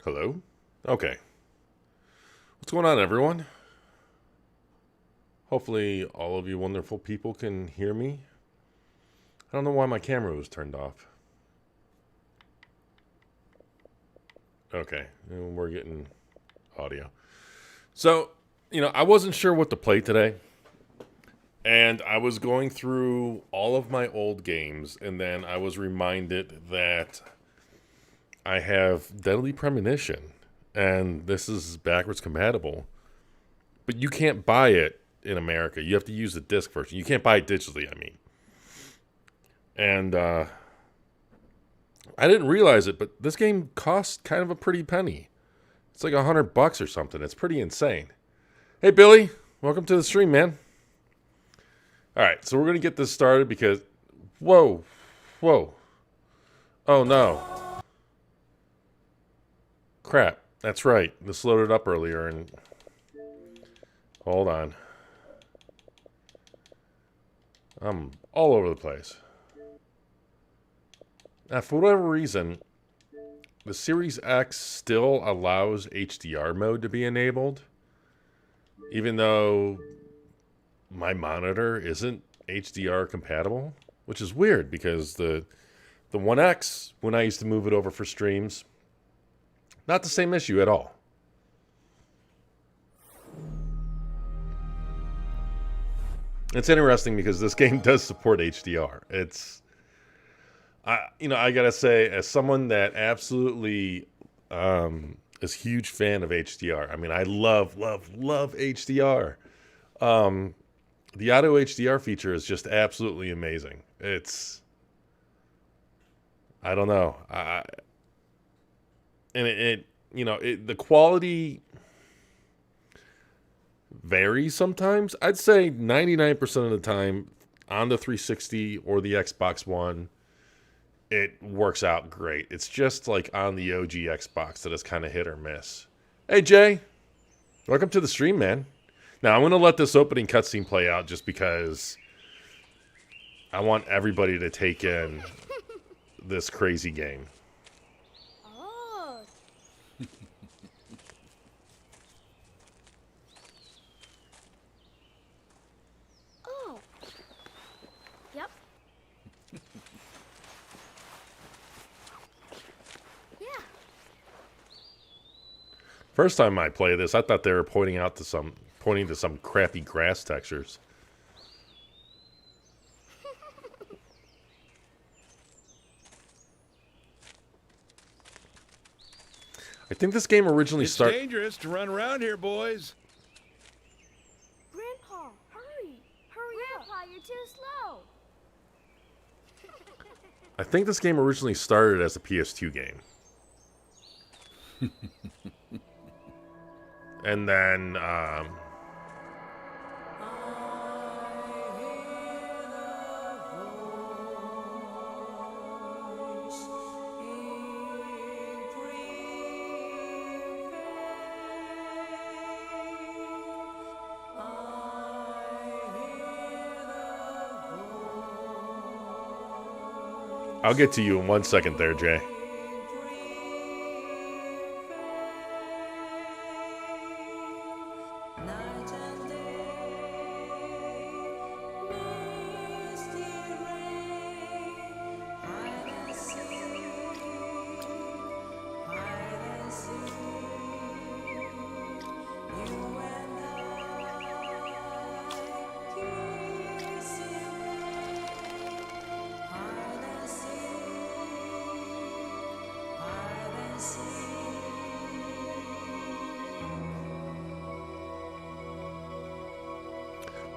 Hello? Okay. What's going on, everyone? Hopefully, all of you wonderful people can hear me. I don't know why my camera was turned off. Okay, and we're getting audio. So, I wasn't sure what to play today. And I was going through all of my old games, and then I was reminded that I have Deadly Premonition, and this is backwards compatible. But you can't buy it in America. You have to use the disc version. You can't buy it digitally, I mean. And I didn't realize it, but this game costs kind of a pretty penny. It's like $100 or something. It's pretty insane. Hey, Billy. Welcome to the stream, man. All right, so we're going to get this started because... Whoa. Oh, no. Crap. That's right. This loaded up earlier and... Hold on. I'm all over the place. Now, for whatever reason, the Series X still allows HDR mode to be enabled, even though my monitor isn't HDR compatible, which is weird because the One X, when I used to move it over for streams, not the same issue at all. It's interesting because this game does support HDR. I gotta say, as someone that absolutely is a huge fan of HDR. I mean, I love HDR. The auto HDR feature is just absolutely amazing. I don't know. The quality varies sometimes. I'd say 99% of the time on the 360 or the Xbox One, it works out great. It's just like on the OG Xbox that is kind of hit or miss. Hey, Jay. Welcome to the stream, man. Now, I'm going to let this opening cutscene play out just because I want everybody to take in this crazy game. Oh. Oh. Yep. Yeah. First time I played this, I thought they were pointing to some crappy grass textures. I think this game originally started... It's dangerous to run around here, boys. Grandpa, hurry. Hurry Grandpa, up. You're too slow. I think this game originally started as a PS2 game. And then, I'll get to you in 1 second there, Jay.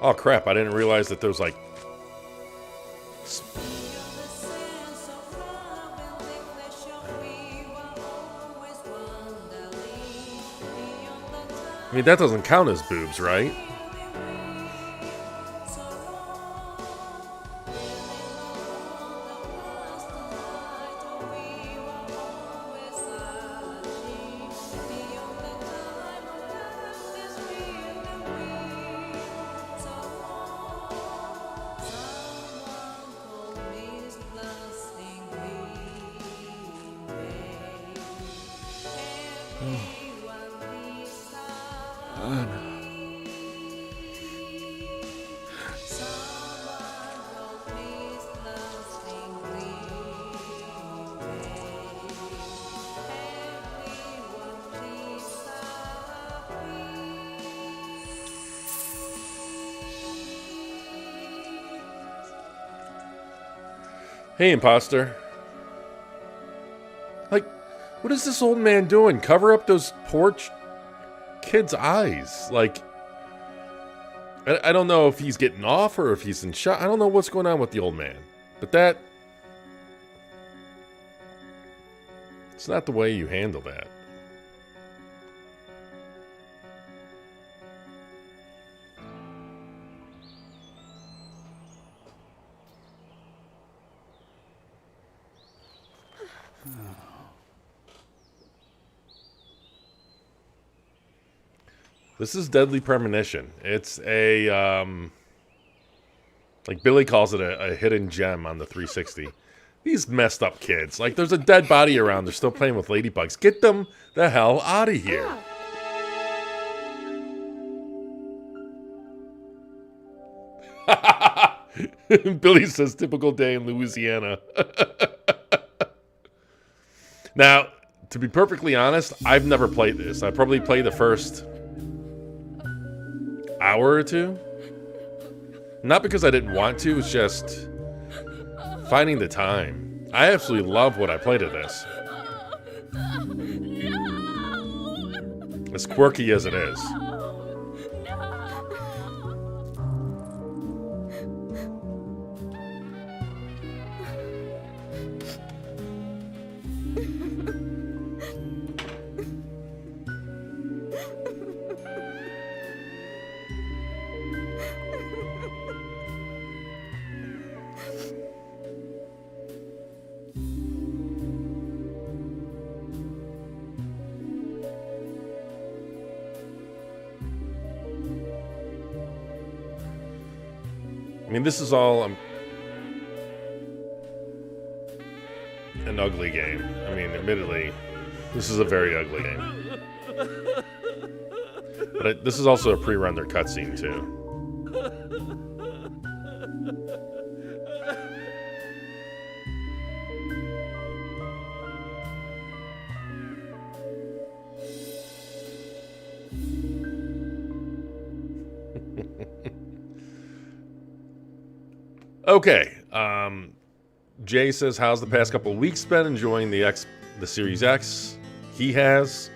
Oh, crap. I didn't realize that there was, like... I mean, that doesn't count as boobs, right? Hey, imposter. Like, what is this old man doing? Cover up those poor kid's eyes. Like, I don't know if he's getting off or if he's in shock. I don't know what's going on with the old man. But that... It's not the way you handle that. This is Deadly Premonition. It's a, like Billy calls it a hidden gem on the 360. These messed up kids. Like, there's a dead body around. They're still playing with ladybugs. Get them the hell out of here. Billy says, typical day in Louisiana. Now, to be perfectly honest, I've never played this. I probably played the first hour or two. Not because I didn't want to, it's just finding the time. I absolutely love what I played of this. As quirky as it is. I mean, this is all an ugly game. I mean, admittedly, this is a very ugly game. But this is also a pre-render cutscene, too. Okay, Jay says, how's the past couple of weeks been? Enjoying the Series X? He has.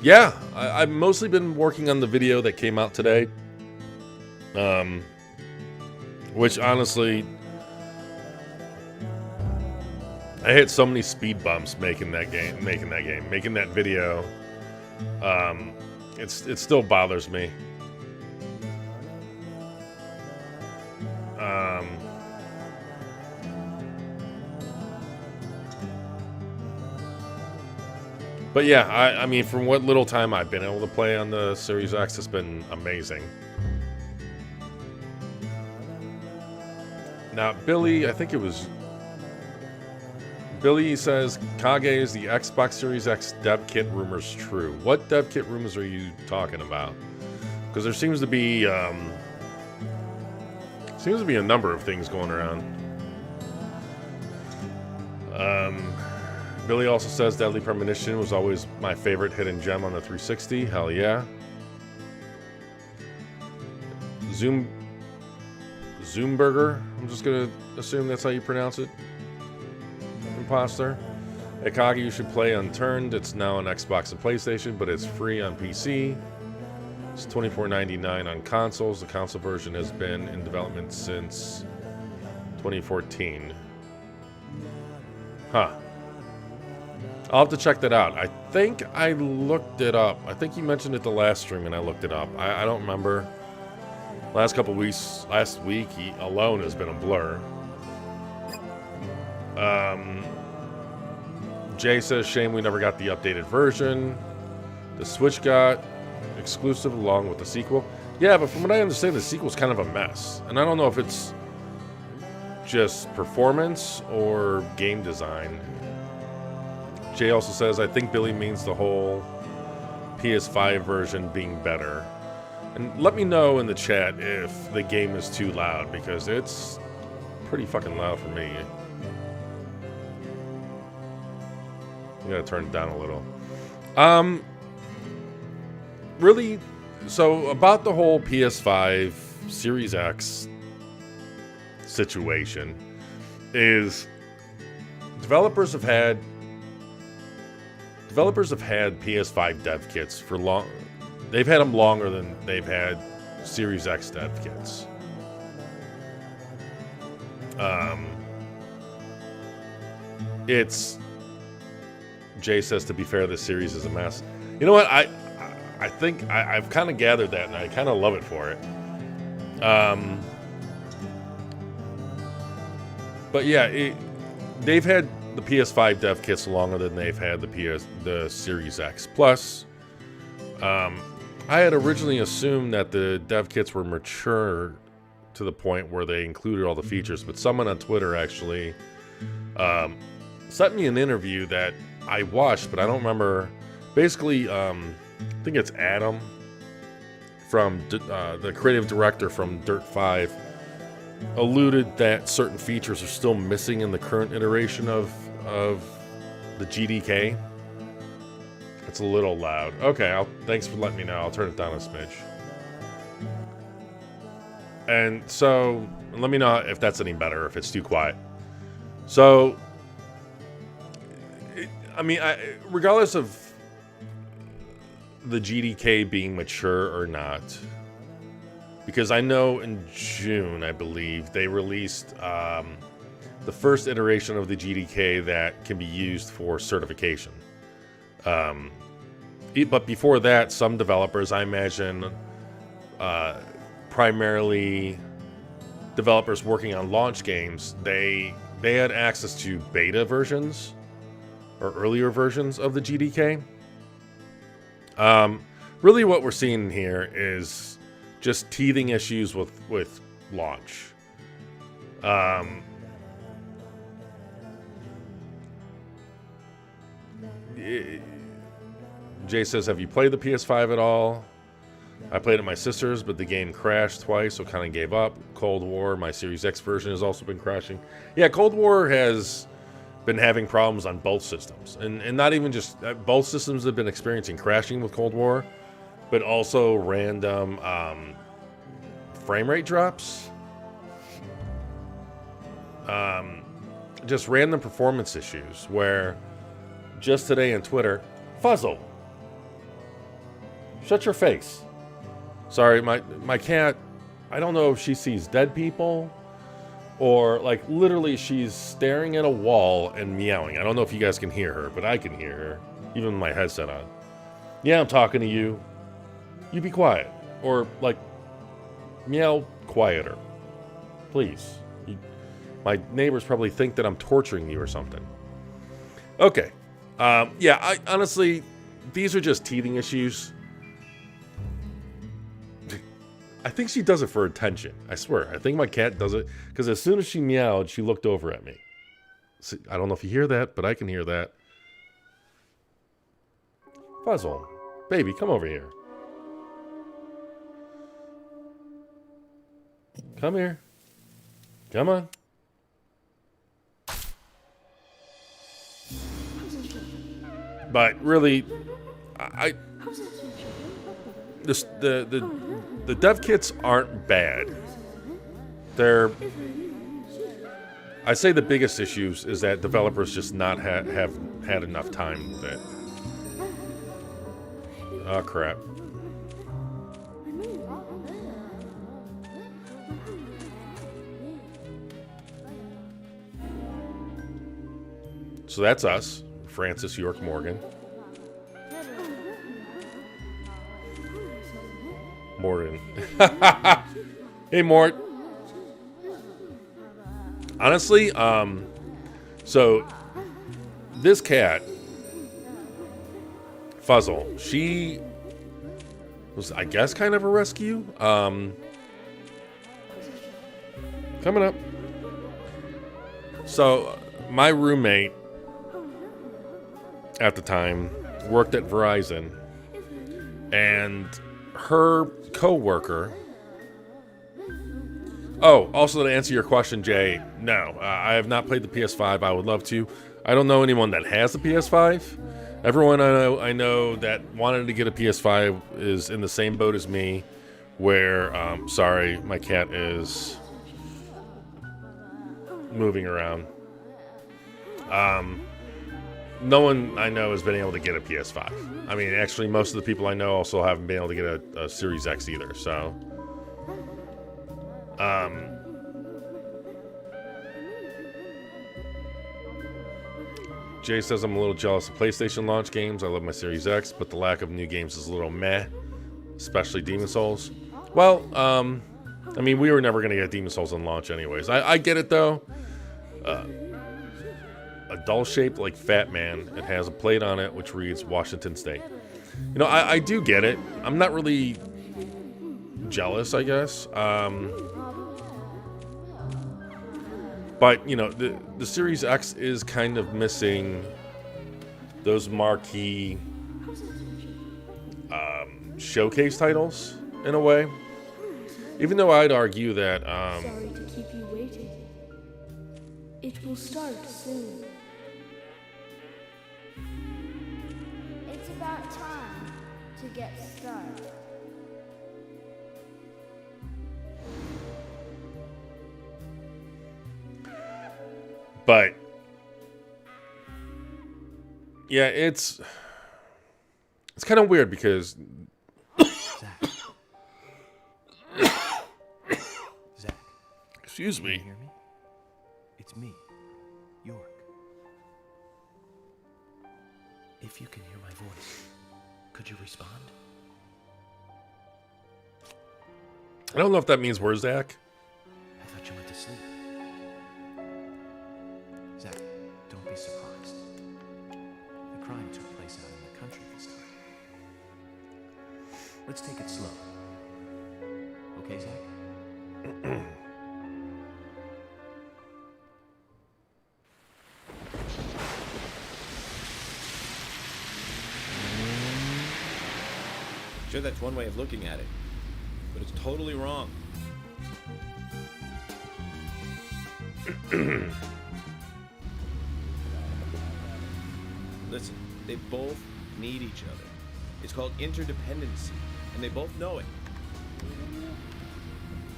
Yeah, I've mostly been working on the video that came out today. Which honestly, I hit so many speed bumps making that video. It still bothers me. But yeah, I mean, from what little time I've been able to play on the Series X, it's been amazing. Now, Billy, I think it was... Billy says, Kage, is the Xbox Series X dev kit rumors true? What dev kit rumors are you talking about? Because there seems to be a number of things going around. Billy also says Deadly Premonition was always my favorite hidden gem on the 360. Hell yeah. Zoomburger. I'm just gonna assume that's how you pronounce it. Imposter. At Kage, you should play Unturned. It's now on Xbox and PlayStation, but it's free on PC. It's $24.99 on consoles. The console version has been in development since 2014. Huh. I'll have to check that out. I think I looked it up. I think you mentioned it the last stream and I looked it up. I don't remember. Last couple weeks, last week alone has been a blur. Jay says, shame we never got the updated version. The Switch got exclusive along with the sequel. Yeah, but from what I understand, the sequel's kind of a mess. And I don't know if it's just performance or game design. Jay also says, I think Billy means the whole PS5 version being better. And let me know in the chat if the game is too loud, because it's pretty fucking loud for me. I gotta turn it down a little. Really, so about the whole PS5 Series X situation, is developers have had PS5 dev kits for long. They've had them longer than they've had Series X dev kits. Jay says, to be fair, this series is a mess. You know what? I think I've kind of gathered that, and I kind of love it for it. But yeah, they've had the PS5 dev kits longer than they've had the Series X. Plus, I had originally assumed that the dev kits were mature to the point where they included all the features, but someone on Twitter actually sent me an interview that I watched, but I don't remember. Basically, I think it's Adam from the creative director from Dirt 5 alluded that certain features are still missing in the current iteration of the GDK. It's a little loud. Okay, thanks for letting me know. I'll turn it down a smidge. And so, let me know if that's any better, if it's too quiet. So, regardless of the GDK being mature or not, because I know in June, I believe, they released the first iteration of the GDK that can be used for certification. But before that, some developers, I imagine, primarily developers working on launch games, they had access to beta versions or earlier versions of the GDK. Really what we're seeing here is just teething issues with launch. Jay says, have you played the PS5 at all? I played it at my sister's, but the game crashed twice, so kind of gave up. Cold War, my Series X version, has also been crashing. Yeah, Cold War has been having problems on both systems. And not even just... both systems have been experiencing crashing with Cold War, but also random frame rate drops. Just random performance issues, where just today on Twitter, Fuzzle, shut your face. Sorry, my cat, I don't know if she sees dead people or, like, literally she's staring at a wall and meowing. I don't know if you guys can hear her, but I can hear her, even with my headset on. Yeah, I'm talking to you. You be quiet. Or, like, meow quieter. Please. My neighbors probably think that I'm torturing you or something. Okay. Yeah, honestly, these are just teething issues. I think she does it for attention. I swear. I think my cat does it because as soon as she meowed, she looked over at me. So, I don't know if you hear that, but I can hear that. Fuzzle, baby, come over here. Come here. Come on. But really, the dev kits aren't bad. I'd say the biggest issues is that developers just not have had enough time with it. Oh crap. So that's us, Francis York Morgan. Morton. Hey, Mort. Honestly, so this cat, Fuzzle, she was, I guess, kind of a rescue. Coming up. So my roommate at the time worked at Verizon, and her co-worker... Oh, also to answer your question, Jay, no, I have not played the PS5. I would love to. I don't know anyone that has the PS5. Everyone I know that wanted to get a PS5 is in the same boat as me, where, sorry, my cat is moving around. No one I know has been able to get a PS5. I mean, actually, most of the people I know also haven't been able to get a Series X either. So, Jay says I'm a little jealous of PlayStation launch games. I love my Series X, but the lack of new games is a little meh, especially Demon Souls. Well, I mean, we were never going to get Demon Souls on launch anyways. I get it, though. A doll-shaped, like, fat man. It has a plate on it, which reads Washington State. You know, I do get it. I'm not really jealous, I guess. But, you know, the Series X is kind of missing those marquee showcase titles, in a way. Even though I'd argue that... Sorry to keep you waiting. It will start soon. It's about time to get started. But yeah, it's kind of weird because Zach, excuse can you me. hear me? It's me, York. If you can hear my voice, could you respond? I don't know if that means we're Zach. I thought you went to sleep. Zach, don't be surprised. The crime took place out in the country this time. Let's take it slow. Okay, Zach? Sure, that's one way of looking at it, but it's totally wrong. Listen, they both need each other. It's called interdependency, and they both know it.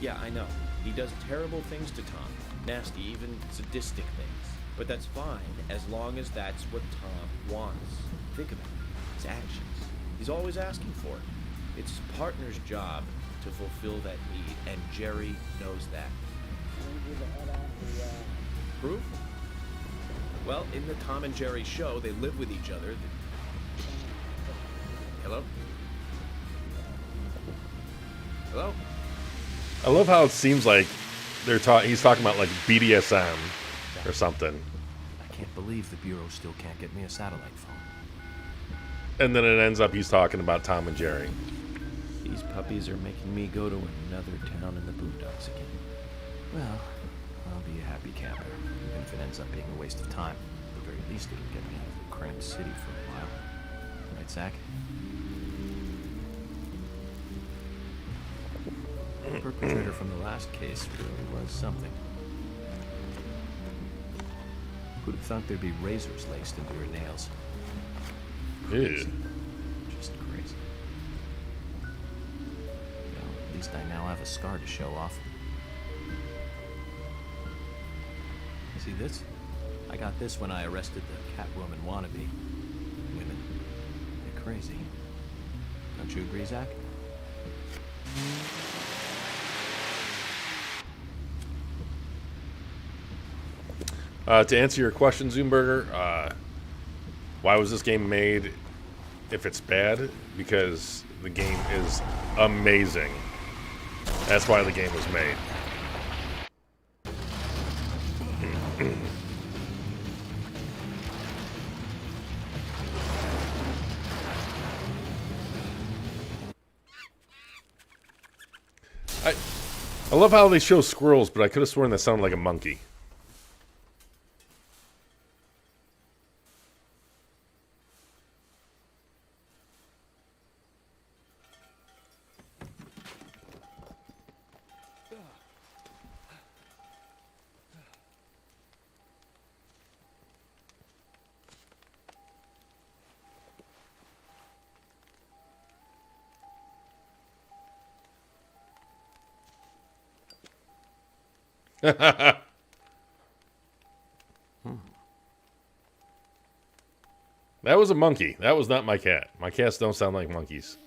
Yeah, I know. He does terrible things to Tom. Nasty, even sadistic things. But that's fine, as long as that's what Tom wants. Think about it. His actions. He's always asking for it. It's his partner's job to fulfill that need, and Jerry knows that. Proof? Well, in the Tom and Jerry show, they live with each other. Hello? Hello? I love how it seems like he's talking about like BDSM or something, I can't believe the Bureau still can't get me a satellite phone. and then it ends up he's talking about Tom and Jerry. These puppies are making me go to another town in the boondocks again. Well, I'll be a happy camper, even if it ends up being a waste of time. At the very least, it'll get me out of the cramped city for a while. Right, Zach? The perpetrator from the last case really was something. Who'd have thought there'd be razors laced into her nails? Ew. Just crazy. Well, at least I now have a scar to show off. See this? I got this when I arrested the Catwoman wannabe. Women, they're crazy. Don't you agree, Zach? To answer your question, Zoomburger, why was this game made if it's bad? Because the game is amazing. That's why the game was made. I love how they show squirrels, but I could have sworn that sounded like a monkey. That was a monkey. That was not my cat. My cats don't sound like monkeys.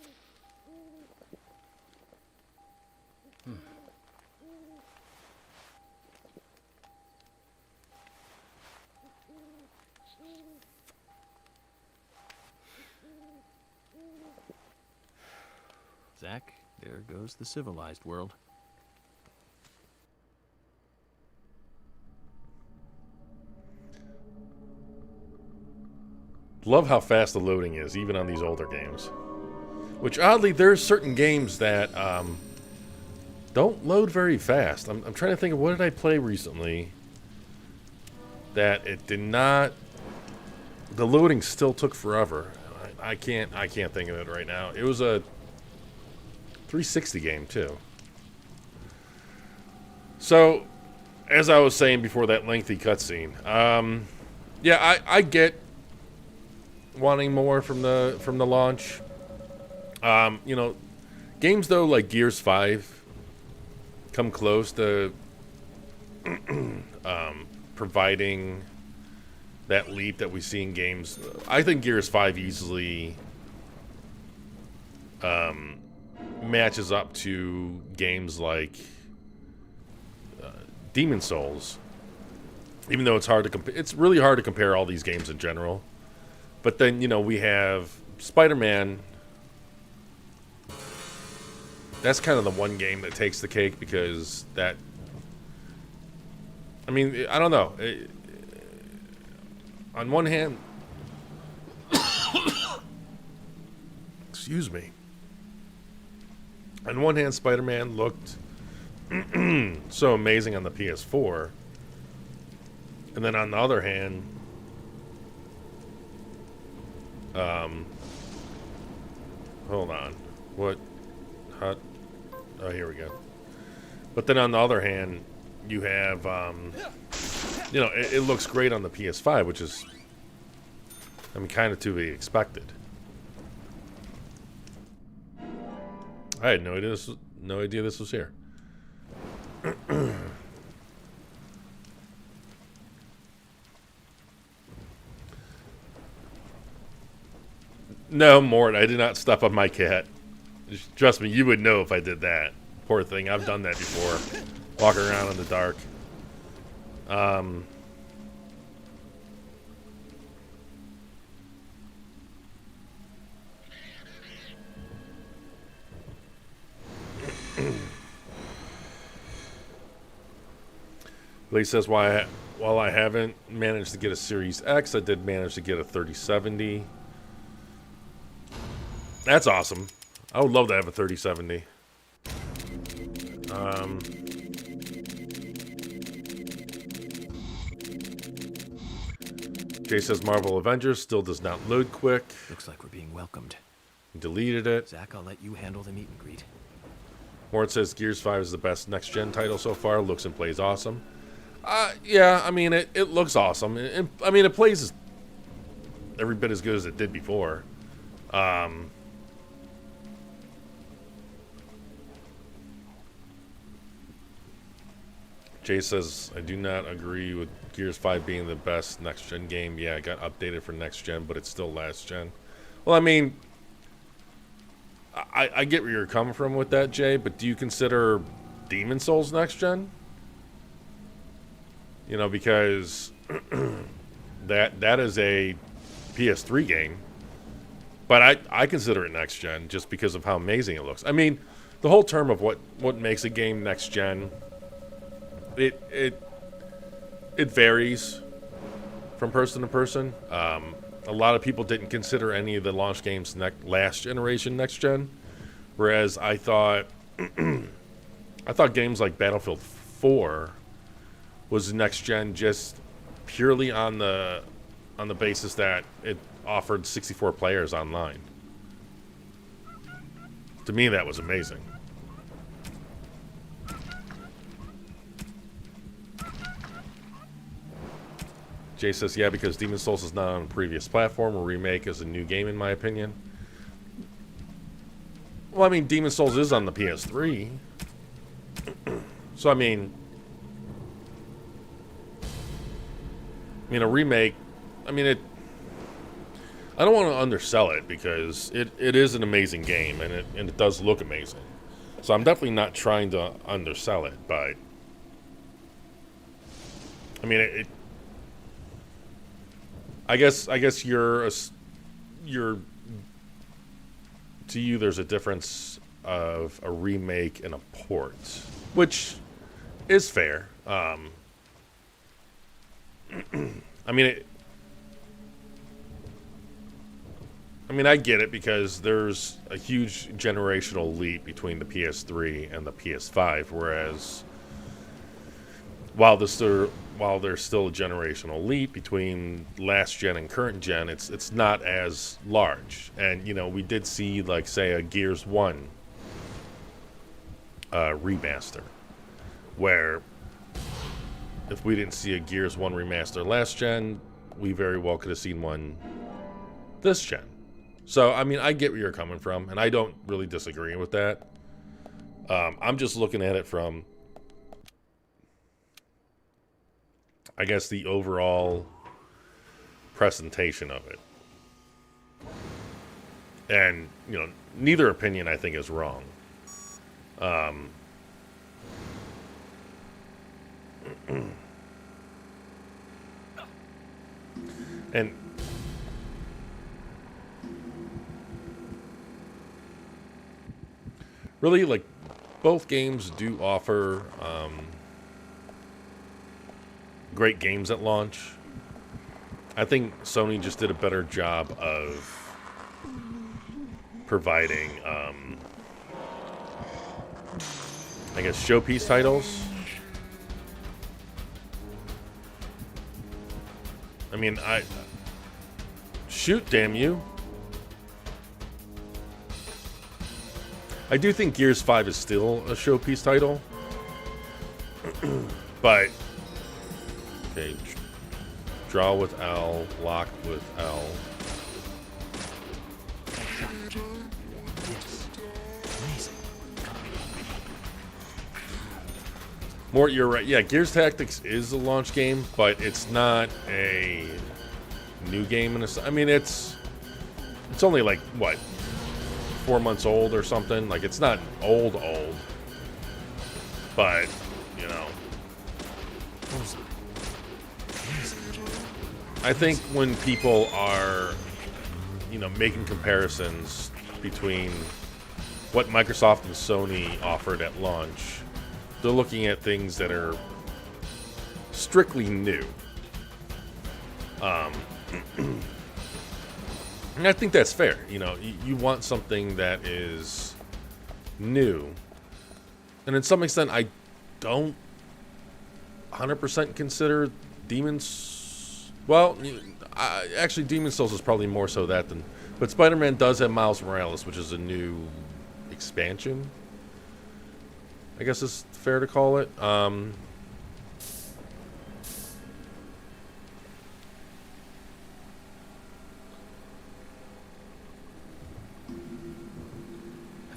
Zach, there goes the civilized world. Love how fast the loading is, even on these older games. Which, oddly, there's certain games that don't load very fast. I'm trying to think of what did I play recently that it did not... The loading still took forever. I can't think of it right now. It was a 360 game, too. So, as I was saying before that lengthy cutscene, yeah, I get wanting more from the launch. You know, games though like Gears 5 come close to providing that leap that we see in games. I think Gears 5 easily matches up to games like Demon Souls. Even though it's hard to compare, it's really hard to compare all these games in general. But then, you know, we have Spider-Man. That's kind of the one game that takes the cake because that... I mean, I don't know. On one hand... Excuse me. On one hand, Spider-Man looked so amazing on the PS4. And then on the other hand... hold on. What? Hot? Oh, here we go. But then on the other hand, you have, you know, it looks great on the PS5, which is, I mean, kind of to be expected. I had no idea this was here. No, Mort, I did not step on my cat. Trust me, you would know if I did that. Poor thing, I've done that before. Walking around in the dark. Lee says, while I haven't managed to get a Series X, I did manage to get a 3070. That's awesome. I would love to have a 3070. Jay says Marvel Avengers still does not load quick. Looks like we're being welcomed. Deleted it. Zach, I'll let you handle the meet and greet. Mort says Gears 5 is the best next-gen title so far. Looks and plays awesome. Yeah, I mean, it looks awesome. I mean, it plays every bit as good as it did before. Jay says, I do not agree with Gears 5 being the best next-gen game. Yeah, it got updated for next-gen, but it's still last-gen. Well, I mean, I get where you're coming from with that, Jay, but do you consider Demon Souls next-gen? You know, because that is a PS3 game, but I consider it next-gen just because of how amazing it looks. I mean, the whole term of what makes a game next-gen... It varies from person to person. A lot of people didn't consider any of the launch games last generation next gen, whereas I thought games like Battlefield 4 was next gen just purely on the basis that it offered 64 players online. To me, that was amazing. Jay says, yeah, because Demon Souls is not on a previous platform. A remake is a new game, in my opinion. Well, I mean, Demon Souls is on the PS3. So, I mean, a remake, I mean, I don't want to undersell it because it is an amazing game and it does look amazing. So I'm definitely not trying to undersell it, but I mean I guess you're to you there's a difference of a remake and a port, which is fair. I mean I get it because there's a huge generational leap between the PS3 and the PS5, whereas while there's still a generational leap between last gen and current gen, it's not as large. And we did see, like, say, a Gears 1 remaster, where if we didn't see a Gears 1 remaster last gen, we very well could have seen one this gen. So, I mean, I get where you're coming from, and I don't really disagree with that. I'm just looking at it from, I guess, the overall presentation of it. And, neither opinion, I think, is wrong. And really, like, both games do offer great games at launch. I think Sony just did a better job of providing, I guess, showpiece titles. I mean, shoot, damn you. I do think Gears 5 is still a showpiece title. But, okay, draw with L, lock with L. More, you're right. Yeah, Gears Tactics is a launch game, but it's not a new game. I mean, it's only like, what, 4 months old or something. Like, it's not old, but I think when people are making comparisons between what Microsoft and Sony offered at launch, they're looking at things that are strictly new. And I think that's fair. You want something that is new. And in some extent, I don't 100% consider Demon's... Well, actually, Demon's Souls is probably more so that than... But Spider-Man does have Miles Morales, which is a new expansion, I guess is fair to call it. I've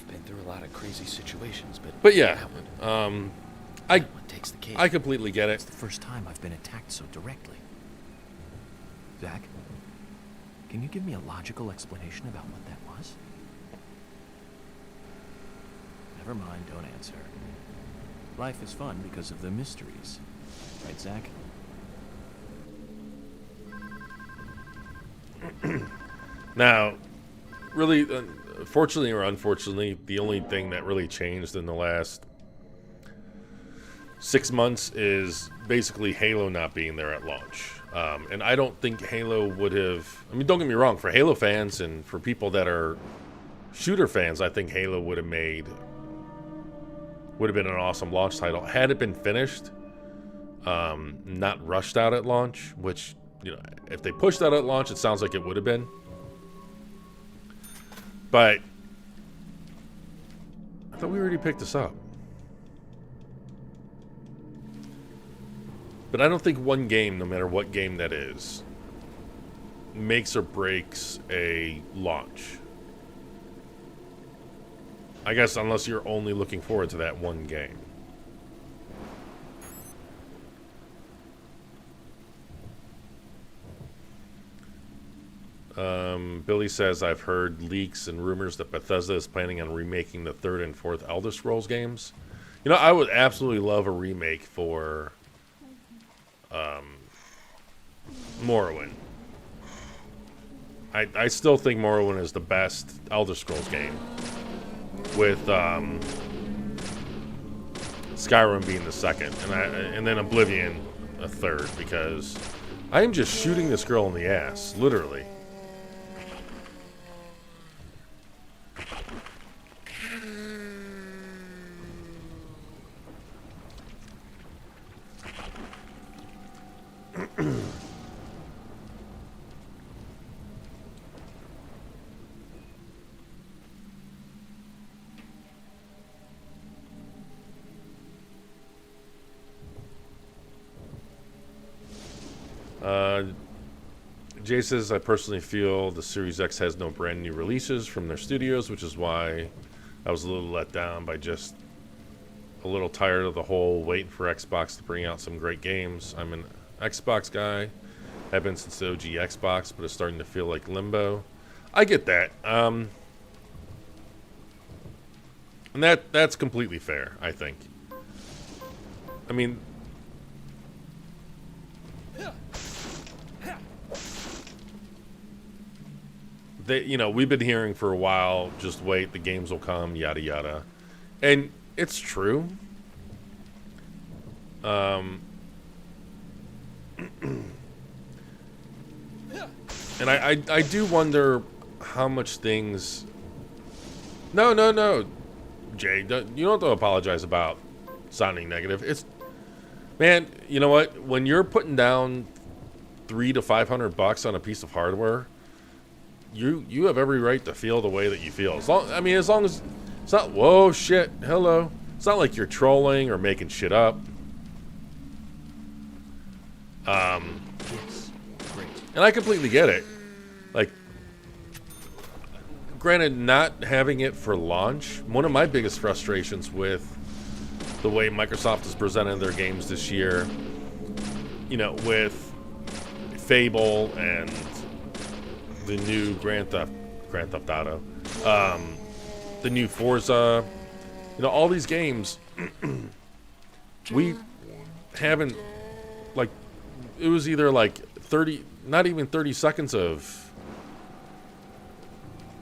been through a lot of crazy situations, but yeah, that one takes the cake. I completely get it. It's the first time I've been attacked so directly. Zach, can you give me a logical explanation about what that was? Never mind, don't answer. Life is fun because of the mysteries. Right, Zach? Now, really, fortunately or unfortunately, the only thing that really changed in the last 6 months is basically Halo not being there at launch. And I don't think Halo would have... I mean, don't get me wrong. For Halo fans and for people that are shooter fans, I think Halo would have been an awesome launch title. Had it been finished, not rushed out at launch, which, if they pushed out at launch, it sounds like it would have been. But I thought we already picked this up. But I don't think one game, no matter what game that is, makes or breaks a launch. I guess unless you're only looking forward to that one game. Billy says, I've heard leaks and rumors that Bethesda is planning on remaking the 3rd and 4th Elder Scrolls games. You know, I would absolutely love a remake for Morrowind. I still think Morrowind is the best Elder Scrolls game, with Skyrim being the second, and then Oblivion a third, because I am just shooting this girl in the ass, literally. Jay says, I personally feel the Series X has no brand new releases from their studios, which is why I was a little let down by just a little tired of the whole waiting for Xbox to bring out some great games. I'm an Xbox guy. I've been since the OG Xbox, but it's starting to feel like limbo. I get that. And that's completely fair, I think. I mean, we've been hearing for a while, just wait, the games will come, yada yada. And it's true. And I do wonder how much things... No, Jay, you don't have to apologize about sounding negative. It's... Man, you know what? When you're putting down $300 to $500 on a piece of hardware, you have every right to feel the way that you feel. As long as it's not, whoa, shit, hello. It's not like you're trolling or making shit up. Yes. Great. And I completely get it. Like, granted, not having it for launch, one of my biggest frustrations with the way Microsoft has presented their games this year, with Fable and the new Grand Theft Auto, the new Forza, all these games, we haven't, like, it was either like 30, not even 30 seconds of,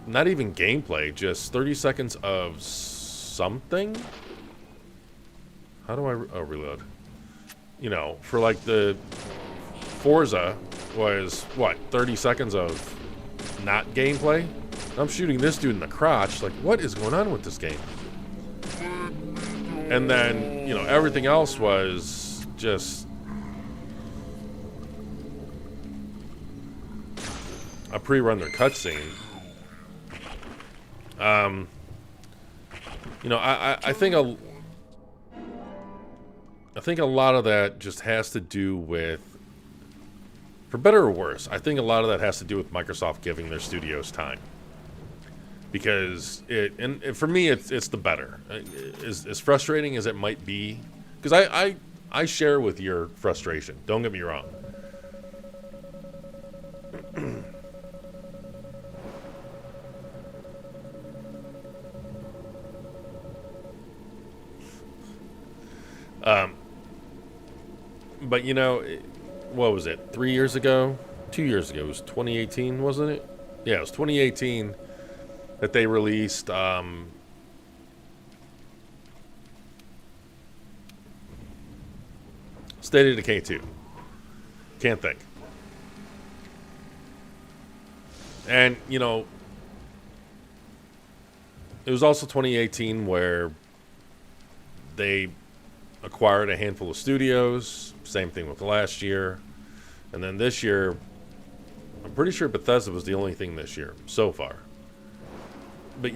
not even gameplay, just 30 seconds of something. How do I reload? For like the Forza was, what, 30 seconds of not gameplay? I'm shooting this dude in the crotch. Like, what is going on with this game? And then, everything else was just a pre-run their cutscene. I think a lot of that just has to do with, for better or worse, I think a lot of that has to do with Microsoft giving their studios time. Because and for me, it's the better. As frustrating as it might be, because I share with your frustration. Don't get me wrong. But what was it? 3 years ago? 2 years ago? It was 2018, wasn't it? Yeah, it was 2018 that they released State of Decay 2. Can't think. And, it was also 2018 where they acquired a handful of studios. Same thing with last year. And then this year, I'm pretty sure Bethesda was the only thing this year so far. But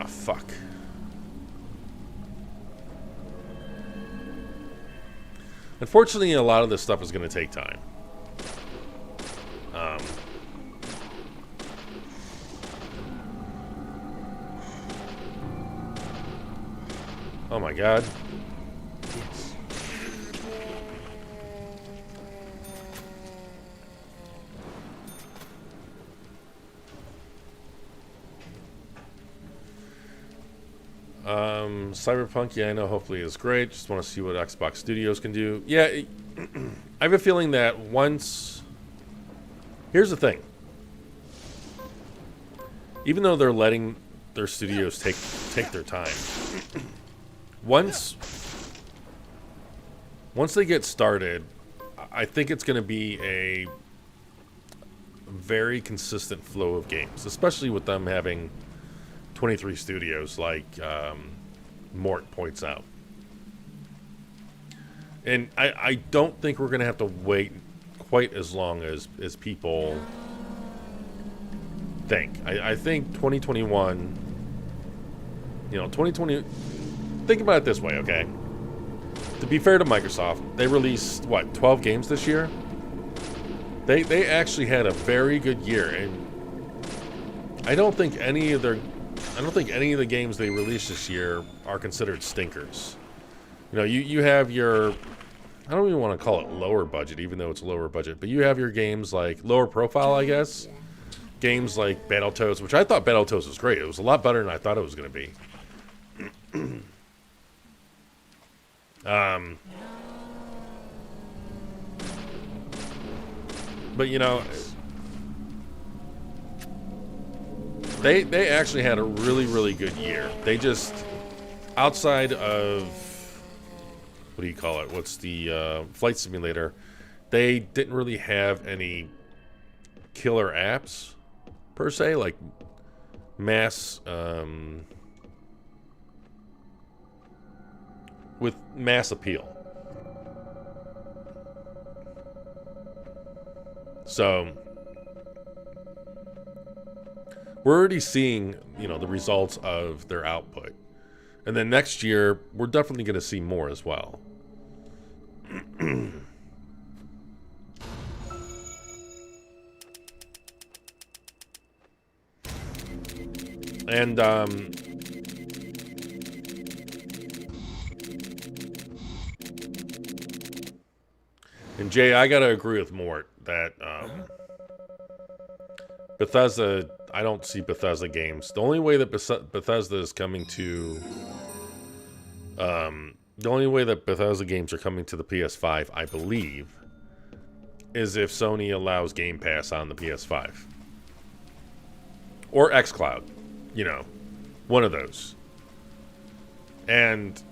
fuck. Unfortunately, a lot of this stuff is going to take time. Oh my god. Yes. Cyberpunk, yeah, I know, hopefully is great. Just want to see what Xbox Studios can do. Yeah, I have a feeling that once... Here's the thing. Even though they're letting their studios take their time, once they get started, I think it's going to be a very consistent flow of games, especially with them having 23 studios, like Mort points out. And I don't think we're going to have to wait quite as long as people think. I think 2021, 2020, think about it this way, okay? To be fair to Microsoft, they released, 12 games this year? They actually had a very good year, and I don't think any of the games they released this year are considered stinkers. You have your, I don't even want to call it lower budget, even though it's lower budget, but you have your games like lower profile, I guess. Games like Battletoads, which I thought Battletoads was great. It was a lot better than I thought it was going to be. But they actually had a really, really good year. They just, outside of, what do you call it? What's the flight simulator? They didn't really have any killer apps per se, like mass with mass appeal. So we're already seeing, the results of their output. And then next year, we're definitely going to see more as well. And Jay, I gotta agree with Mort that Bethesda, I don't see Bethesda games. The only way that Bethesda is coming to, the only way that Bethesda games are coming to the PS5, I believe, is if Sony allows Game Pass on the PS5 or xCloud. One of those. And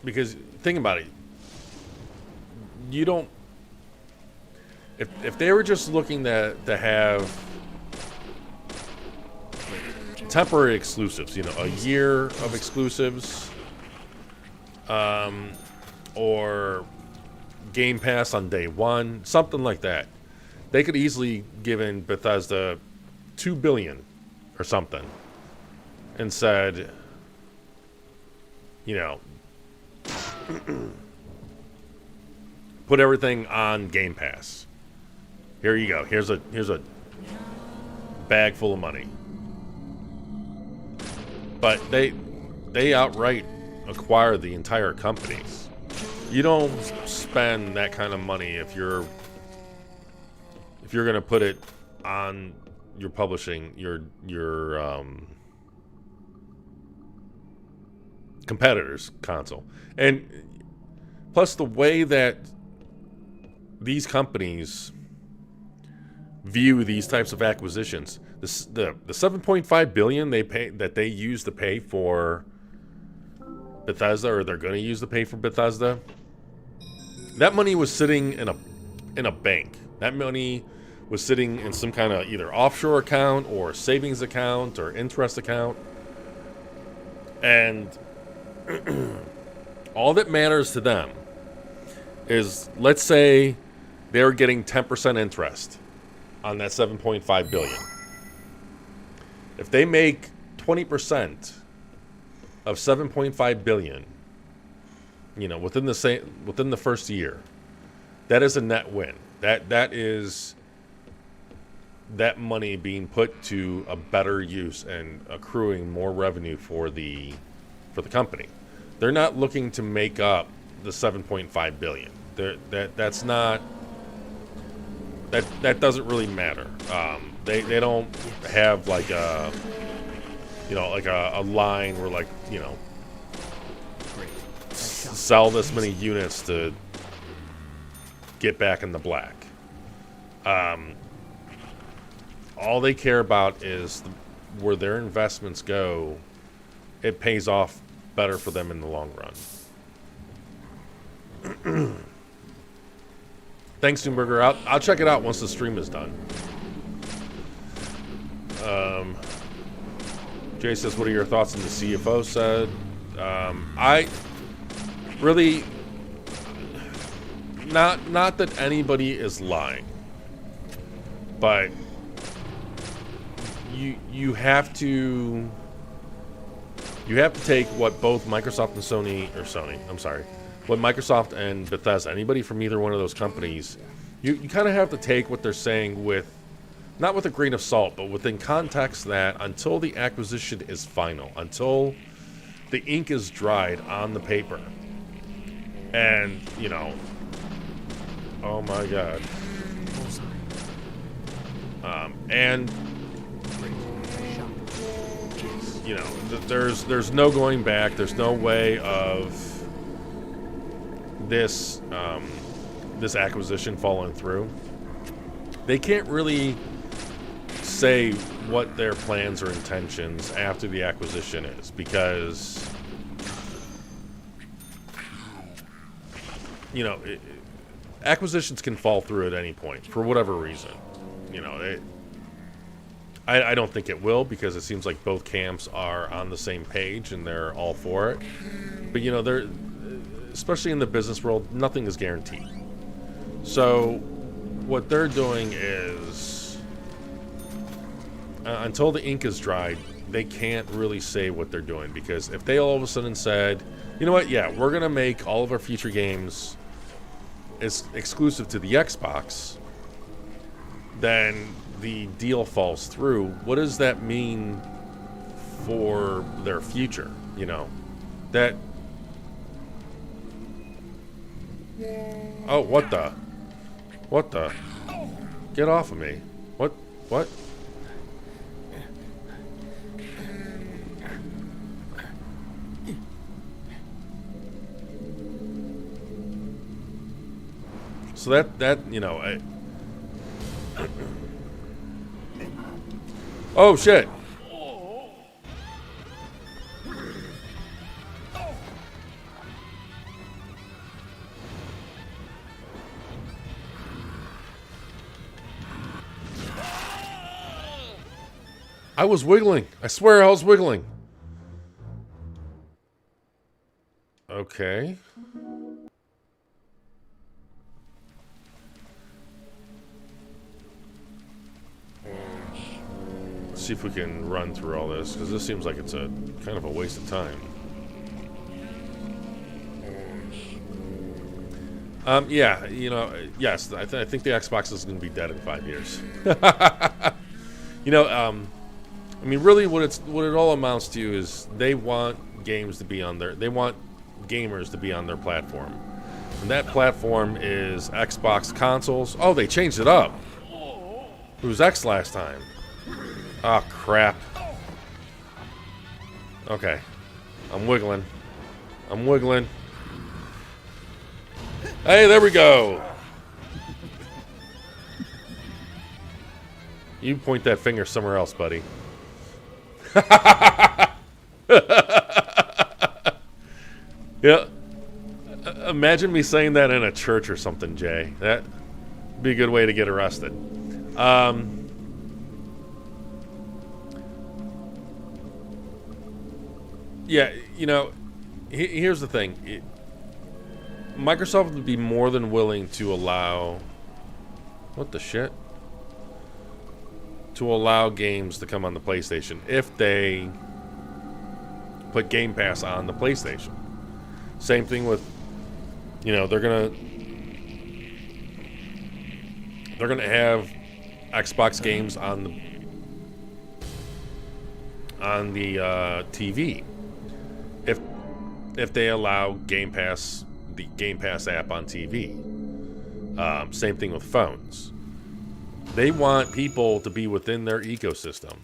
because think about it, you don't, if they were just looking to have temporary exclusives, a year of exclusives, or Game Pass on day one, something like that, they could easily give in Bethesda $2 billion or something and said, put everything on Game Pass. Here you go. Here's a bag full of money. But they outright acquire the entire company. You don't spend that kind of money if you're going to put it on your publishing, your competitor's console. And plus the way that these companies view these types of acquisitions, the $7.5 billion they use to pay for Bethesda, or they're going to use to pay for Bethesda, that money was sitting in a bank. That money was sitting in some kind of either offshore account or savings account or interest account. And all that matters to them is, let's say they're getting 10% interest on that $7.5 billion. If they make 20% of $7.5 billion, within the first year, that is a net win. That is that money being put to a better use and accruing more revenue for the company. They're not looking to make up the $7.5 billion. That's not. That doesn't really matter. They don't have like a line where sell this many units to get back in the black. All they care about is where their investments go. It pays off better for them in the long run. Thanks, Doomburger. I'll check it out once the stream is done. Jay says, what are your thoughts on the CFO said? I really... Not that anybody is lying. But... You have to take what both Microsoft and what Microsoft and Bethesda, anybody from either one of those companies, you kind of have to take what they're saying with, not with a grain of salt, but within context that until the acquisition is final, until the ink is dried on the paper, and, you know, oh my god, and you know, there's no going back. There's no way of this this acquisition falling through. They can't really say what their plans or intentions after the acquisition is, because you know acquisitions can fall through at any point for whatever reason. You know, I don't think it will, because it seems like both camps are on the same page and they're all for it. But, you know, they're, especially in the business world, nothing is guaranteed. So what they're doing is, until the ink is dried, they can't really say what they're doing. Because if they all of a sudden said, you know what, yeah, we're going to make all of our future games exclusive to the Xbox, then the deal falls through. What does that mean for their future? You know, that... Oh, what the? What the? Get off of me. What? What? So that, you know, oh, shit. I was wiggling. I swear I was wiggling. Okay. See if we can run through all this, because this seems like it's a kind of a waste of time. Yeah, you know, yes, I think the Xbox is going to be dead in 5 years. You know, I mean, really, what it all amounts to is they want games to be on they want gamers to be on their platform, and that platform is Xbox consoles. Oh, they changed it up. It was X last time. Oh, crap. Okay. I'm wiggling. I'm wiggling. Hey, there we go. You point that finger somewhere else, buddy. Yeah. Imagine me saying that in a church or something, Jay. That'd be a good way to get arrested. Yeah, you know, here's the thing. Microsoft would be more than willing to allow... What the shit? To allow games to come on the PlayStation if they put Game Pass on the PlayStation. Same thing with, you know, they're gonna have Xbox games on the TV. If they allow Game Pass, the Game Pass app on TV. Same thing with phones. They want people to be within their ecosystem.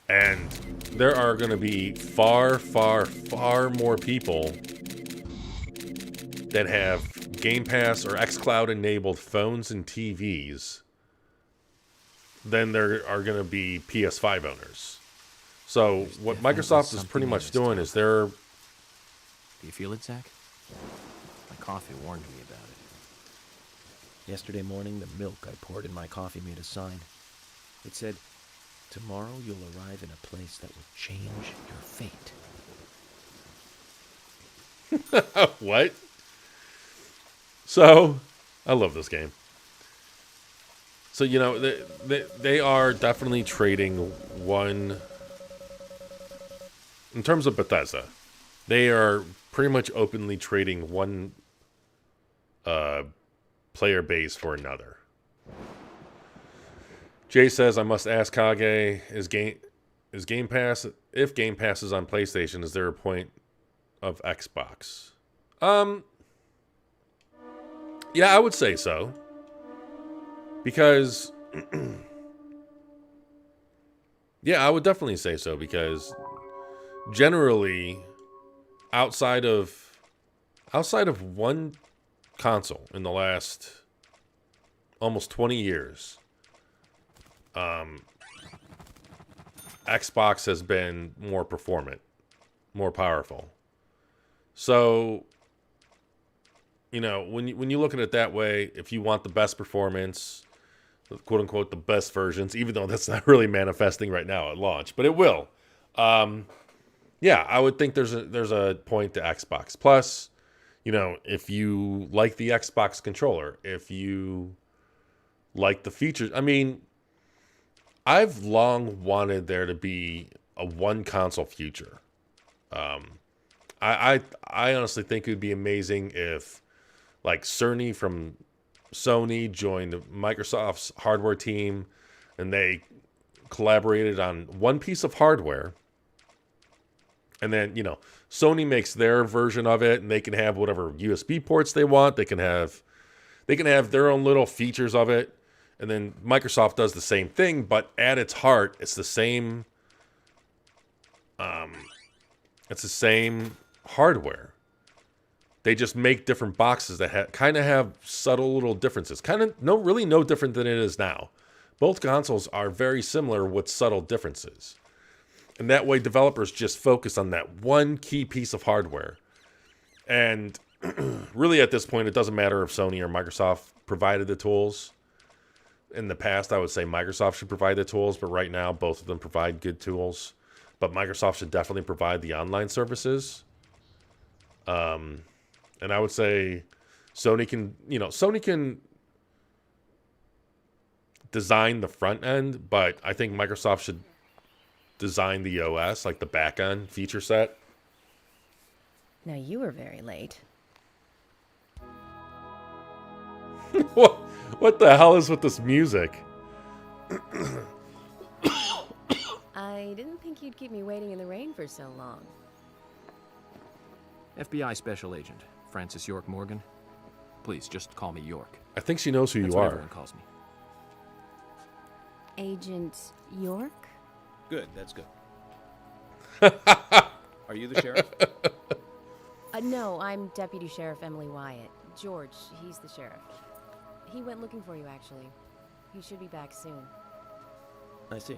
And there are going to be far, far, far more people that have Game Pass or xCloud enabled phones and TVs than there are going to be PS5 owners. So what Microsoft is pretty much doing is they're... Do you feel it, Zach? My coffee warned me about it. Yesterday morning, the milk I poured in my coffee made a sign. It said, "Tomorrow you'll arrive in a place that will change your fate." What? So, I love this game. So, you know, they are definitely trading one... In terms of Bethesda, they are pretty much openly trading one player base for another. Jay says, I must ask Kage, is Game Pass... If Game Pass is on PlayStation, is there a point of Xbox? Yeah, I would say so. Because yeah, I would definitely say so, because generally outside of one console in the last almost 20 years, Xbox has been more performant, more powerful. So, you know, when you look at it that way, if you want the best performance, quote unquote, the best versions, even though that's not really manifesting right now at launch, but it will. Yeah, I would think there's a point to Xbox. Plus, you know, if you like the Xbox controller, if you like the features, I mean, I've long wanted there to be a one console future. I honestly think it would be amazing if, like, Cerny from Sony joined Microsoft's hardware team and they collaborated on one piece of hardware, and then, you know, Sony makes their version of it and they can have whatever USB ports they want. They can have their own little features of it, and then Microsoft does the same thing, but at its heart it's the same hardware. They just make different boxes that kind of have subtle little differences. Kind of no different than it is now. Both consoles are very similar with subtle differences. And that way developers just focus on that one key piece of hardware. And really at this point, it doesn't matter if Sony or Microsoft provided the tools. In the past, I would say Microsoft should provide the tools, but right now both of them provide good tools. But Microsoft should definitely provide the online services. And I would say Sony can design the front end, but I think Microsoft should design the OS, like the back end feature set. Now you were very late. What the hell is with this music? I didn't think you'd keep me waiting in the rain for so long. FBI Special Agent Francis York Morgan. Please, just call me York. I think she knows who That's you what are. everyone calls me. Agent York? Good, that's good. Are you the sheriff? No, I'm Deputy Sheriff Emily Wyatt. George, he's the sheriff. He went looking for you, actually. He should be back soon. I see.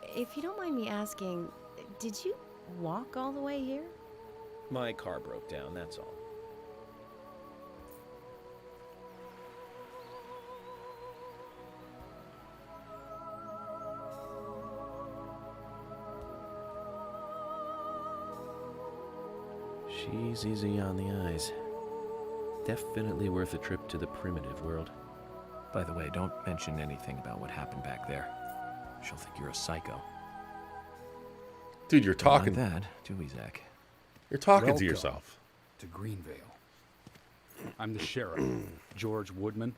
If you don't mind me asking, did you walk all the way here? My car broke down, that's all. She's easy on the eyes. Definitely worth a trip to the primitive world. By the way, don't mention anything about what happened back there. She'll think you're a psycho. Dude, you're talking. Not that, do we, Zach? You're talking Welcome to yourself. to Greenvale. I'm the sheriff, George Woodman.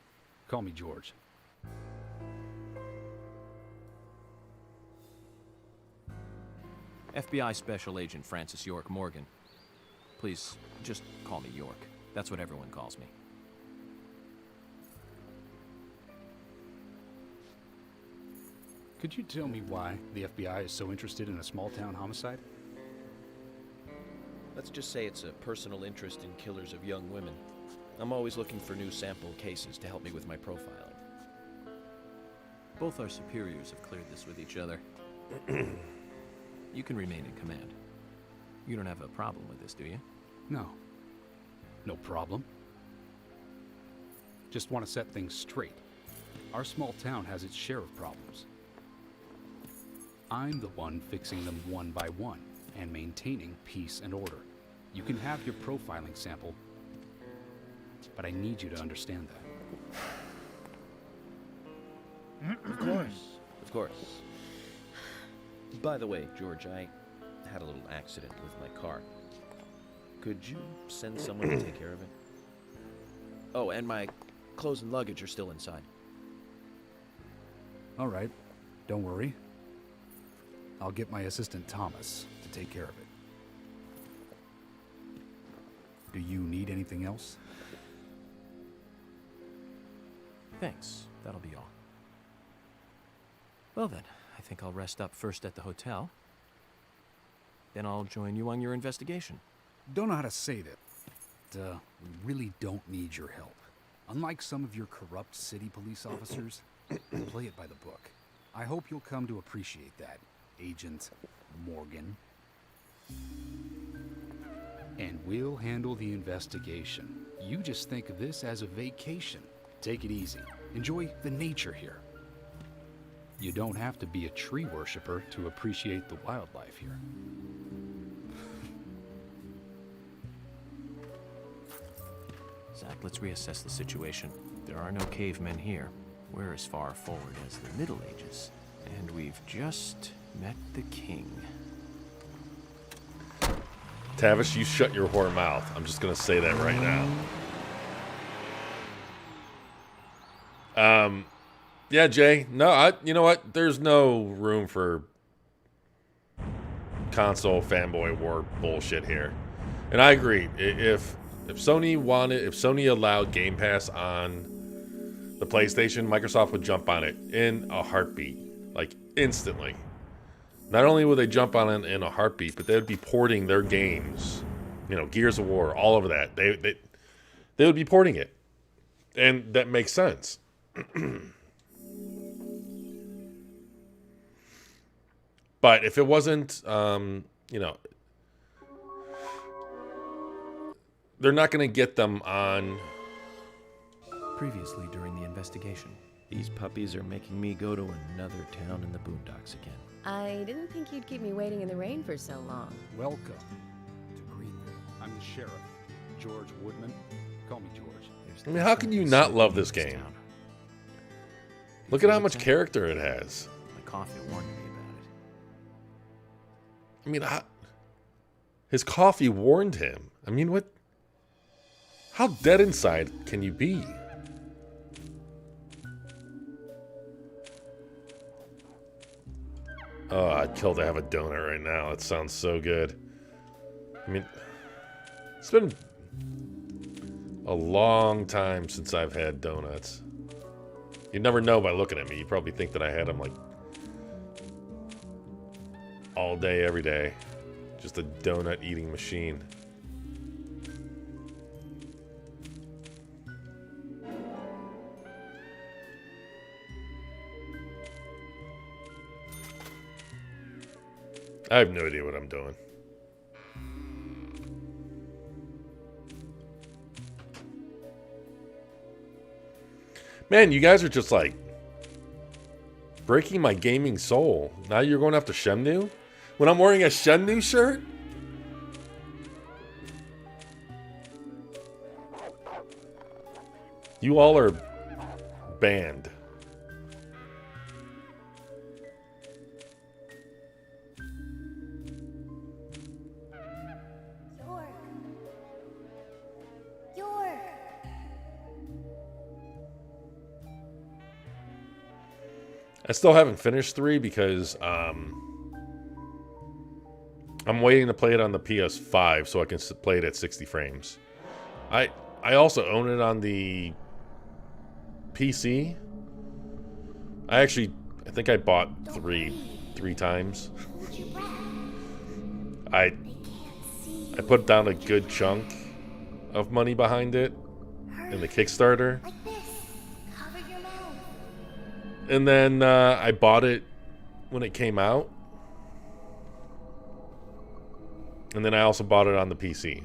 Call me George. FBI Special Agent Francis York Morgan. Please, just call me York. That's what everyone calls me. Could you tell me why the FBI is so interested in a small-town homicide? Let's just say it's a personal interest in killers of young women. I'm always looking for new sample cases to help me with my profiling. Both our superiors have cleared this with each other. You can remain in command. You don't have a problem with this, do you? No. No problem. Just want to set things straight. Our small town has its share of problems. I'm the one fixing them one by one and maintaining peace and order. You can have your profiling sample, but I need you to understand that. Of course. Of course. By the way, George, I had a little accident with my car. Could you send someone to take care of it? Oh, and my clothes and luggage are still inside. All right. Don't worry. I'll get my assistant Thomas to take care of it. Do you need anything else? Thanks. That'll be all. Well then, I think I'll rest up first at the hotel. Then I'll join you on your investigation. Don't know how to say that. We really don't need your help. Unlike some of your corrupt city police officers, play it by the book. I hope you'll come to appreciate that, Agent Morgan. And we'll handle the investigation. You just think of this as a vacation. Take it easy. Enjoy the nature here. You don't have to be a tree worshiper to appreciate the wildlife here. Zach, let's reassess the situation. There are no cavemen here. We're as far forward as the Middle Ages. And we've just met the king. Tavish, you shut your whore mouth. I'm just gonna say that right now. Yeah, Jay. No, you know what? There's no room for console fanboy war bullshit here. And I agree. If Sony allowed Game Pass on the PlayStation, Microsoft would jump on it in a heartbeat, like instantly. Not only would they jump on it in a heartbeat, but they'd be porting their games, you know, Gears of War, all over that. They would be porting it, and that makes sense. But if it wasn't, you know, they're not going to get them on. Previously, during the investigation. These puppies are making me go to another town in the boondocks again. I didn't think you'd keep me waiting in the rain for so long. Welcome to Greenville. I'm the sheriff, George Woodman. Call me George. I mean, how can you not love this game? Look at how much character it has. My coffee warned me about it. I mean, his coffee warned him. I mean, what? How dead inside can you be? Oh, I'd kill to have a donut right now. It sounds so good. I mean, it's been a long time since I've had donuts. You never know by looking at me. You probably think that I had them like all day, every day. Just a donut eating machine. I have no idea what I'm doing. Man, you guys are just like breaking my gaming soul. Now you're going after Shenmue? When I'm wearing a Shenmue shirt? You all are banned. I still haven't finished 3 because I'm waiting to play it on the PS5 so I can play it at 60 frames. I also own it on the PC. I think I bought 3 times. I I put down a good chunk of money behind it in the Kickstarter. Like this. Cover your mouth. And then I bought it when it came out. And then I also bought it on the PC.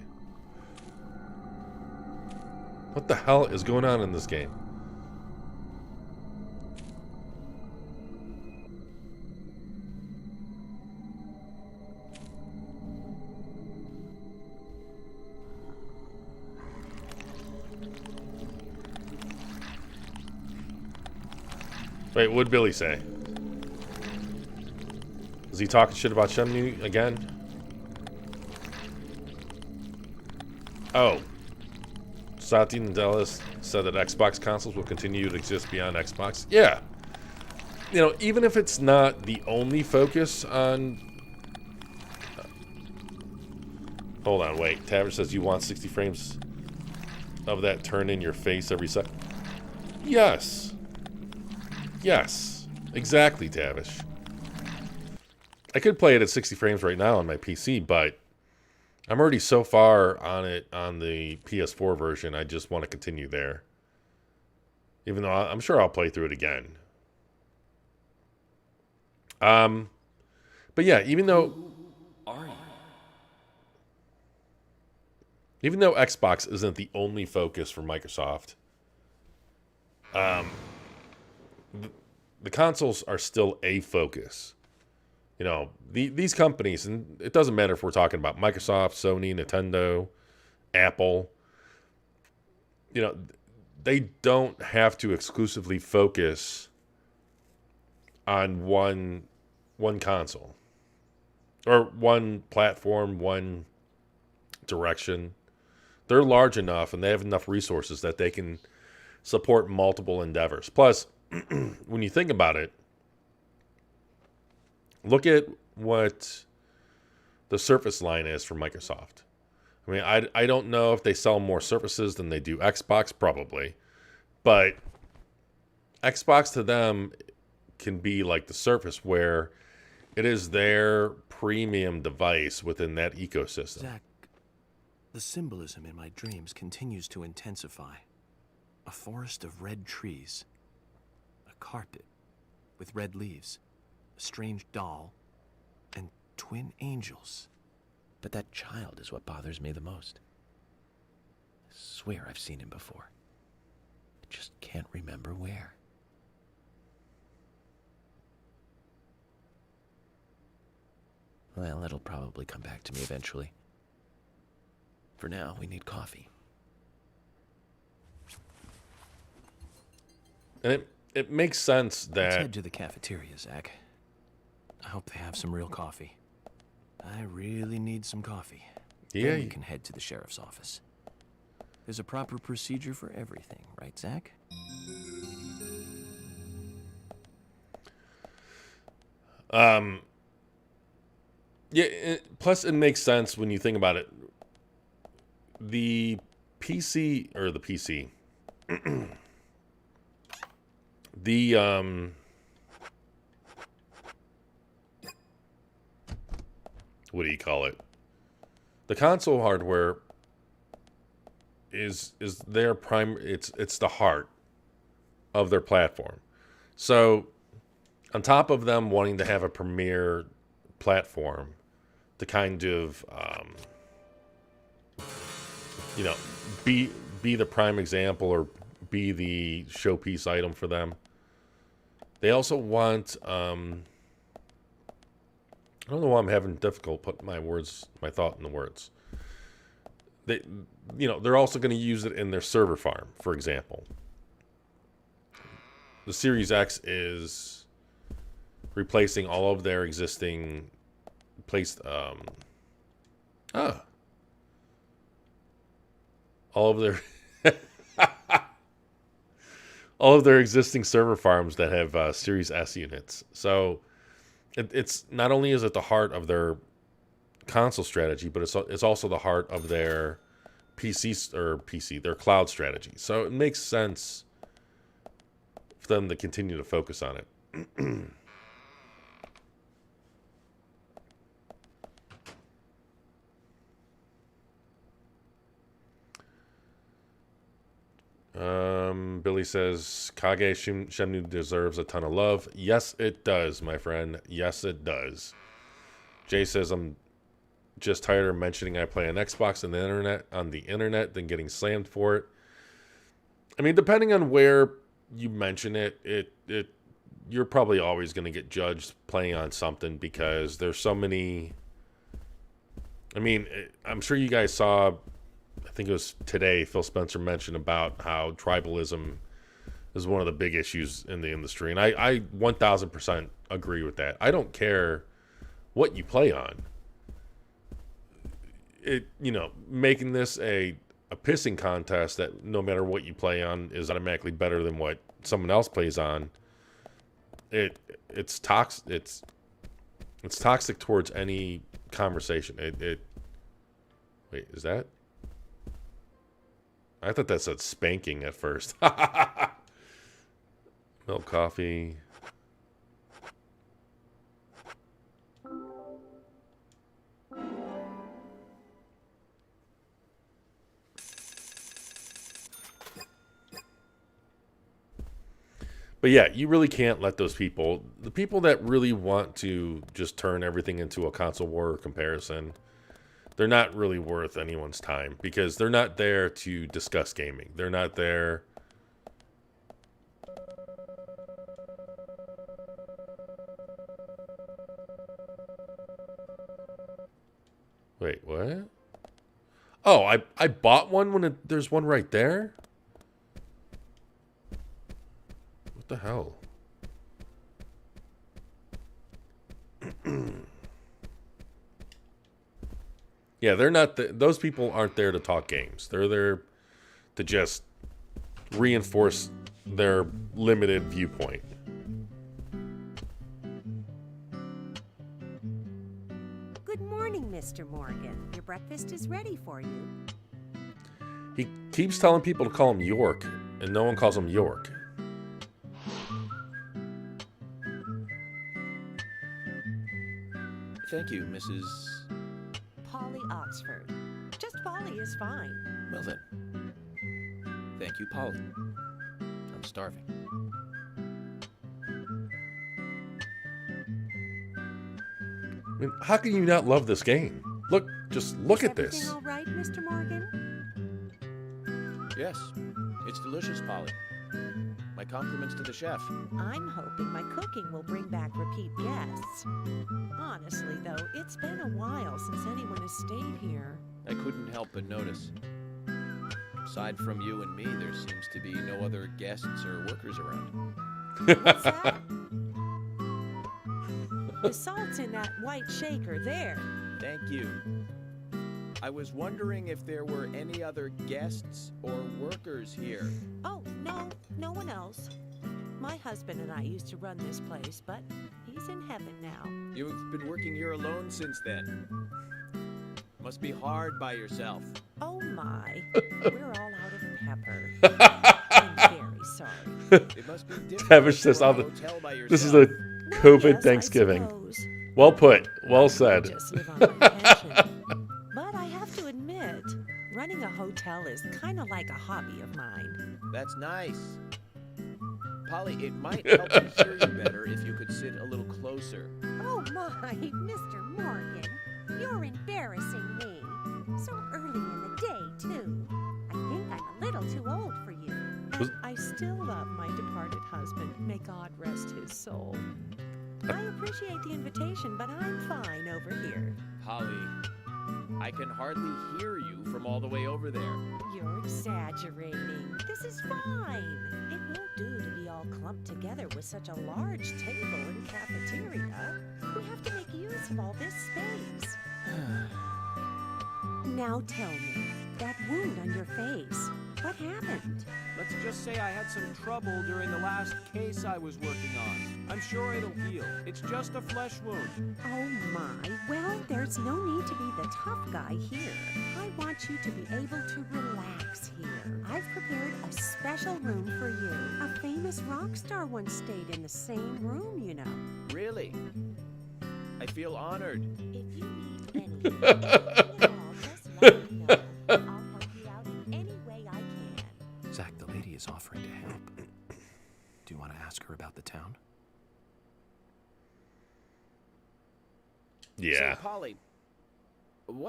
What the hell is going on in this game? Wait, what'd Billy say? Is he talking shit about Shenmue again? Oh. Satine and Dallas said that Xbox consoles will continue to exist beyond Xbox. Yeah. You know, even if it's not the only focus on... Hold on, wait. Tavish says you want 60 frames of that turn in your face every second. Yes. Yes. Exactly, Tavish. I could play it at 60 frames right now on my PC, but I'm already so far on it on the PS4 version, I just want to continue there. Even though I'm sure I'll play through it again. But yeah, even though Xbox isn't the only focus for Microsoft, the consoles are still a focus. You know, these companies, and it doesn't matter if we're talking about Microsoft, Sony, Nintendo, Apple, you know, they don't have to exclusively focus on one console or one platform, one direction. They're large enough and they have enough resources that they can support multiple endeavors. Plus, when you think about it, look at what the Surface line is for Microsoft. I mean, I don't know if they sell more Surfaces than they do Xbox, probably. But Xbox to them can be like the Surface, where it is their premium device within that ecosystem. Zach, the symbolism in my dreams continues to intensify. A forest of red trees. A carpet with red leaves. A strange doll. And twin angels. But that child is what bothers me the most. I swear I've seen him before. I just can't remember where. Well, it'll probably come back to me eventually. For now, we need coffee. And it makes sense Let's that... head to the cafeteria, Zach. I hope they have some real coffee. I really need some coffee. Yeah, Then we can head to the sheriff's office. There's a proper procedure for everything, right, Zach? Yeah, plus it makes sense when you think about it. The PC, what do you call it? The console hardware is their prime. It's the heart of their platform. So, on top of them wanting to have a premier platform to kind of, you know, be the prime example or be the showpiece item for them. They also want. I don't know why I'm having difficult putting my thought in the words. They're also going to use it in their server farm, for example. The Series X is replacing all of their existing all of their existing server farms that have Series S units. So it's not only is it the heart of their console strategy, but it's also the heart of their their cloud strategy. So it makes sense for them to continue to focus on it. Billy says, Kage Shenmue deserves a ton of love. Yes, it does, my friend. Yes, it does. Jay says, I'm just tired of mentioning I play on Xbox and on the internet than getting slammed for it. I mean, depending on where you mention it, you're probably always going to get judged playing on something because there's so many. I mean, I'm sure you guys saw, I think it was today, Phil Spencer mentioned about how tribalism is one of the big issues in the industry. And I 1000% agree with that. I don't care what you play on. Making this a pissing contest that no matter what you play on is automatically better than what someone else plays on. It's toxic. It's toxic towards any conversation. Wait, is that? I thought that said spanking at first. Milk coffee. But yeah, you really can't let those people, the people that really want to just turn everything into a console war comparison, they're not really worth anyone's time because they're not there to discuss gaming. They're not there. Wait, what? Oh, I bought one when there's one right there? What the hell? Yeah, they're not. Those people aren't there to talk games. They're there to just reinforce their limited viewpoint. Good morning, Mr. Morgan. Your breakfast is ready for you. He keeps telling people to call him York, and no one calls him York. Thank you, Mrs. Polly Oxford. Just Polly is fine. Well then. Thank you, Polly. I'm starving. I mean, how can you not love this game? Just look at this. Is everything all right, Mr. Morgan? Yes, it's delicious, Polly. My compliments to the chef. I'm hoping my cooking will bring back repeat guests. Honestly, though, it's been a while since anyone has stayed here. I couldn't help but notice. Aside from you and me, there seems to be no other guests or workers around. What's that? The salt's in that white shaker there. Thank you. I was wondering if there were any other guests or workers here. Oh, no one else. My husband and I used to run this place, but he's in heaven now. You've been working here alone since then. Must be hard by yourself. Oh my, we're all out of pepper. I'm very sorry. It must be difficult Tavish says, for a hotel by this is yourself. a COVID Well, yes, I Thanksgiving. suppose. Well put. Well I said. just live on my pension. But I have to admit, running a hotel is kind of like a hobby of mine. That's nice. Polly, it might help me hear you better if you could sit a little closer. Oh my, Mr. Morgan, you're embarrassing me. So early in the day, too. I think I'm a little too old for you. And I still love my departed husband. May God rest his soul. I appreciate the invitation, but I'm fine over here. Polly, I can hardly hear you from all the way over there. You're exaggerating. This is fine. It won't do to be all clumped together with such a large table and cafeteria. We have to make use of all this space. Now tell me, that wound on your face, what happened? Let's just say I had some trouble during the last case I was working on. I'm sure it'll heal. It's just a flesh wound. Oh my, well, there's no need to be the tough guy here. I want you to be able to relax here. I've prepared a special room for you. A famous rock star once stayed in the same room, you know. Really? I feel honored. If you need anything, just let me know. I'll help you out in any way I can. Zach, the lady is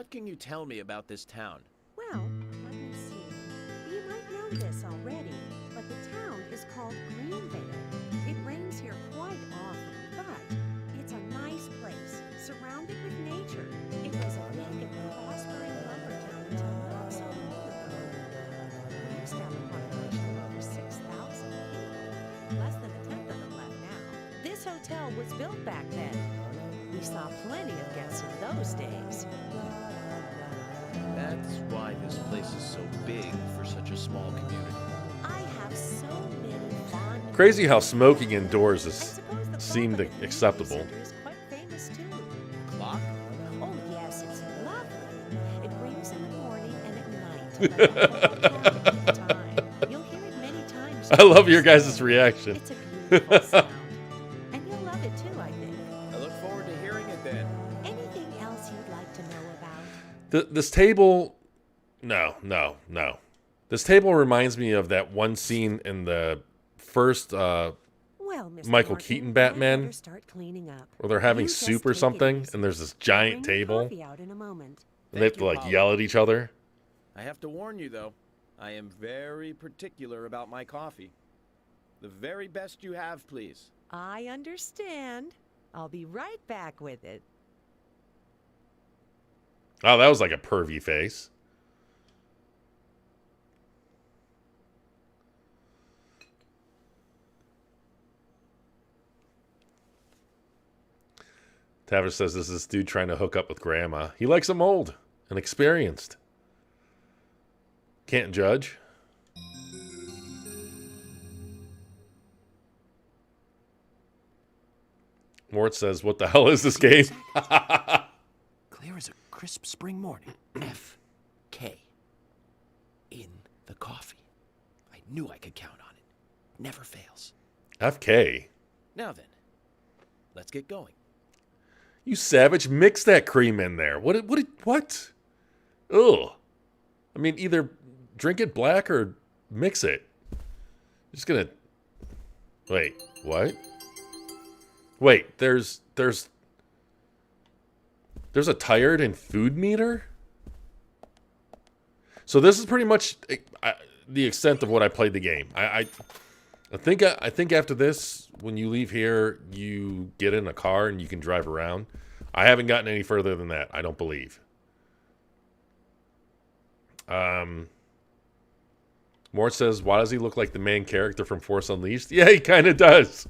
What can you tell me about this town? Well, let me see. You might know this already, but the town is called Greenvale. It rains here quite often, but it's a nice place, surrounded with nature. It was a big and prospering lumber town until not so long ago. We used to have a population of over 6,000 people. Less than a tenth of them left now. This hotel was built back then. We saw plenty of guests in those days. That's why this place is so big for such a small community. I have so many fond Crazy how smoking indoors I is suppose the seemed clock at the acceptable. community center is quite famous too. Clock? Oh yes, it's lovely. It rings in the morning and at night. Like a whole town at a time. You'll hear it many times. I love your guys' reaction. It's a beautiful sound, and you'll love it too, I think. I look forward to hearing it then. Anything else you'd like to know about? This table, no. This table reminds me of that one scene in the first Well, Mr. Michael Morgan, Keaton I'd Batman, better start cleaning up. where they're having You just soup or take it something, easy. and there's this I'll giant bring your table, coffee out in a moment. and they have Thank to you, like Paolo. yell at each other. I have to warn you, though. I am very particular about my coffee. The very best you have, please. I understand. I'll be right back with it. Oh, that was like a pervy face. Tavish says this is this dude trying to hook up with grandma. He likes them old and experienced. Can't judge. Mort says, what the hell is this game? Clear as a crisp spring morning. F.K. in the coffee. I knew I could count on it. Never fails. FK. Now then, let's get going. You savage, mix that cream in there. What? Ugh. I mean, either drink it black or mix it. Just gonna... Wait, what? Wait, there's a tired and food meter? So this is pretty much the extent of what I played the game. I think after this, when you leave here, you get in a car and you can drive around. I haven't gotten any further than that, I don't believe. Mort says, why does he look like the main character from Force Unleashed? Yeah, he kind of does.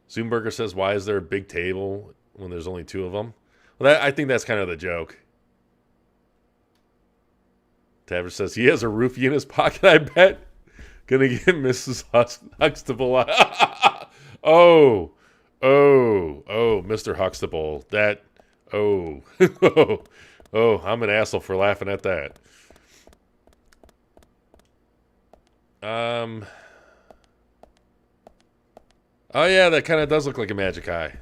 Zoomberger says, why is there a big table when there's only two of them? Well, I think that's kind of the joke. Tavish says, he has a roofie in his pocket, I bet. Gonna get Mrs. Huxtable. Oh, Mr. Huxtable. I'm an asshole for laughing at that. Oh yeah, that kind of does look like a magic eye.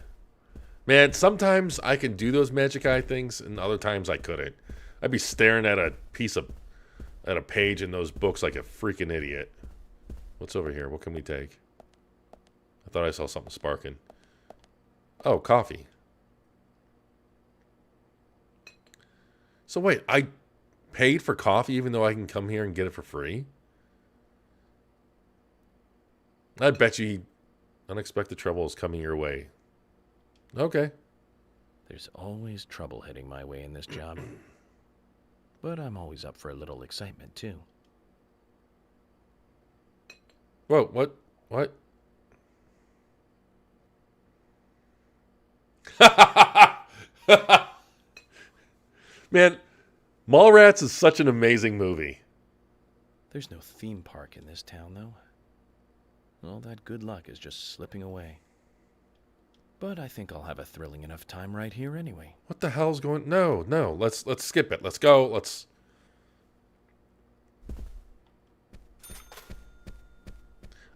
Man, sometimes I can do those magic eye things, and other times I couldn't. I'd be staring at a page in those books like a freaking idiot. What's over here? What can we take? I thought I saw something sparking. Oh, coffee. So wait, I paid for coffee even though I can come here and get it for free? I bet you unexpected trouble is coming your way. Okay. There's always trouble heading my way in this job. But I'm always up for a little excitement, too. Whoa, what? Man, Mallrats is such an amazing movie. There's no theme park in this town, though. All that good luck is just slipping away. But I think I'll have a thrilling enough time right here anyway. What the hell's going... No, let's skip it. Let's go.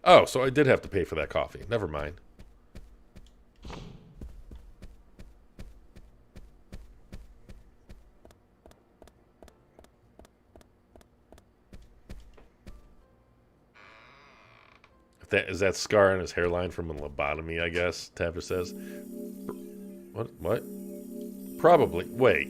Oh, so I did have to pay for that coffee. Never mind. Is that scar on his hairline from a lobotomy, I guess, Tapper says. What? Probably. Wait.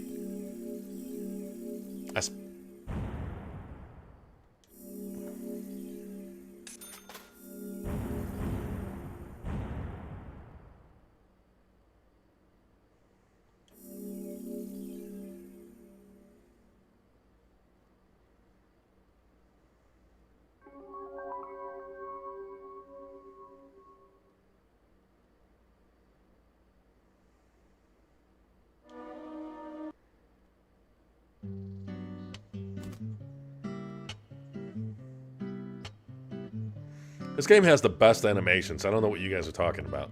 This game has the best animations. I don't know what you guys are talking about.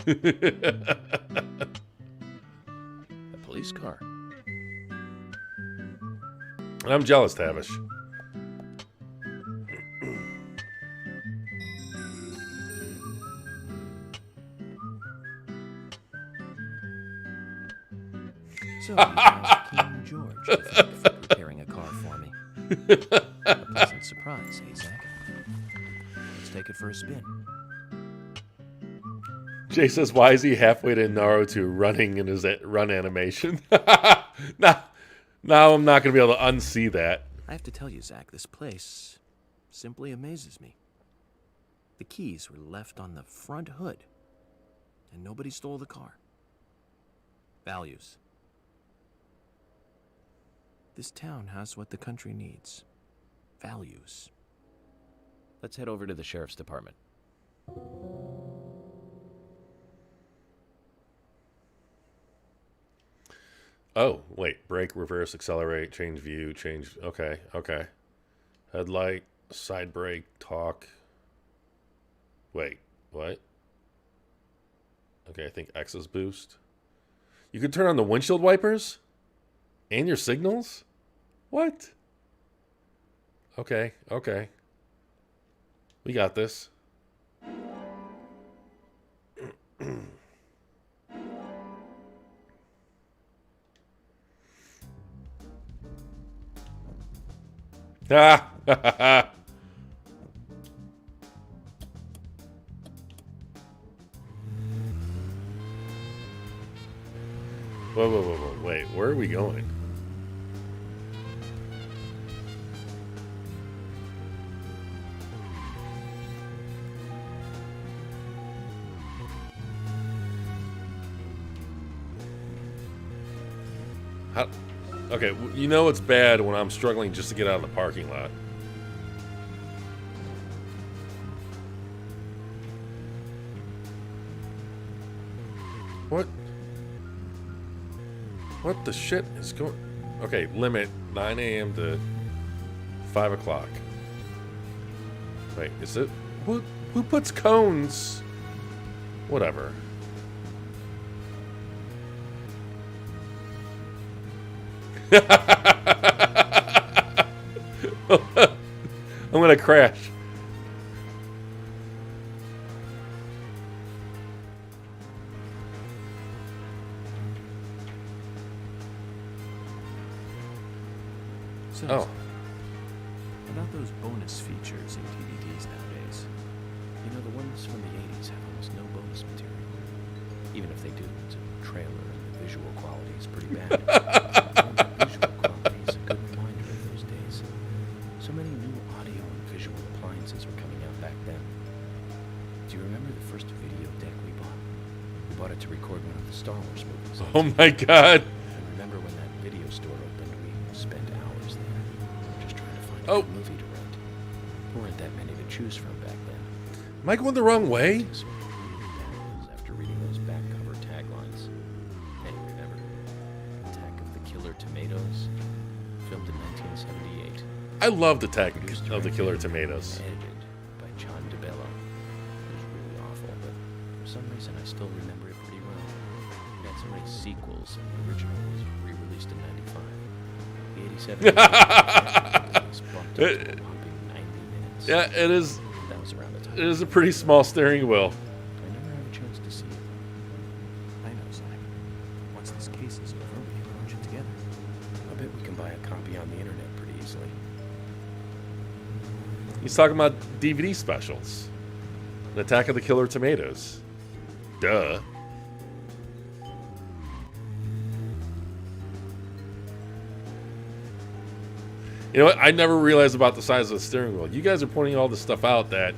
A police car. I'm jealous, Tavish. So, King George, thank you for preparing a car for me. A pleasant surprise, eh, Zach? Let's take it for a spin. Jay says, why is he halfway to Naruto running in his run animation? now I'm not going to be able to unsee that. I have to tell you, Zach, this place simply amazes me. The keys were left on the front hood, and nobody stole the car. Values. This town has what the country needs. Values. Let's head over to the sheriff's department. Oh, wait. Brake, reverse, accelerate, change view, change... Okay, okay. Headlight, side brake, talk. Wait, what? Okay, I think X is boost. You can turn on the windshield wipers? And your signals? What? Okay, okay. We got this. Ah! Whoa, whoa, whoa, whoa. Wait, where are we going? How? Okay, you know it's bad when I'm struggling just to get out of the parking lot. What? What the shit is going... Okay, limit 9 a.m. to 5 o'clock. Wait, is it... Who puts cones? Whatever. I'm gonna crash. So, Oh. about those bonus features in DVDs nowadays. You know, the ones from the 80s have almost no bonus material. Even if they do, it's a trailer and the visual quality is pretty bad. The visual quality is a good reminder of those days. So many new audio and visual appliances were coming out back then. Do you remember the first video deck we bought? We bought it to record one of the Star Wars movies. Oh my god. And remember when that video store opened, we spent hours there, just trying to find a Oh. good movie to rent. There weren't that many to choose from back then. Am I going the wrong way? So after reading those back cover taglines. Hey, remember? Attack of the Killer Tomatoes? Filmed in 1978. I love the Attack Produced, of the directed, Killer Tomatoes. and edited by John DeBello. It was really awful, but for some reason I still remember it pretty well. It had so many sequels, and the original was re-released in 95. The 87 was bumped up to a whopping 90 minutes. Yeah, it is. That was around the time. It is a pretty small steering wheel. I never had a chance to see it. I know, Zach. Once this case is over, we can launch it together. I bet we can buy a copy on the internet pretty easily. He's talking about DVD specials. An Attack of the Killer Tomatoes. Duh. You know what? I never realized about the size of the steering wheel. You guys are pointing all this stuff out that,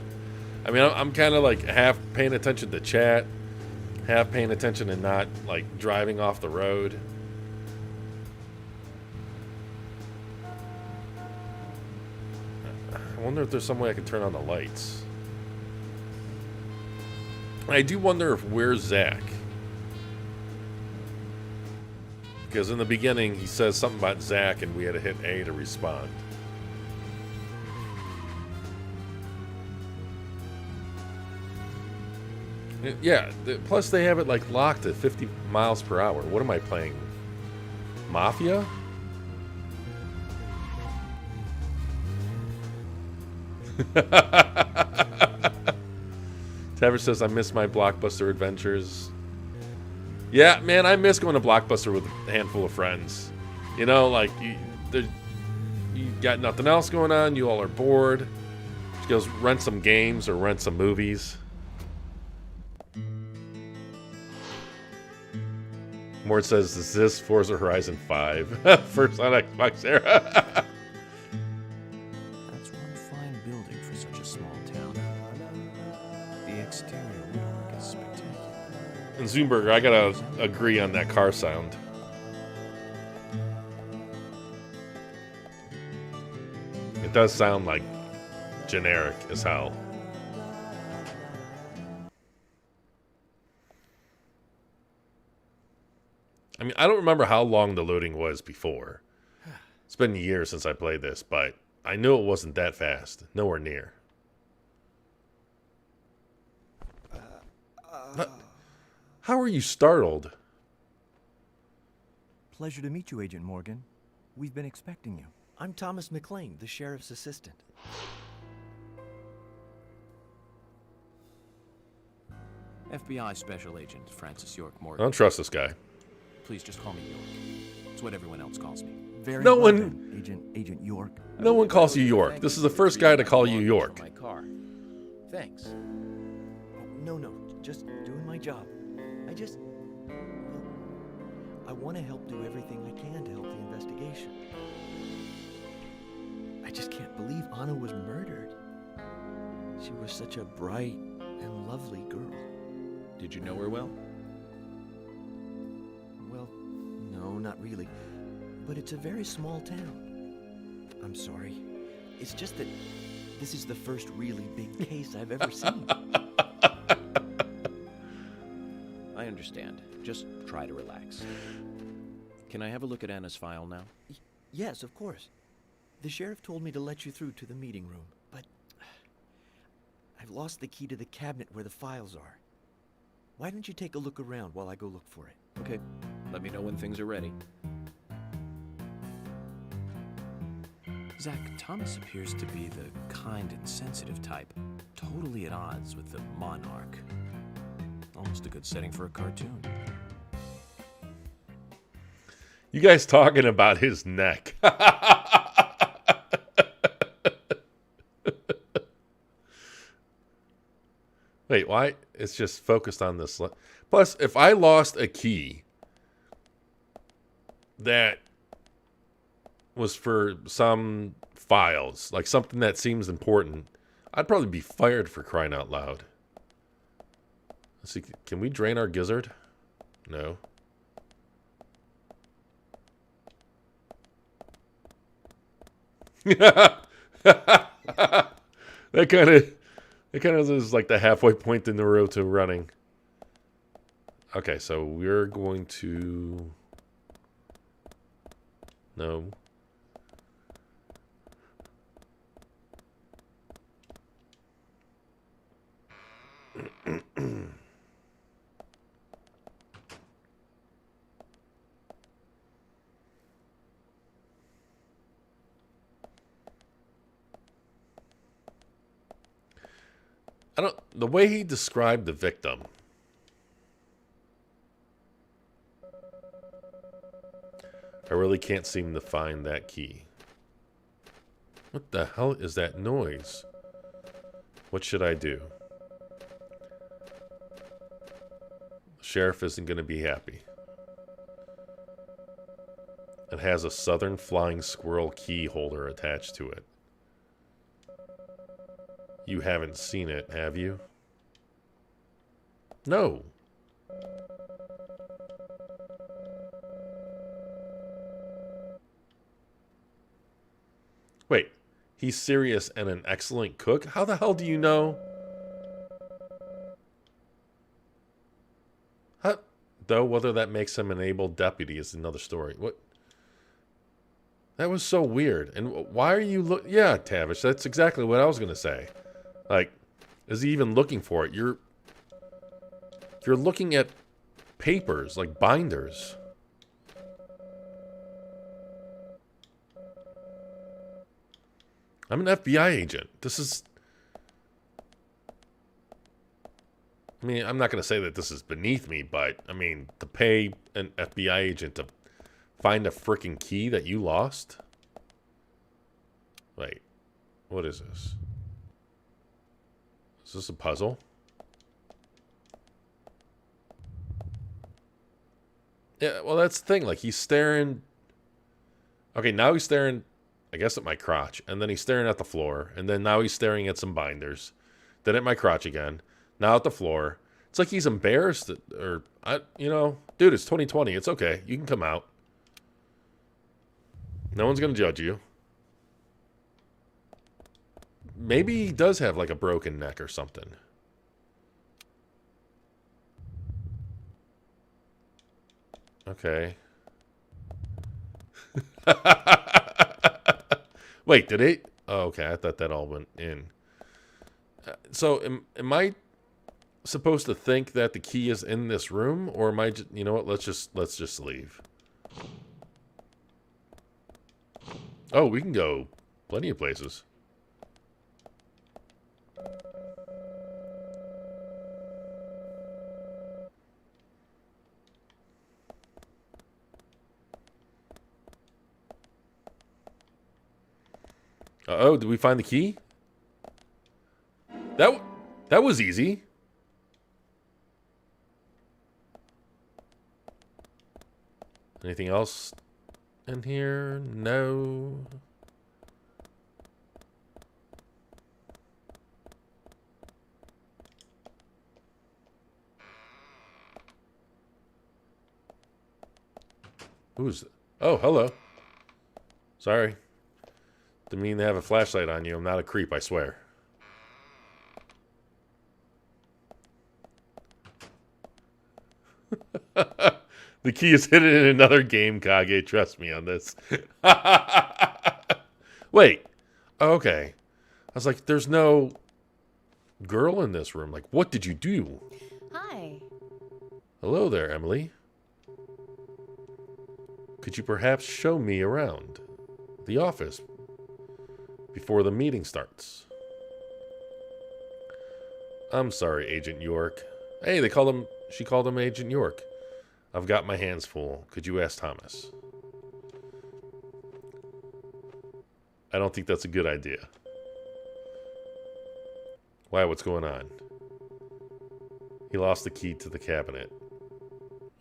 I mean, I'm kind of like half paying attention to chat, half paying attention and not like driving off the road. I wonder if there's some way I can turn on the lights. I do wonder if where's Zach? Because in the beginning he says something about Zach and we had to hit A to respond. Yeah, plus they have it like locked at 50 miles per hour. What am I playing? Mafia? Tavish says, I miss my Blockbuster adventures. Yeah, man, I miss going to Blockbuster with a handful of friends. You know, like, you got nothing else going on. You all are bored. She goes, rent some games or rent some movies. Mort says, is this Forza Horizon 5? First on Xbox era. That's one fine building for such a small town. The exterior woodwork is spectacular. And Zoomberger, I gotta agree on that car sound. It does sound like generic as hell. I mean, I don't remember how long the loading was before. It's been years since I played this, but I knew it wasn't that fast. Nowhere near. How are you startled? Pleasure to meet you, Agent Morgan. We've been expecting you. I'm Thomas McLean, the sheriff's assistant. FBI Special Agent Francis York I Morgan. don't trust this guy. Please just call me York. It's what everyone else calls me. Very No well one- then, Agent York. No one calls you York. This is the first guy to call you York. My car. Thanks. No, just doing my job. I want to help do everything I can to help the investigation. I just can't believe Anna was murdered. She was such a bright and lovely girl. Did you know her well? Well, no, not really. But it's a very small town. I'm sorry. It's just that this is the first really big case I've ever seen. I understand. Just try to relax. Can I have a look at Anna's file now? Yes, of course. The sheriff told me to let you through to the meeting room, but I've lost the key to the cabinet where the files are. Why don't you take a look around while I go look for it? Okay. Let me know when things are ready. Zach, Thomas appears to be the kind and sensitive type, totally at odds with the monarch. Almost a good setting for a cartoon. You guys talking about his neck. Wait, why? It's just focused on this. Plus, if I lost a key that was for some files, like something that seems important, I'd probably be fired for crying out loud. Let's see, can we drain our gizzard? No. That kind of is like the halfway point in the road to running. Okay, so we're going to... No. The way he described the victim. I really can't seem to find that key. What the hell is that noise? What should I do? The sheriff isn't going to be happy. It has a southern flying squirrel key holder attached to it. You haven't seen it, have you? No. Wait, he's serious and an excellent cook? How the hell do you know? Though whether that makes him an able deputy is another story. What? That was so weird. And why are you yeah, Tavish, that's exactly what I was going to say. Like, is he even looking for it? You're looking at papers, like binders. I'm an FBI agent. This is... I mean, I'm not going to say that this is beneath me, but, I mean, to pay an FBI agent to find a freaking key that you lost? Wait, what is this? Is this a puzzle? Yeah, well, that's the thing. Like, he's staring... Okay, now he's staring, I guess, at my crotch. And then he's staring at the floor. And then now he's staring at some binders. Then at my crotch again. Now at the floor. It's like he's embarrassed. Or, you know, dude, it's 2020. It's okay. You can come out. No one's going to judge you. Maybe he does have, like, a broken neck or something. Okay. Wait, did it? Oh, okay. I thought that all went in. So, am I supposed to think that the key is in this room, or am I? You know what? Let's just leave. Oh, we can go plenty of places. Oh, did we find the key? That was easy. Anything else in here? No. Who's... Oh, hello. Sorry. Didn't mean to have a flashlight on you. I'm not a creep, I swear. The key is hidden in another game, Kage. Trust me on this. Wait. Oh, okay. I was like, there's no girl in this room. Like, what did you do? Hi. Hello there, Emily. Could you perhaps show me around the office before the meeting starts? I'm sorry, Agent York. Hey, she called him Agent York. I've got my hands full. Could you ask Thomas? I don't think that's a good idea. Why? What's going on? He lost the key to the cabinet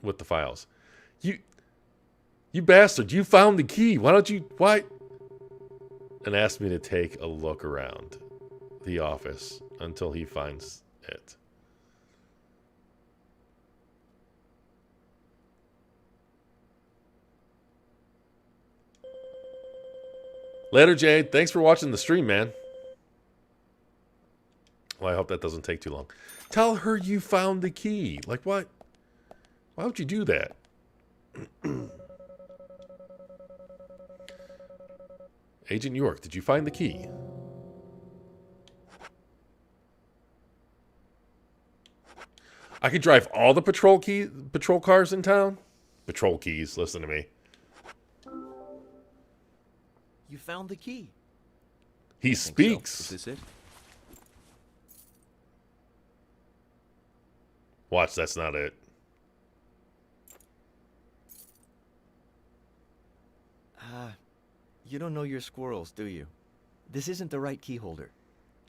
with the files. You bastard, you found the key. Why? And asked me to take a look around the office until he finds it. Later, Jade. Thanks for watching the stream, man. Well, I hope that doesn't take too long. Tell her you found the key. Like, what? Why would you do that? Agent York, did you find the key? I could drive all the patrol cars in town? Patrol keys, listen to me. You found the key. He speaks. So. Is this it? Watch, that's not it. You don't know your squirrels, do you? This isn't the right key holder.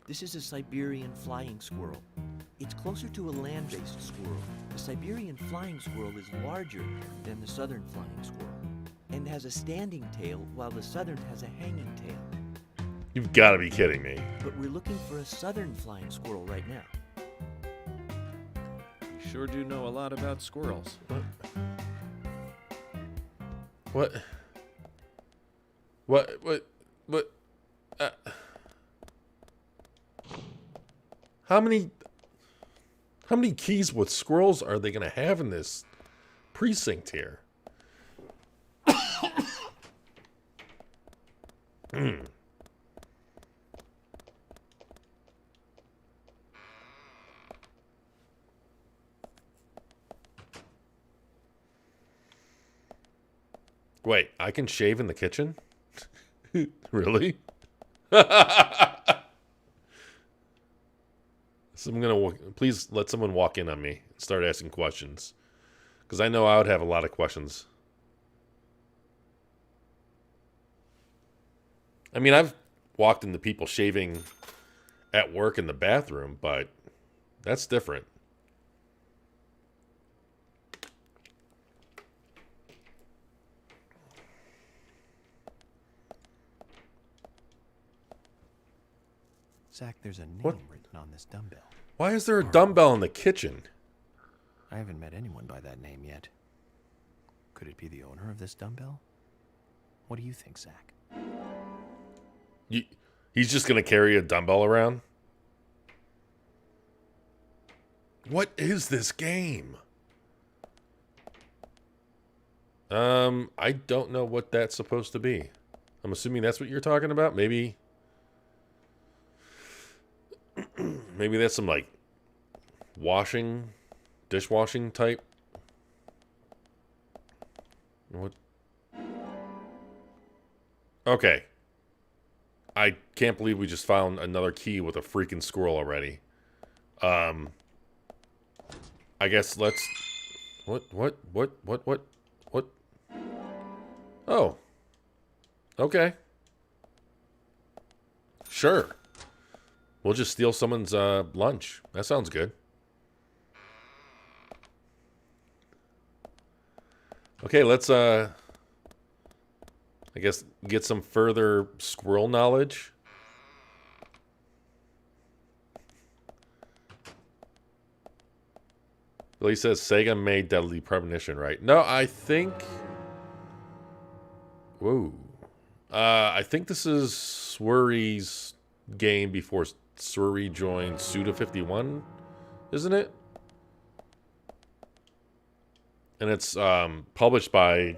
This is a Siberian flying squirrel. It's closer to a land-based squirrel. The Siberian flying squirrel is larger than the southern flying squirrel. and has a standing tail, while the southern has a hanging tail. You've got to be kidding me. But we're looking for a southern flying squirrel right now. You sure do know a lot about squirrels. What? How many keys with squirrels are they going to have in this precinct here? Wait, I can shave in the kitchen? Really? So I'm gonna please let someone walk in on me and start asking questions, because I know I would have a lot of questions. I mean, I've walked into people shaving at work in the bathroom, but that's different. Zach, there's a name written on this dumbbell. Why is there a dumbbell in the kitchen? I haven't met anyone by that name yet. Could it be the owner of this dumbbell? What do you think, Zach? He's just going to carry a dumbbell around? What is this game? I don't know what that's supposed to be. I'm assuming that's what you're talking about. Maybe that's some, like, dishwashing type. What? Okay. I can't believe we just found another key with a freaking squirrel already. I guess let's... What? Oh. Okay. Sure. We'll just steal someone's lunch. That sounds good. Okay, let's I guess get some further squirrel knowledge. Billy says Sega made Deadly Premonition, right? No, I think... Whoa. I think this is Swery's game before Swery joined Suda51, isn't it? And it's published by...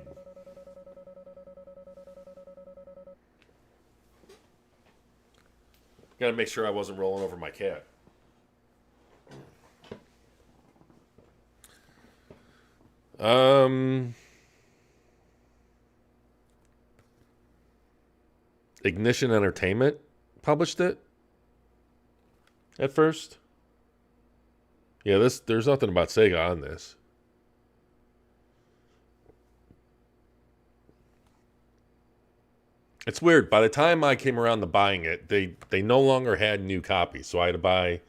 Gotta make sure I wasn't rolling over my cat. Ignition Entertainment published it at first. Yeah, there's nothing about Sega on this. It's weird. By the time I came around to buying it, they no longer had new copies, so I had to buy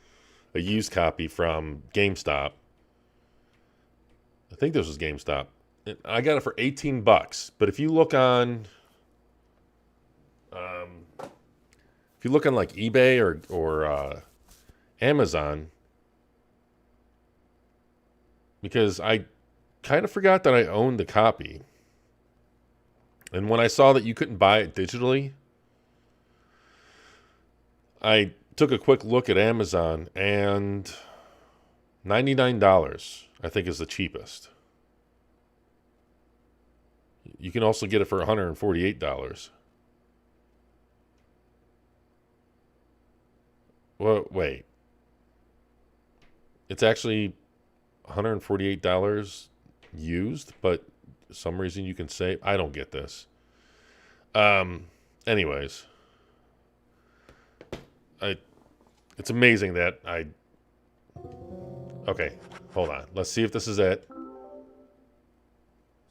a used copy from GameStop. I think this was GameStop. I got it for $18. But if you look on, like eBay or Amazon, because I kind of forgot that I owned the copy, and when I saw that you couldn't buy it digitally, I took a quick look at Amazon, and $99 I think is the cheapest. You can also get it for $148. Well, wait. It's actually $148 used, but for some reason you can save. I don't get this. Anyways. It's amazing that I... Okay, hold on. Let's see if this is it.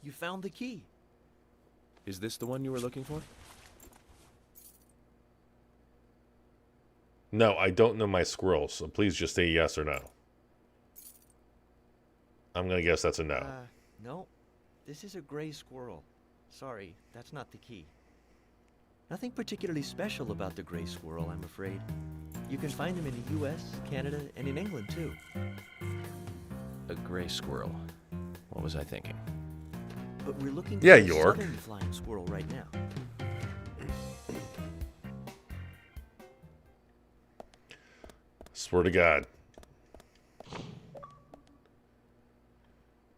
You found the key. Is this the one you were looking for? No, I don't know my squirrels, so please just say yes or no. I'm going to guess that's a no. No. This is a gray squirrel. Sorry, that's not the key. Nothing particularly special about the gray squirrel, I'm afraid. You can find them in the US, Canada, and in England, too. A gray squirrel. What was I thinking? But we're looking Yeah, for a York. southern flying squirrel right now. Swear to God.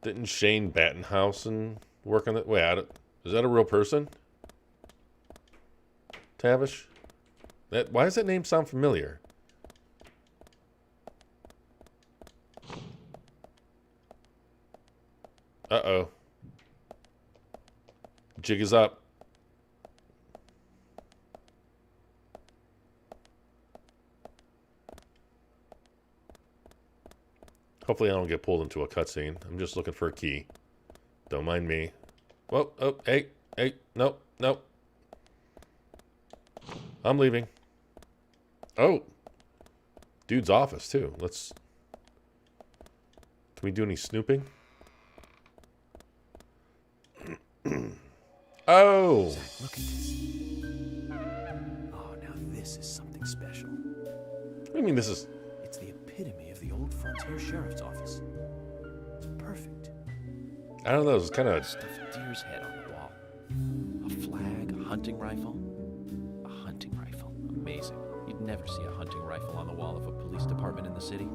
Didn't Shane Battenhausen work on it? Wait, is that a real person? Tavish? Why does that name sound familiar? Uh-oh. Jig is up. Hopefully I don't get pulled into a cutscene. I'm just looking for a key. Don't mind me. Whoa, oh, hey, nope. I'm leaving. Oh. Dude's office, too. Can we do any snooping? Oh. Zach, look at this. Oh, now this is something special. What do you mean this is... It's the epitome of the old frontier sheriff's office. It's perfect. I don't know, it's kind of... Stuffed deer's head on the wall. A flag, a hunting rifle. A hunting rifle. Amazing. You'd never see a hunting rifle on the wall of a police department in the city.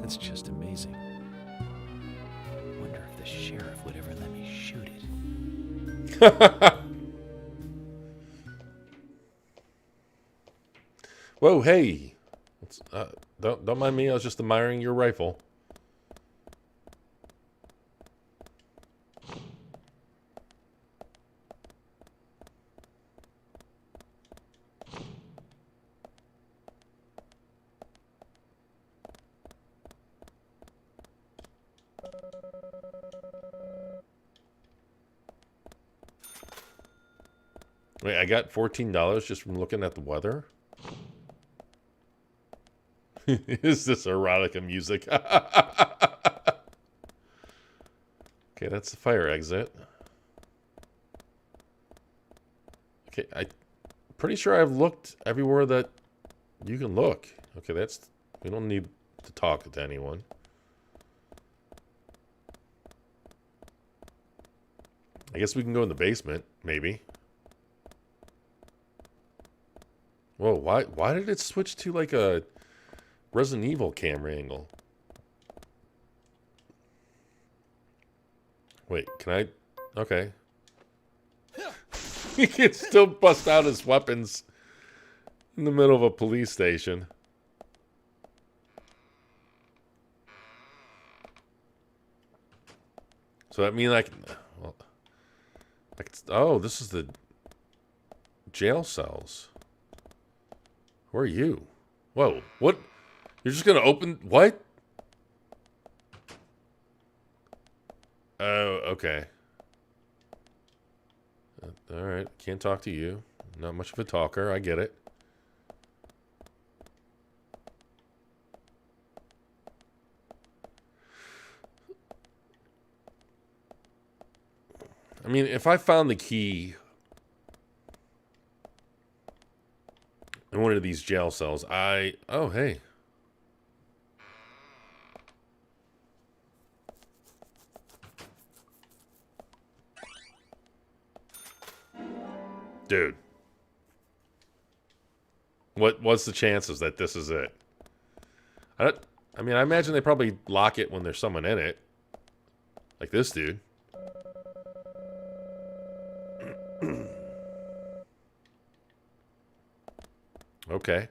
That's just amazing. Wonder if the sheriff would ever let me shoot it. Whoa, hey. Don't mind me, I was just admiring your rifle. Wait, I got $14 just from looking at the weather? Is this erotica music? Okay, that's the fire exit. Okay, I'm pretty sure I've looked everywhere that you can look. Okay, we don't need to talk to anyone. I guess we can go in the basement, maybe. Whoa, why did it switch to like a Resident Evil camera angle? Wait, can I? Okay. He can still bust out his weapons in the middle of a police station. So that means I can... Well, oh, this is the jail cells. Who are you? Whoa, what? You're just gonna open... What? Oh, okay. Alright, can't talk to you. Not much of a talker, I get it. I mean, if I found the key in one of these jail cells, oh, hey. Dude. What's the chances that this is it? I mean, I imagine they probably lock it when there's someone in it. Like this dude. Okay.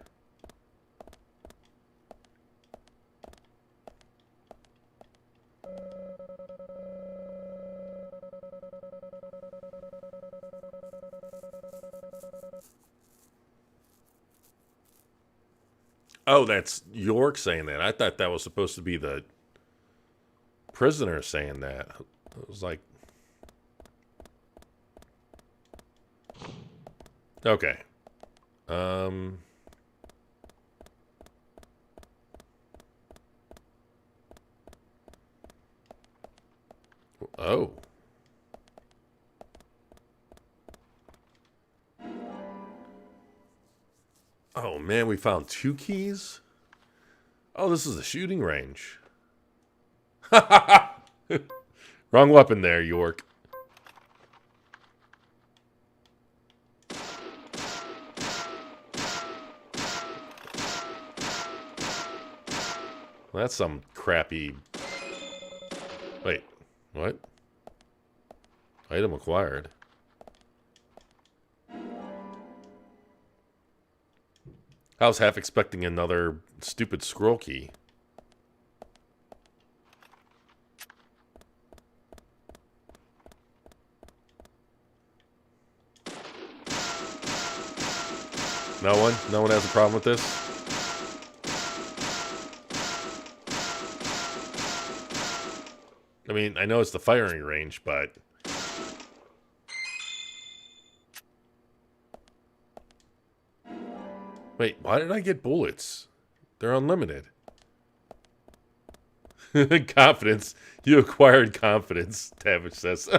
Oh, that's York saying that. I thought that was supposed to be the prisoner saying that. It was like... Okay. Oh. Oh man, we found 2 keys? Oh, this is a shooting range. Wrong weapon there, York. Well, that's some crappy... Wait, what? Item acquired. I was half expecting another stupid scroll key. No one? No one has a problem with this? I mean, I know it's the firing range, but... Wait, why did I get bullets? They're unlimited. Confidence. You acquired confidence, Tavish says.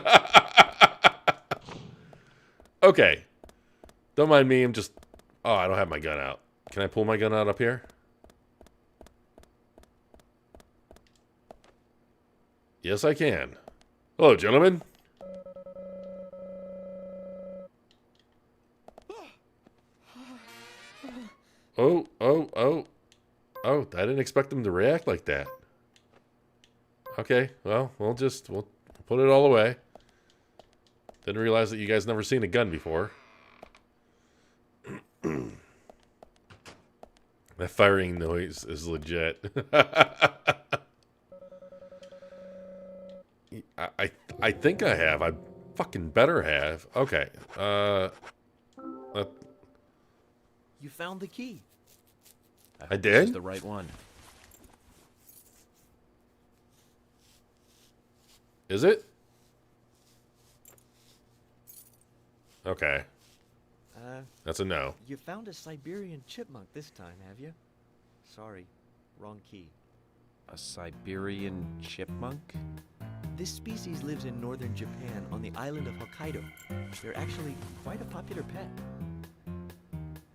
Okay. Don't mind me, I'm just... Oh, I don't have my gun out. Can I pull my gun out up here? Yes, I can. Hello, gentlemen. Oh. Oh, I didn't expect them to react like that. Okay, well, we'll put it all away. Didn't realize that you guys never seen a gun before. That firing noise is legit. I think I have. I fucking better have. Okay. You found the key. I This did? is the right one. Is it? Okay. That's a no. You found a Siberian chipmunk this time, have you? Sorry, wrong key. A Siberian chipmunk? This species lives in northern Japan on the island of Hokkaido. They're actually quite a popular pet.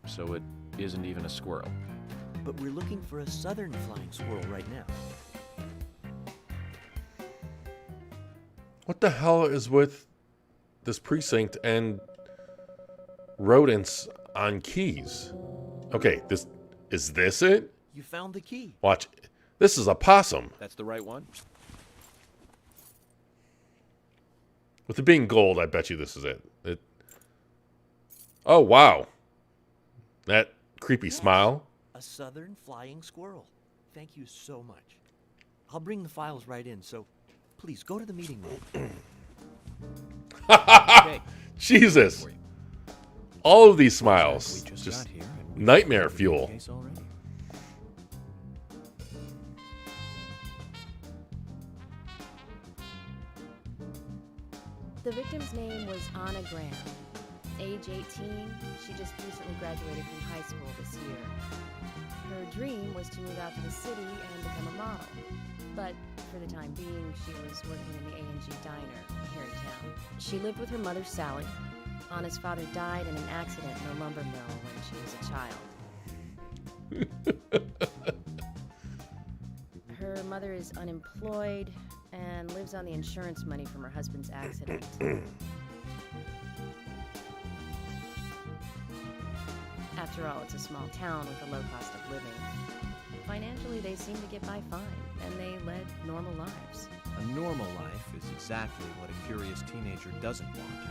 So it isn't even a squirrel. But we're looking for a southern flying squirrel right now. What the hell is with this precinct and rodents on keys? Okay, is this it? You found the key. Watch. This is a possum. That's the right one? With it being gold, I bet you this is it. Oh, wow. That creepy smile. A southern flying squirrel. Thank you so much. I'll bring the files right in, so please go to the meeting room. Okay. Jesus. All of these smiles. We just Just got here and nightmare fuel. case already. The victim's name was Anna Graham. Age 18, she just recently graduated from high school this year. Her dream was to move out to the city and become a model. But for the time being, she was working in the A&G diner here in town. She lived with her mother, Sally. Anna's father died in an accident in a lumber mill when she was a child. Her mother is unemployed and lives on the insurance money from her husband's accident. After all, it's a small town with a low cost of living. Financially, they seem to get by fine, and they led normal lives. A normal life is exactly what a curious teenager doesn't want.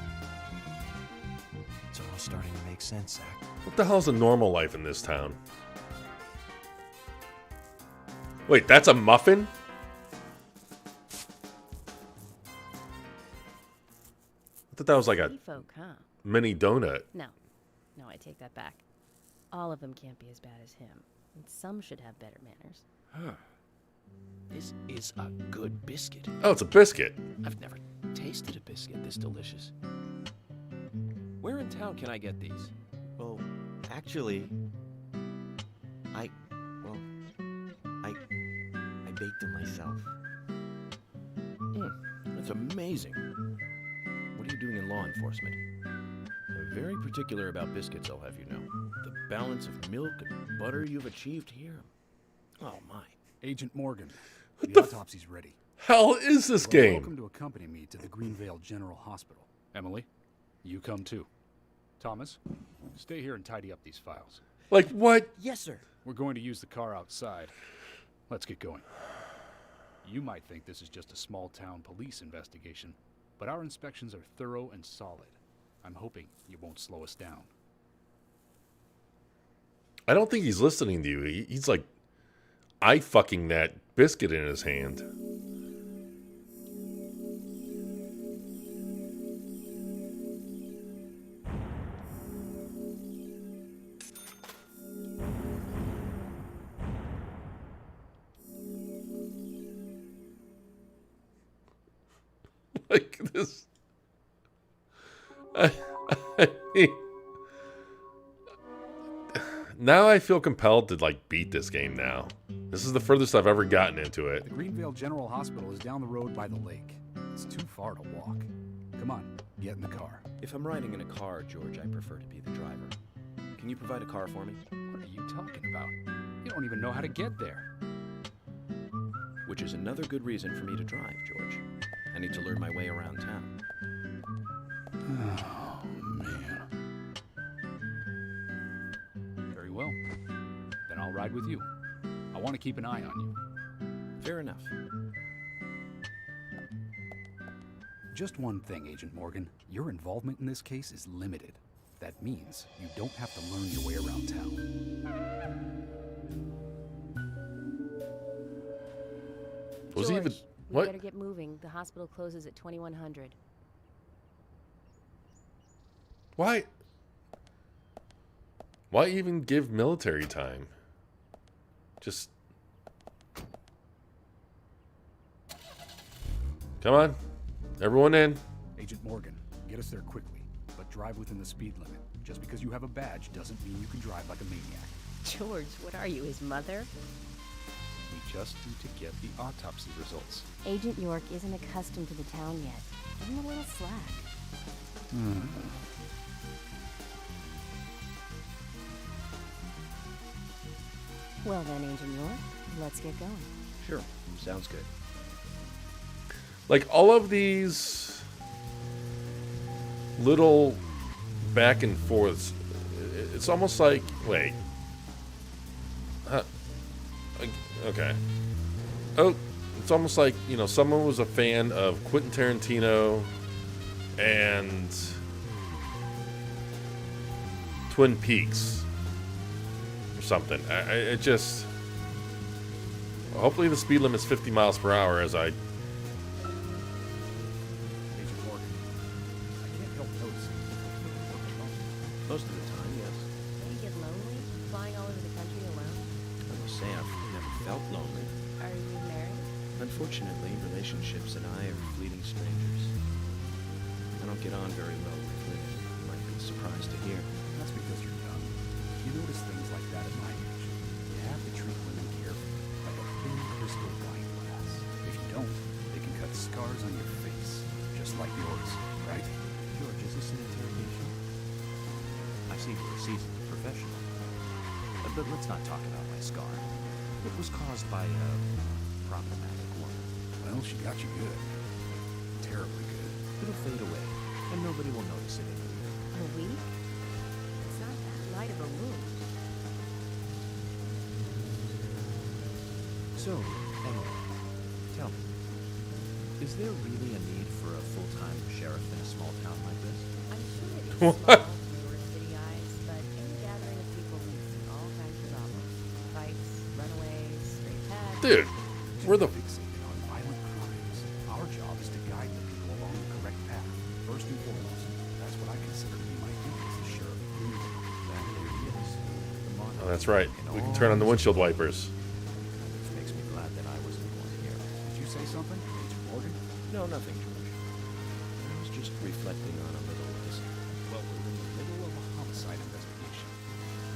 It's all starting to make sense, Zach. What the hell's a normal life in this town? Wait, that's a muffin? I thought that was like a City folk, huh? mini donut. No, I take that back. All of them can't be as bad as him, and some should have better manners. This is a good biscuit. Oh, it's a biscuit. I've never tasted a biscuit this delicious. Where in town can I get these? Well, actually, I baked them myself. That's amazing. What are you doing in law enforcement? very particular about biscuits, I'll have you know. The balance of milk and butter you've achieved here. Oh, my. Agent Morgan, the autopsy's ready. Hell is this game? Welcome to accompany me to the Greenvale General Hospital. Emily, you come too. Thomas, stay here and tidy up these files. Like what? Yes, sir. We're going to use the car outside. Let's get going. You might think this is just a small-town police investigation, but our inspections are thorough and solid. I'm hoping you won't slow us down. I don't think he's listening to you. He's like eye fucking that biscuit in his hand. Like this. Now I feel compelled to like beat this game now. This is the furthest I've ever gotten into it. The Greenvale General Hospital is down the road by the lake. It's too far to walk. Come on, get in the car. If I'm riding in a car, George, I prefer to be the driver. Can you provide a car for me? What are you talking about? You don't even know how to get there. Which is another good reason for me to drive, George. I need to learn my way around town. Oh, man. Very well. Then I'll ride with you. I want to keep an eye on you. Fair enough. Just one thing, Agent Morgan. Your involvement in this case is limited. That means you don't have to learn your way around town. Was George, he even we what? better get moving. The hospital closes at 2100. Why? Why even give military time? Just come on, everyone in. Agent Morgan, get us there quickly, but drive within the speed limit. Just because you have a badge doesn't mean you can drive like a maniac. George, what are you, his mother? We just need to get the autopsy results. Agent York isn't accustomed to the town yet. Give him a little slack. Well then, Agent York, let's get going. Sure, sounds good. Like all of these little back and forths, it's almost like wait. Okay. Oh, it's almost like, you know, someone was a fan of Quentin Tarantino and Twin Peaks or something. It just... Hopefully the speed limit is 50 miles per hour as I... Agent Morgan, I can't help noticing. Most of the time, yes. Do you get lonely, flying all over the country alone? I must say I've never felt lonely. Are you married? Unfortunately, relationships and I are fleeting strangers. I don't get on very well with women. You might be surprised to hear. That's because you're young. You notice things like that at my age. You have to treat women carefully, like a thin crystal wine glass. If you don't, they can cut scars on your face, just like yours, right? George, is this an interrogation? I see you're a seasoned professional. But let's not talk about my scar. It was caused by a problematic woman. Well, she got you good. Terribly good. It'll fade away, and nobody will notice it in a year. A week? It's not that light of a wound. So, anyway, tell me, is there really a need for a full-time sheriff in a small town like this? I'm sure it is small to your city eyes, but any gathering of people leads to all kinds of problems. Fights, runaways, stray cats. Dude, we're the... Fixated on violent crimes. Our job is to guide the people along the correct path. First and foremost, that's what I consider to be my duty as the sheriff of Greenville. That there he is. The monarch. Oh, that's right. We can turn on the windshield wipers. Which makes me glad that I wasn't born here. Did you say something, Agent Morgan? No, nothing, George. I was just reflecting on a little history. Well, we're in the middle of a homicide investigation.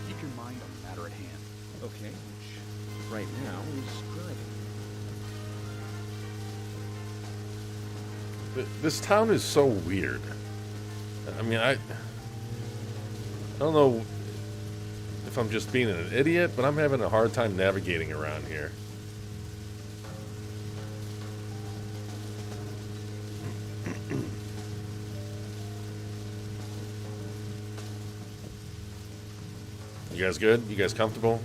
Keep your mind on the matter at hand. Okay, which right now is driving. This town is so weird. I mean, don't know if I'm just being an idiot, but I'm having a hard time navigating around here. You guys good? You guys comfortable?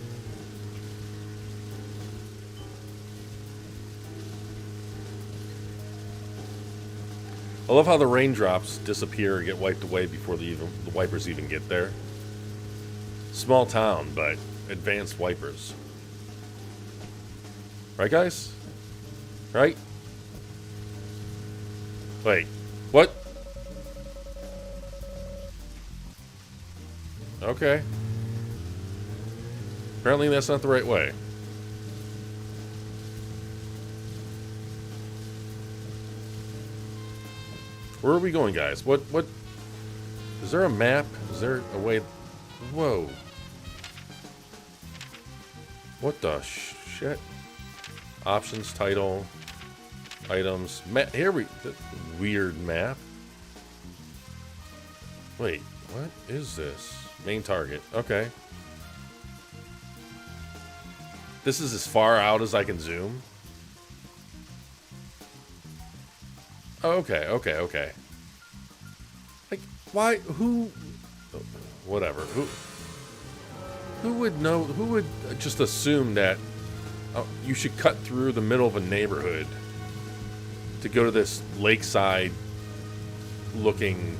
I love how the raindrops disappear or get wiped away before the wipers even get there. Small town, but advanced wipers. Right, guys? Right? Wait, what? Okay. Apparently that's not the right way. Where are we going, guys? What is there a map? Is there a way? Whoa. What the shit? Options, title, items. Here we... Weird map. Wait, what is this? Main target. Okay. This is as far out as I can zoom. Okay. Like, why? Who? Whatever. Who would know? Who would just assume that you should cut through the middle of a neighborhood to go to this lakeside looking?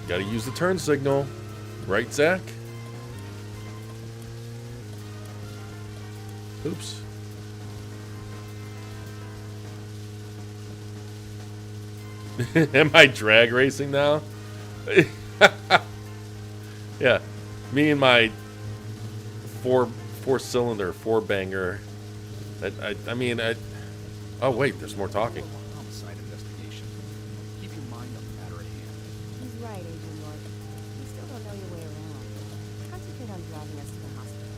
Gotta use the turn signal, right, Zach? Oops. Am I drag racing now? Yeah, me and my four-cylinder banger. I mean, oh wait, there's more talking. Homicide investigation. Keep your mind on the matter at hand. He's right, Agent York. You still don't know your way around. Concentrate on driving us to the hospital.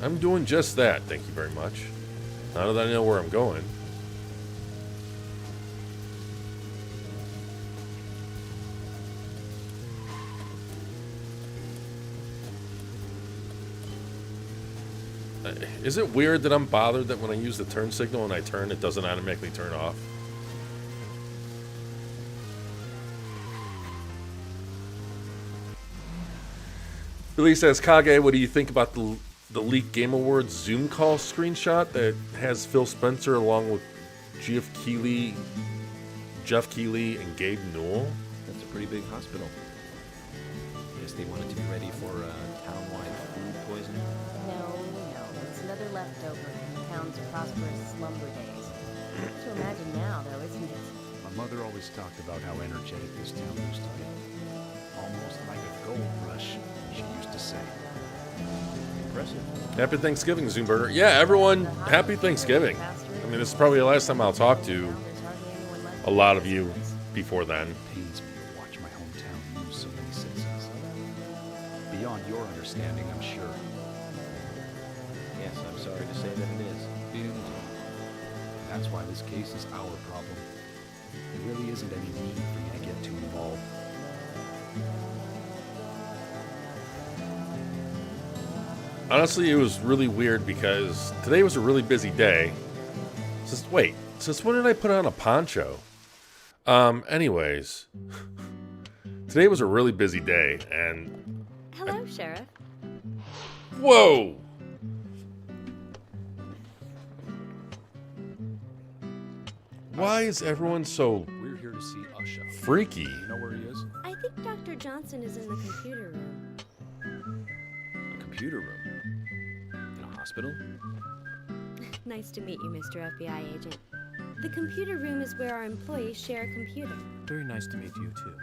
I'm doing just that, thank you very much. Now that I know where I'm going. Is it weird that I'm bothered that when I use the turn signal and I turn, it doesn't automatically turn off? Billy says, Kage, what do you think about the leaked Game Awards Zoom call screenshot that has Phil Spencer along with Jeff Keighley, and Gabe Newell? That's a pretty big hospital. Guess they wanted to be ready for town-wide food poisoning. No. It's another leftover from the town's prosperous slumber days. Hard to imagine now, though, isn't it? My mother always talked about how energetic this town used to be. Almost like a gold rush, she used to say. Impressive. Happy Thanksgiving, Zoomburger. Yeah, everyone, happy Thanksgiving. I mean, this is probably the last time I'll talk to a lot of you before then. It pains me to watch my hometown lose so many citizens. Beyond your understanding, I'm sure. Yes, I'm sorry to say that it is. Indeed. That's why this case is our problem. There really isn't any need for you to get too involved. Honestly, it was really weird because today was a really busy day. Since when did I put on a poncho? Anyways, today was a really busy day, and... Hello, Sheriff. Whoa! Why is everyone so We're here to see Usha. freaky? You know where he is? I think Dr. Johnson is in the computer room. A computer room? In a hospital? Nice to meet you, Mr. FBI agent. The computer room is where our employees share a computer. Very nice to meet you, too.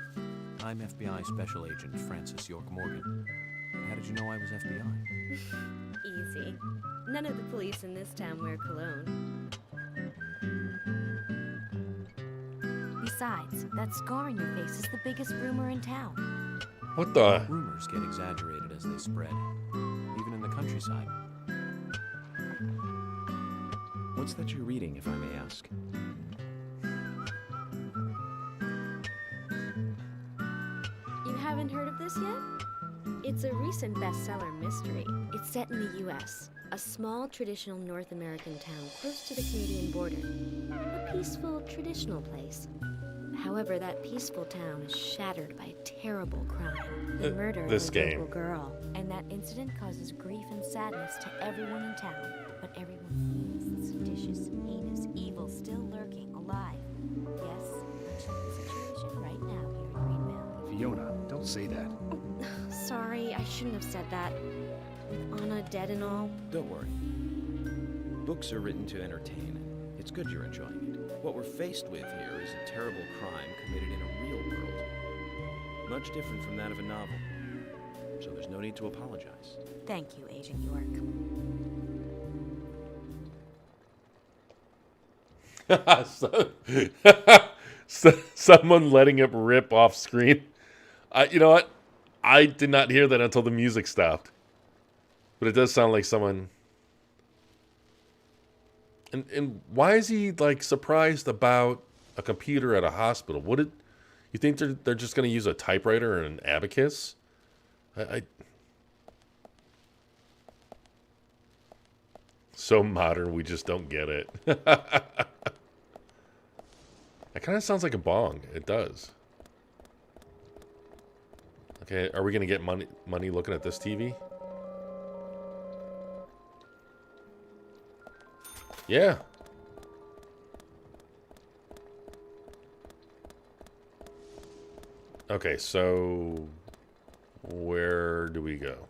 I'm FBI Special Agent Francis York Morgan. How did you know I was FBI? Easy. None of the police in this town wear cologne. Besides, that scar on your face is the biggest rumor in town. What the? Rumors get exaggerated as they spread, even in the countryside. What's that you're reading, if I may ask? this yet? It's a recent bestseller mystery. It's set in the U.S., a small traditional North American town close to the Canadian border. A peaceful, traditional place. However, that peaceful town is shattered by a terrible crime. The murder This of a game. local girl. And that incident causes grief and sadness to everyone in town. But everyone feels seditious, heinous, evil still lurking, alive. Yes, much like the situation right now here in Green Valley. Fiona, don't say that. Sorry, I shouldn't have said that. With Anna dead and all. Don't worry. Books are written to entertain, and it's good you're enjoying it. What we're faced with here is a terrible crime committed in a real world. Much different from that of a novel. So there's no need to apologize. Thank you, Agent York. Someone letting it rip off screen. You know what? I did not hear that until the music stopped. But it does sound like someone... And why is he, like, surprised about a computer at a hospital? You think they're just going to use a typewriter and an abacus? So modern, we just don't get it. That kind of sounds like a bong. It does. Okay, are we going to get money looking at this TV? Yeah. Okay, so where do we go?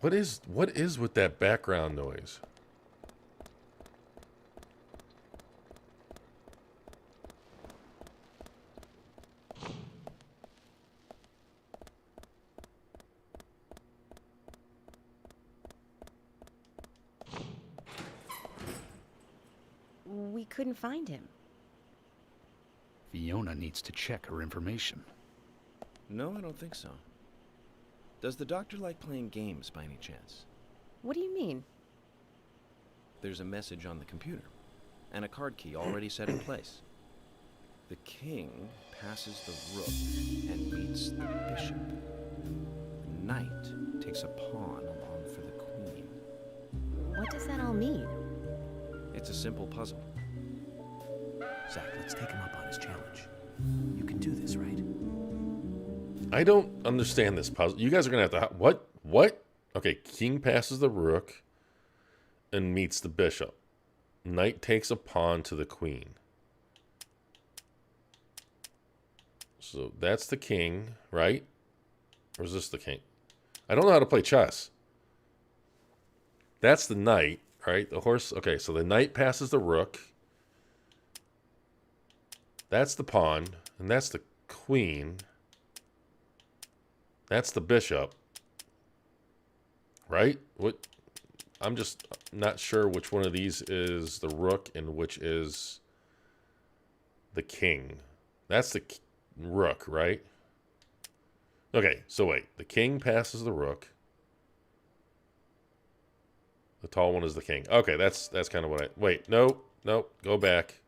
What is with that background noise? We couldn't find him. Fiona needs to check her information. No, I don't think so. Does the doctor like playing games by any chance? What do you mean? There's a message on the computer, and a card key already set in place. The king passes the rook and meets the bishop. The knight takes a pawn along for the queen. What does that all mean? It's a simple puzzle. Zach, let's take him up on his challenge. You can do this, right? I don't understand this puzzle. You guys are going to have to... What? Okay, king passes the rook and meets the bishop. Knight takes a pawn to the queen. So that's the king, right? Or is this the king? I don't know how to play chess. That's the knight, right? The horse... Okay, so the knight passes the rook. That's the pawn. And that's the queen. That's the bishop. Right? What? I'm just not sure which one of these is the rook and which is the king. That's the rook, right? Okay, so wait. The king passes the rook. The tall one is the king. Okay, that's kind of what I... Wait, no, go back.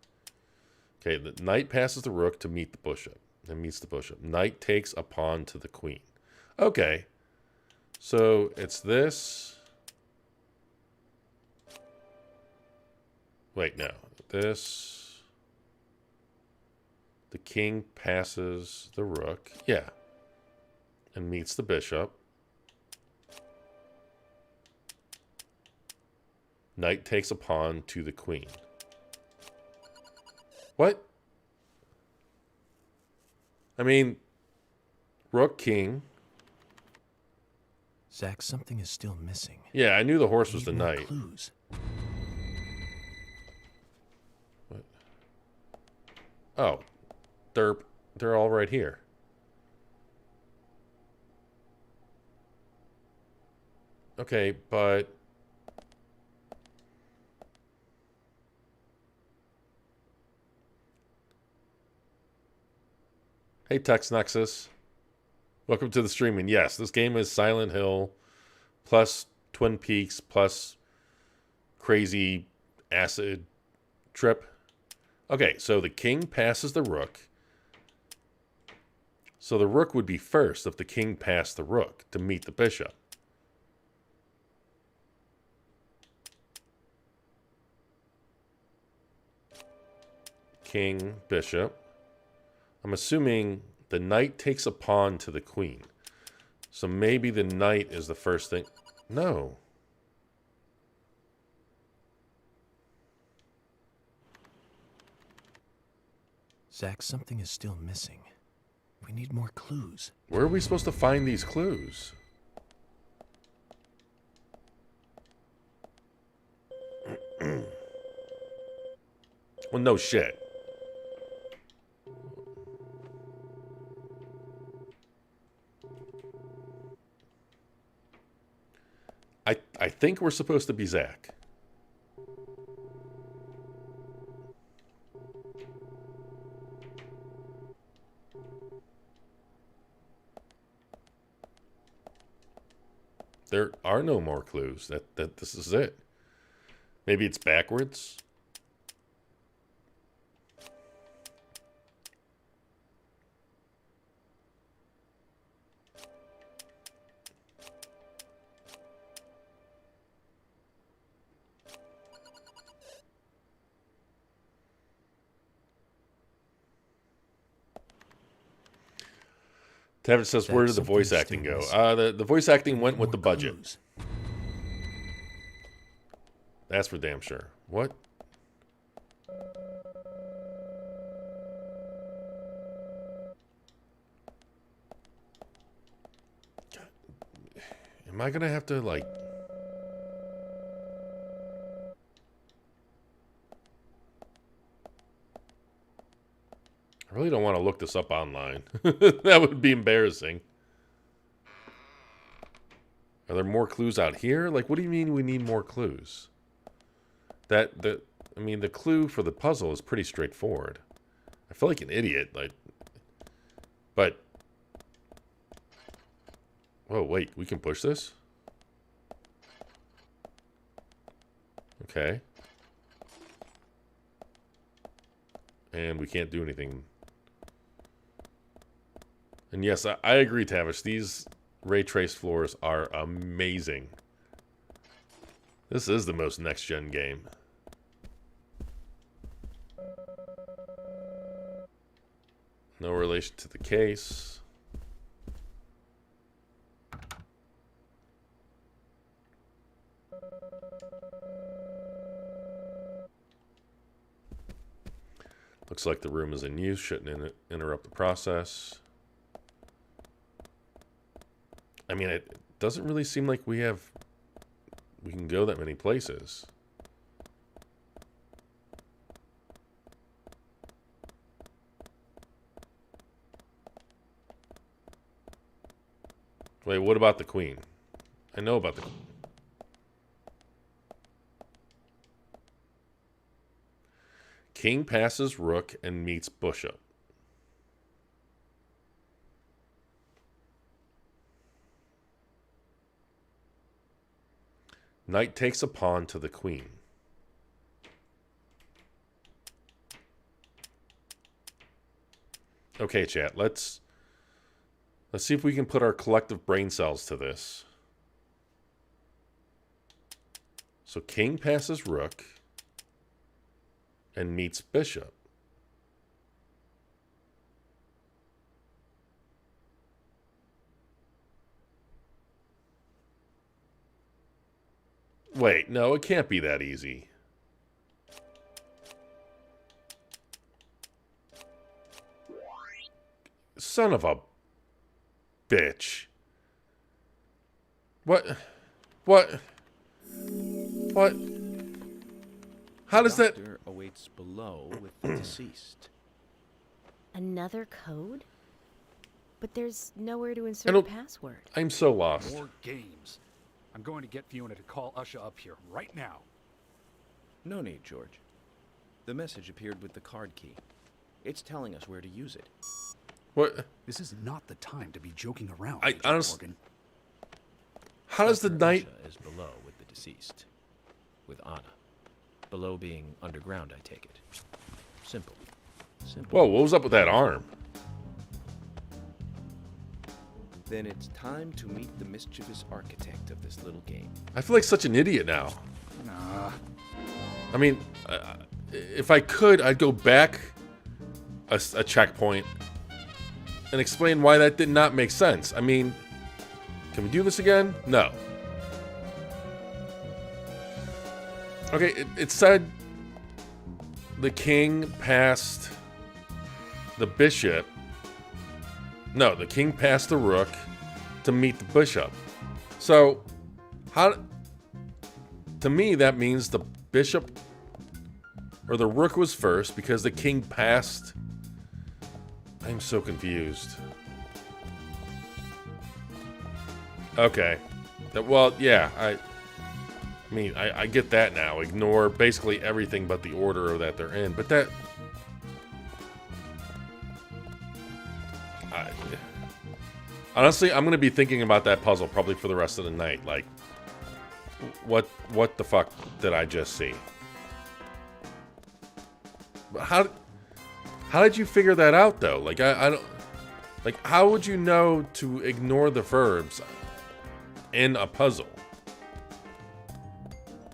Okay, the knight passes the rook to meet the bishop. And meets the bishop. Knight takes a pawn to the queen. Okay. So it's this. Wait, no. This. The king passes the rook. Yeah. And meets the bishop. Knight takes a pawn to the queen. What? I mean, rook, king. Zach, something is still missing. Yeah, I knew the horse was the More knight. clues. What? Oh, they're all right here. Okay, but hey, Tex Nexus. Welcome to the streaming. Yes, this game is Silent Hill plus Twin Peaks plus crazy acid trip. Okay, so the king passes the rook. So the rook would be first if the king passed the rook to meet the bishop. King, bishop. I'm assuming the knight takes a pawn to the queen. So maybe the knight is the first thing. No. Zach, something is still missing. We need more clues. Where are we supposed to find these clues? Well, no shit. I think we're supposed to be Zach. There are no more clues. That this is it. Maybe it's backwards. Tavish says, where did the voice acting go? The voice acting went with the budget. That's for damn sure. What? God. Am I going to have to, like... I really don't want to look this up online. That would be embarrassing. Are there more clues out here? Like, what do you mean we need more clues? I mean, the clue for the puzzle is pretty straightforward. I feel like an idiot, like, but... Whoa, wait, we can push this? Okay. And we can't do anything. And yes, I agree, Tavish. These ray trace floors are amazing. This is the most next-gen game. No relation to the case. Looks like the room is in use. Shouldn't interrupt the process. I mean, it doesn't really seem like we can go that many places. Wait, what about the queen? I know about the queen. King passes rook and meets bishop. Knight takes a pawn to the queen. Okay, chat, let's see if we can put our collective brain cells to this. So king passes rook and meets bishop. Wait, no, it can't be that easy. Son of a bitch. What? What? What? How does that... Doctor awaits below with the deceased. Another code? But there's nowhere to insert a password. I'm so lost. More games. I'm going to get Fiona to call Usha up here right now. No need, George. The message appeared with the card key. It's telling us where to use it. What? This is not the time to be joking around. I Agent honestly... Morgan. How does the knight... Usha is below with the deceased. With Anna. Below being underground, I take it. Simple. Simple. Whoa, what was up with that arm? Then it's time to meet the mischievous architect of this little game. I feel like such an idiot now. Nah. I mean, if I could, I'd go back a checkpoint and explain why that did not make sense. I mean, can we do this again? No. Okay, it said the king passed the bishop. No, the king passed the rook to meet the bishop. So, how... To me, that means the bishop or the rook was first because the king passed. I'm so confused. Okay. Well, yeah, I mean, I get that now. Ignore basically everything but the order that they're in. But that... honestly, I'm going to be thinking about that puzzle probably for the rest of the night. Like, what the fuck did I just see? How did you figure that out, though? Like, I don't... Like, how would you know to ignore the verbs in a puzzle?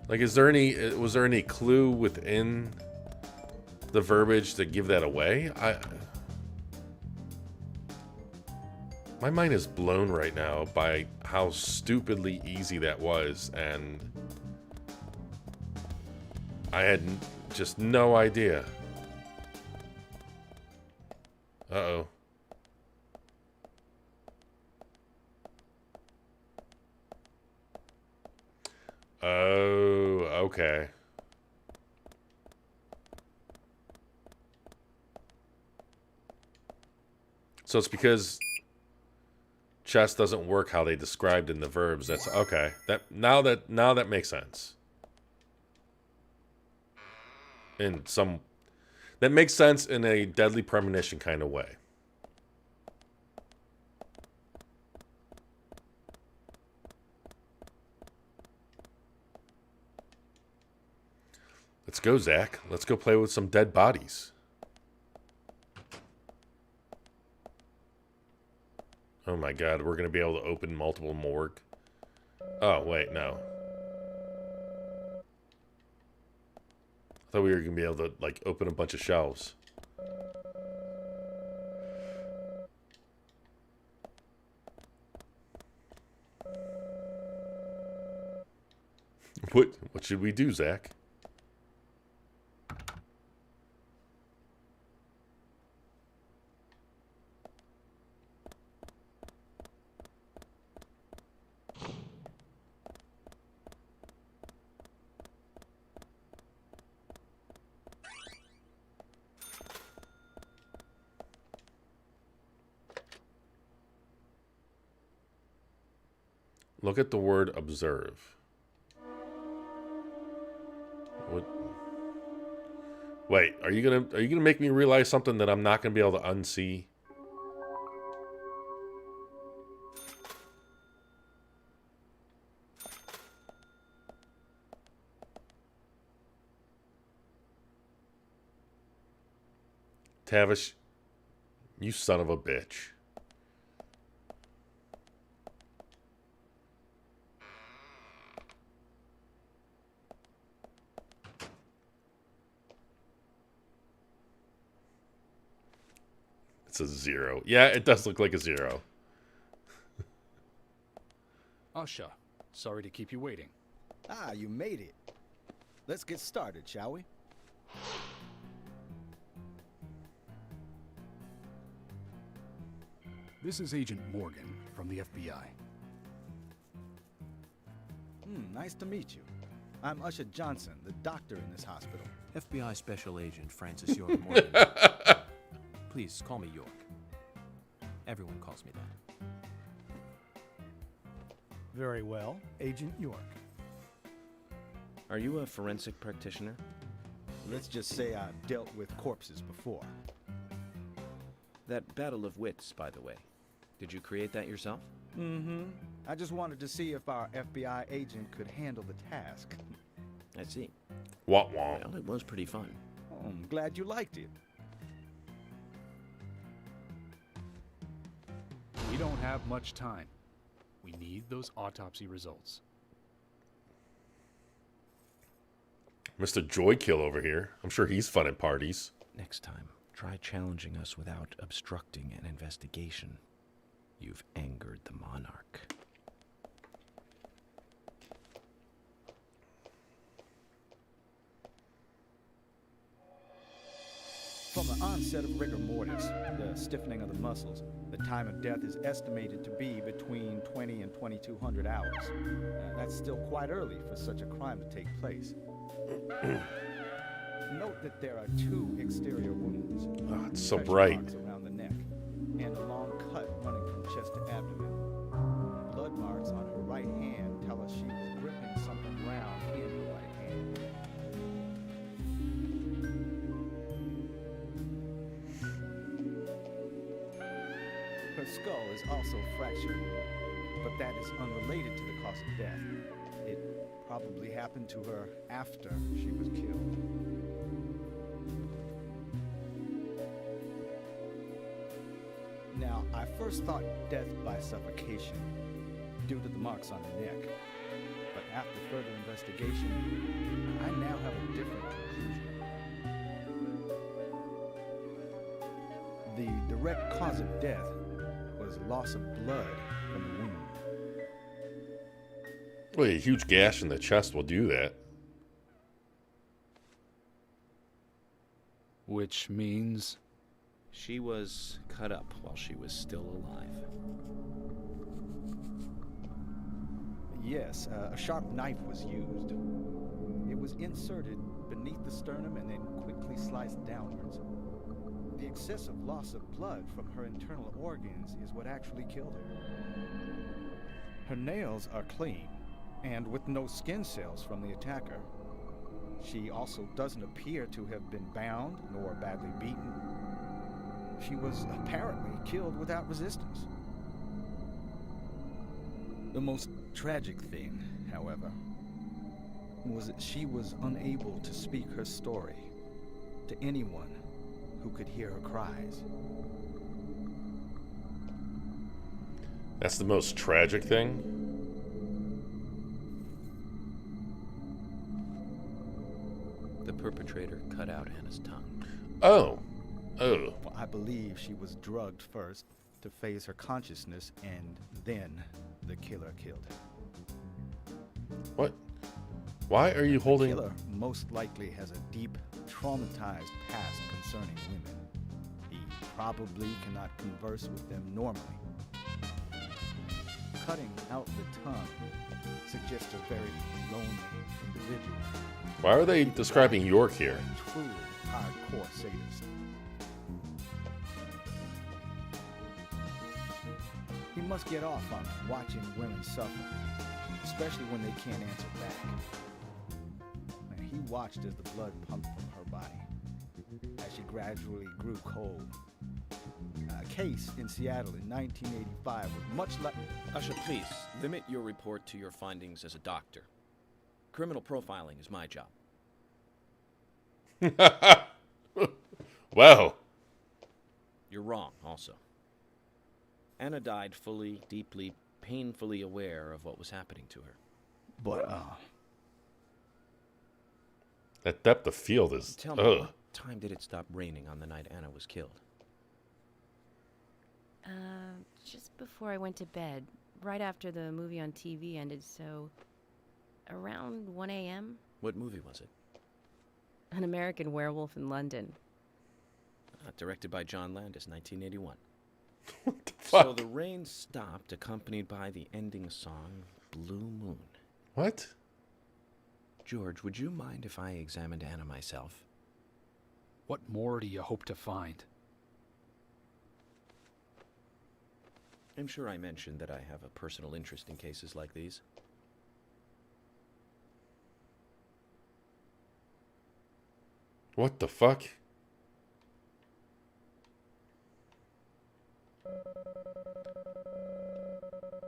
Like, was there any clue within the verbiage to give that away? My mind is blown right now by how stupidly easy that was, and I had just no idea. Uh-oh. Oh, okay. So it's because chess doesn't work how they described in the verbs. That's okay. Now that makes sense. That makes sense in a Deadly Premonition kind of way. Let's go, Zach. Let's go play with some dead bodies. Oh my god, we're going to be able to open multiple morgue. Oh, wait, no. I thought we were going to be able to, like, open a bunch of shelves. What should we do, Zach? Look at the word observe. What? Wait, are you gonna make me realize something that I'm not gonna be able to unsee? Tavish, you son of a bitch. It's a 0. Yeah, it does look like a 0. Usha, sorry to keep you waiting. Ah, you made it. Let's get started, shall we? This is Agent Morgan from the FBI. Nice to meet you. I'm Usha Johnson, the doctor in this hospital. FBI Special Agent Francis York Morgan. Please call me York. Everyone calls me that. Very well, Agent York. Are you a forensic practitioner? Let's just say I've dealt with corpses before. That battle of wits, by the way. Did you create that yourself? Mm-hmm. I just wanted to see if our FBI agent could handle the task. I see. Well, it was pretty fun. Oh, I'm glad you liked it. We don't have much time. We need those autopsy results. Mr. Joykill over here. I'm sure he's fun at parties. Next time, try challenging us without obstructing an investigation. You've angered the monarch. From the onset of rigor mortis, the stiffening of the muscles, the time of death is estimated to be between 20 and 2200 hours. That's still quite early for such a crime to take place. Note that there are 2 exterior wounds. Oh, it's so Pressure bright. marks around the neck, and a long cut running from chest to abdomen. Blood marks on her right hand tell us she was gripping something round in her right hand. Her skull is also fractured, but that is unrelated to the cause of death. It probably happened to her after she was killed. Now, I first thought death by suffocation due to the marks on her neck. But after further investigation, I now have a different conclusion. The direct cause of death was loss of blood from the wound. Well, a huge gash in the chest will do that. Which means... She was cut up while she was still alive. Yes, a sharp knife was used. It was inserted beneath the sternum and then quickly sliced downwards. The excessive loss of blood from her internal organs is what actually killed her. Her nails are clean, and with no skin cells from the attacker. She also doesn't appear to have been bound nor badly beaten. She was apparently killed without resistance. The most tragic thing, however, was that she was unable to speak her story to anyone who could hear her cries. That's the most tragic thing? The perpetrator cut out Anna's tongue. Oh. Oh. Well, I believe she was drugged first to phase her consciousness, and then the killer killed her. What? Why are you holding... The killer most likely has a deep, traumatized past concerning women. He probably cannot converse with them normally. Cutting out the tongue suggests a very lonely individual. Why are they describing York here? A truly hardcore sadist. He must get off on watching women suffer, especially when they can't answer back. He watched as the blood pumped from her body, as she gradually grew cold. A case in Seattle in 1985 was much like... Usha, please, limit your report to your findings as a doctor. Criminal profiling is my job. Wow. You're wrong, also. Anna died fully, deeply, painfully aware of what was happening to her. But, That depth of field is... Tell me, what time did it stop raining on the night Anna was killed? Just before I went to bed, right after the movie on TV ended, so around 1 a.m. What movie was it? An American Werewolf in London. Directed by John Landis, 1981. What the fuck? So the rain stopped, accompanied by the ending song, Blue Moon. What? George, would you mind if I examined Anna myself? What more do you hope to find? I'm sure I mentioned that I have a personal interest in cases like these. What the fuck?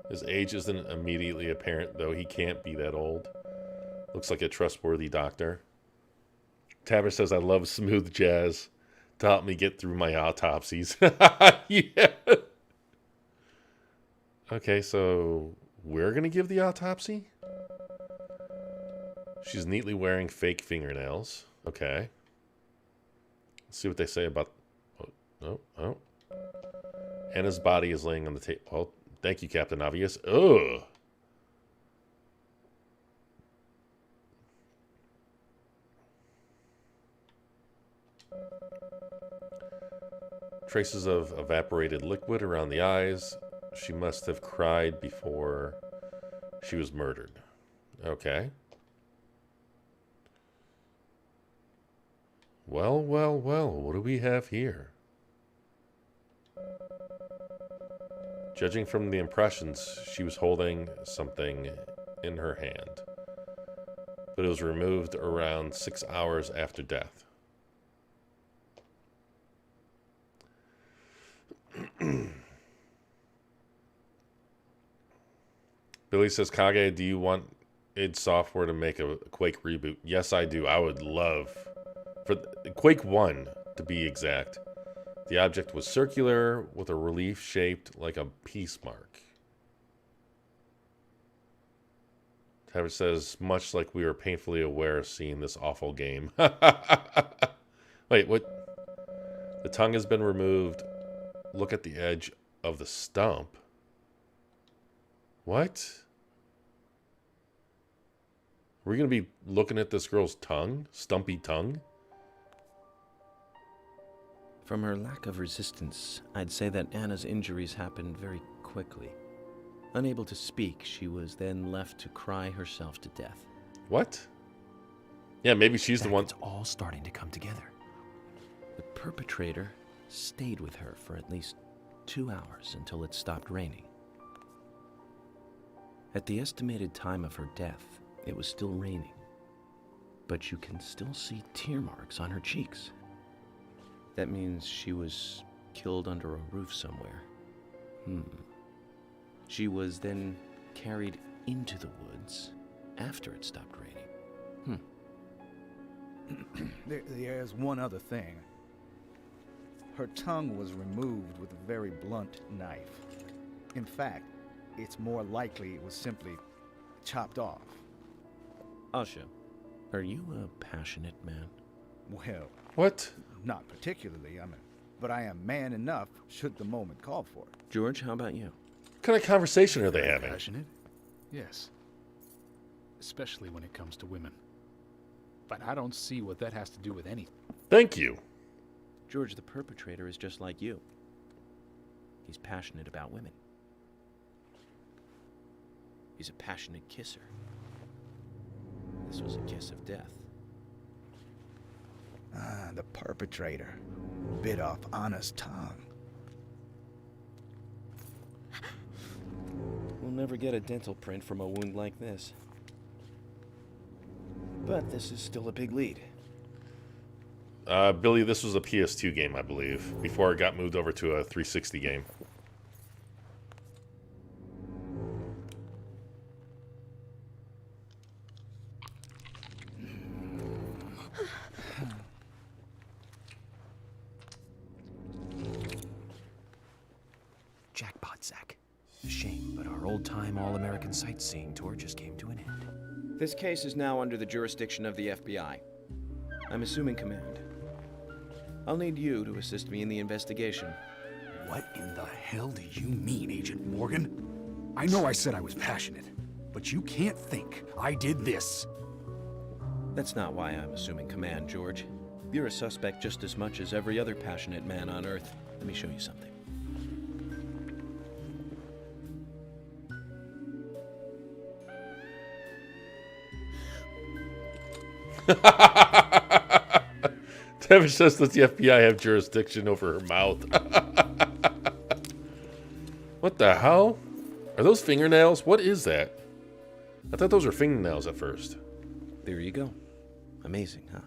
His age isn't immediately apparent, though he can't be that old. Looks like a trustworthy doctor. Tabber says, I love smooth jazz to help me get through my autopsies. Yeah. Okay, so we're going to give the autopsy? She's neatly wearing fake fingernails. Okay. Let's see what they say about... Oh. Anna's body is laying on the table. Well, thank you, Captain Obvious. Ugh. Traces of evaporated liquid around the eyes. She must have cried before she was murdered. Okay. Well, what do we have here? Judging from the impressions, she was holding something in her hand, but it was removed around 6 hours after death. Billy says, Kage, do you want id Software to make a Quake reboot? Yes, I do. I would love for Quake 1 to be exact. The object was circular with a relief shaped like a peace mark. Tavish says, much like we were painfully aware of seeing this awful game. Wait, what? The tongue has been removed. Look at the edge of the stump. What? We're going to be looking at this girl's tongue? Stumpy tongue? From her lack of resistance, I'd say that Anna's injuries happened very quickly. Unable to speak, she was then left to cry herself to death. What? Yeah, maybe she's the one. It's all starting to come together. The perpetrator stayed with her for at least 2 hours until it stopped raining. At the estimated time of her death, it was still raining, but you can still see tear marks on her cheeks. That means she was killed under a roof somewhere. She was then carried into the woods after it stopped raining. There's one other thing. Her tongue was removed with a very blunt knife. In fact, it's more likely it was simply chopped off. Asha, are you a passionate man? Well, what? Not particularly, but I am man enough should the moment call for it. George, how about you? What kind of conversation are they having? Passionate? Yes. Especially when it comes to women. But I don't see what that has to do with anything. Thank you. George, the perpetrator is just like you. He's passionate about women. He's a passionate kisser. This was a kiss of death. The perpetrator bit off Anna's tongue. We'll never get a dental print from a wound like this. But this is still a big lead. Billy, this was a PS2 game, I believe, before it got moved over to a 360 game. Jackpot, Zach. A shame, but our old-time all-American sightseeing tour just came to an end. This case is now under the jurisdiction of the FBI. I'm assuming command. I'll need you to assist me in the investigation. What in the hell do you mean, Agent Morgan? I know I said I was passionate, but you can't think I did this. That's not why I'm assuming command, George. You're a suspect just as much as every other passionate man on Earth. Let me show you something. Tavish says, does the FBI have jurisdiction over her mouth? What the hell? Are those fingernails? What is that? I thought those were fingernails at first. There you go. Amazing, huh?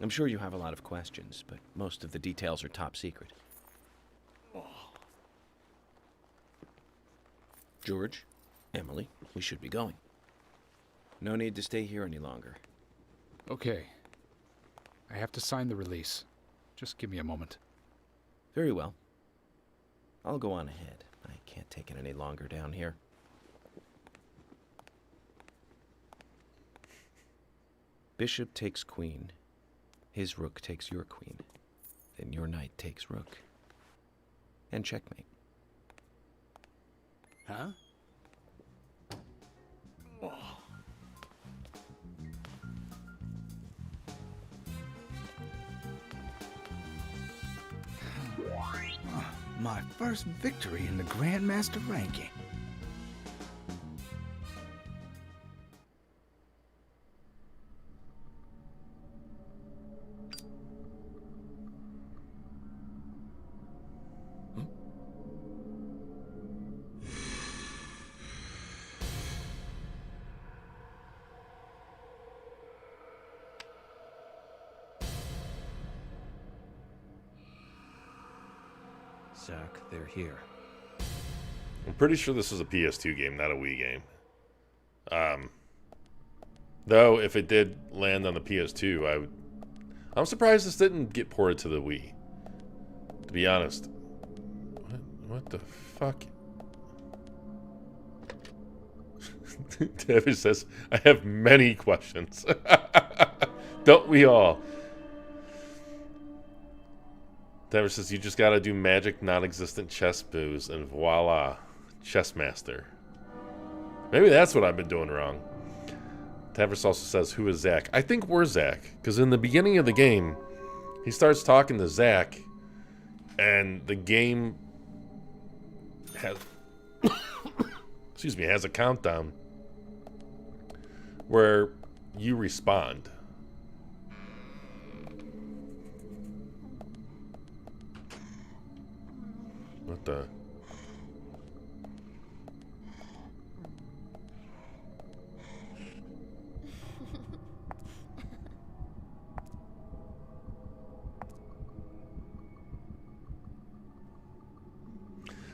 I'm sure you have a lot of questions, but most of the details are top secret. George, Emily, we should be going. No need to stay here any longer. Okay. I have to sign the release. Just give me a moment. Very well. I'll go on ahead. I can't take it any longer down here. Bishop takes queen. His rook takes your queen. Then your knight takes rook. And checkmate. Huh? My first victory in the Grandmaster ranking. Zach, they're here. I'm pretty sure this is a PS2 game, not a Wii game. Though, if it did land on the PS2, I'm surprised this didn't get ported to the Wii. To be honest. What the fuck? David says, I have many questions. Don't we all? David says, you just gotta do magic non-existent chess moves and voila, chess master. Maybe that's what I've been doing wrong. Tavris also says, who is Zach? I think we're Zach, because in the beginning of the game, he starts talking to Zach, and the game has, excuse me, has a countdown where you respond. What the?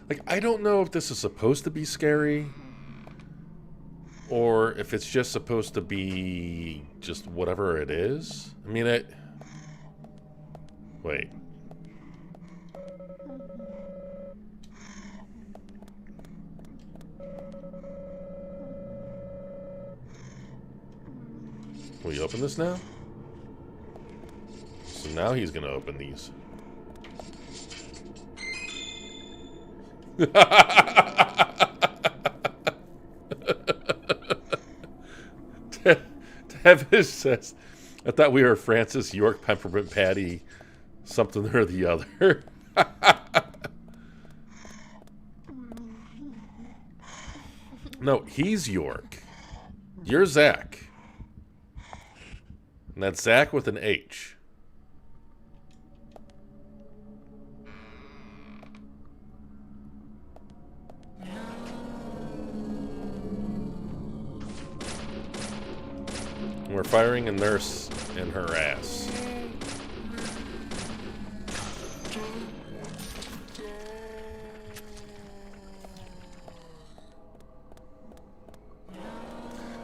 Like, I don't know if this is supposed to be scary or if it's just supposed to be just whatever it is. I mean, wait. Will you open this now? So now he's gonna open these. Tevis says, I thought we were Francis York Peppermint Patty, something or the other. No, he's York. You're Zach. And that's Zach with an H. And we're firing a nurse in her ass.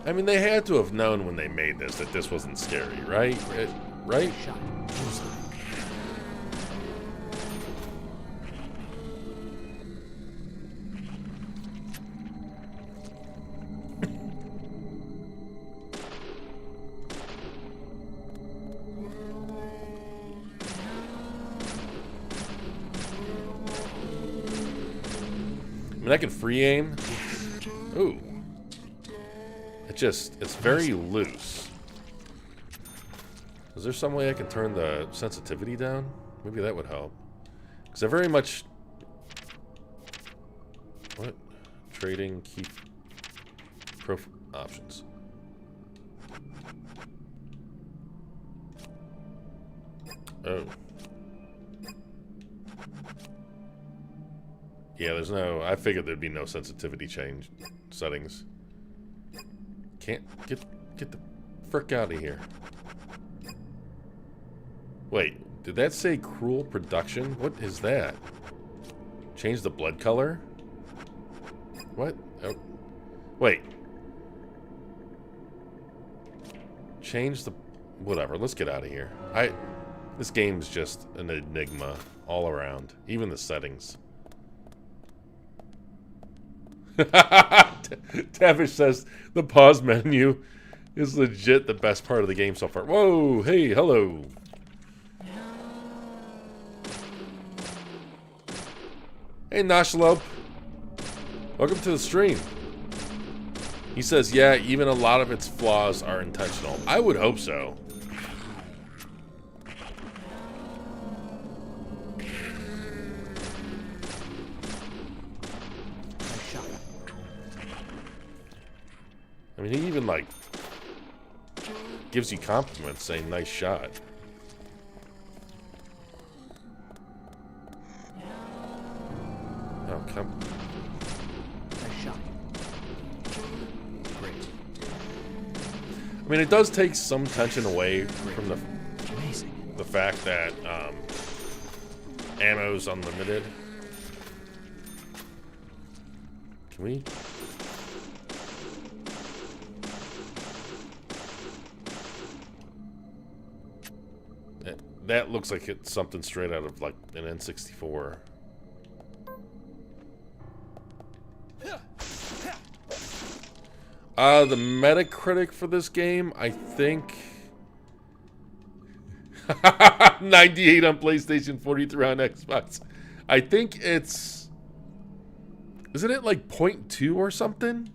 I mean, they had to have known when they made this that this wasn't scary, right? Right? I mean, I can free aim. Ooh. It's very loose. Is there some way I can turn the sensitivity down? Maybe that would help. Because I very much... What? Trading, keep... options. Oh. Yeah, there's no... I figured there'd be no sensitivity change settings. Can't get the frick out of here. Wait, did that say cruel production? What is that? Change the blood color? What? Oh. Wait. Change the... Whatever, let's get out of here. This game's just an enigma all around. Even the settings. Tavish says the pause menu is legit the best part of the game so far. Whoa, hey, hello. Hey, Nashlope. Welcome to the stream. He says, yeah, even a lot of its flaws are intentional. I would hope so. I mean, he even, like, gives you compliments saying, nice shot. Oh, come. Nice shot. Great. I mean, it does take some tension away from the fact that ammo's unlimited. Can we? That looks like it's something straight out of, like, an N64. The Metacritic for this game, I think... 98 on PlayStation, 43 on Xbox. I think it's... Isn't it, like, 0.2 or something?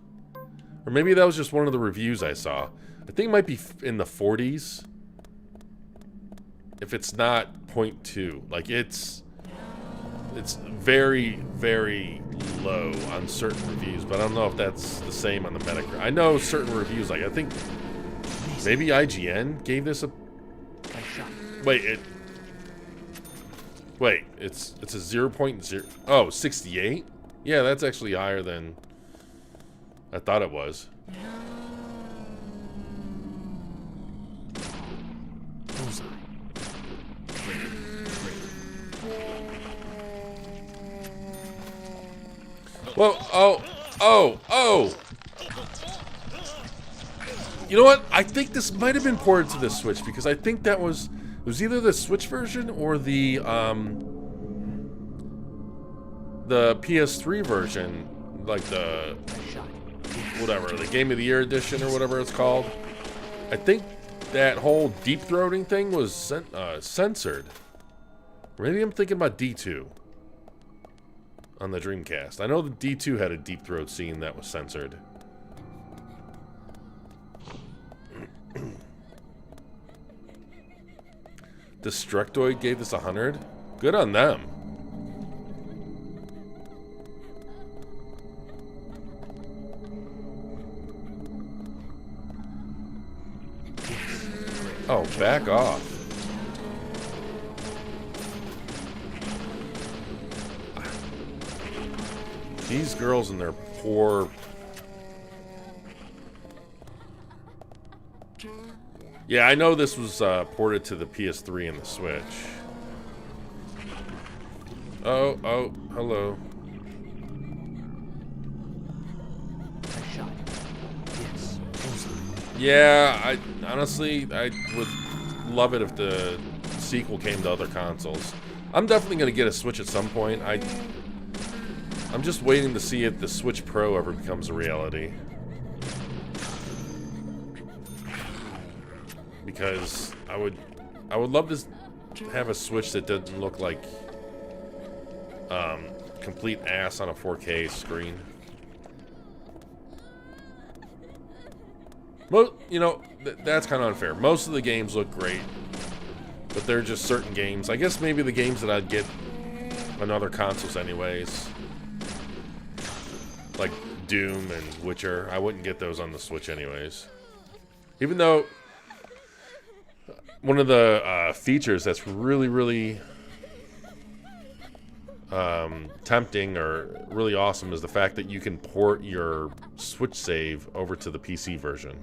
Or maybe that was just one of the reviews I saw. I think it might be in the 40s. If it's not 0.2, like it's very, very low on certain reviews, but I don't know if that's the same on the Metacritic. I know certain reviews, like I think maybe IGN gave this a wait, it's a 0.0 oh 68? Yeah, that's actually higher than I thought it was. Well, oh. You know what? I think this might have been ported to the Switch because I think it was either the Switch version or the PS3 version, like the Game of the Year edition or whatever it's called. I think that whole deep throating thing was censored. Maybe I'm thinking about D2. On the Dreamcast. I know the D2 had a deep throat scene that was censored. Destructoid gave this 100? Good on them. Oh, back off. These girls and their poor... Yeah, I know this was ported to the PS3 and the Switch. Oh, hello. Yeah, honestly, I would love it if the sequel came to other consoles. I'm definitely going to get a Switch at some point. I'm just waiting to see if the Switch Pro ever becomes a reality. Because I would love to have a Switch that doesn't look like complete ass on a 4K screen. You know, that's kind of unfair. Most of the games look great, but there are just certain games. I guess maybe the games that I'd get on other consoles anyways. Like Doom and Witcher. I wouldn't get those on the Switch anyways. Even though one of the features that's really, really tempting or really awesome is the fact that you can port your Switch save over to the PC version.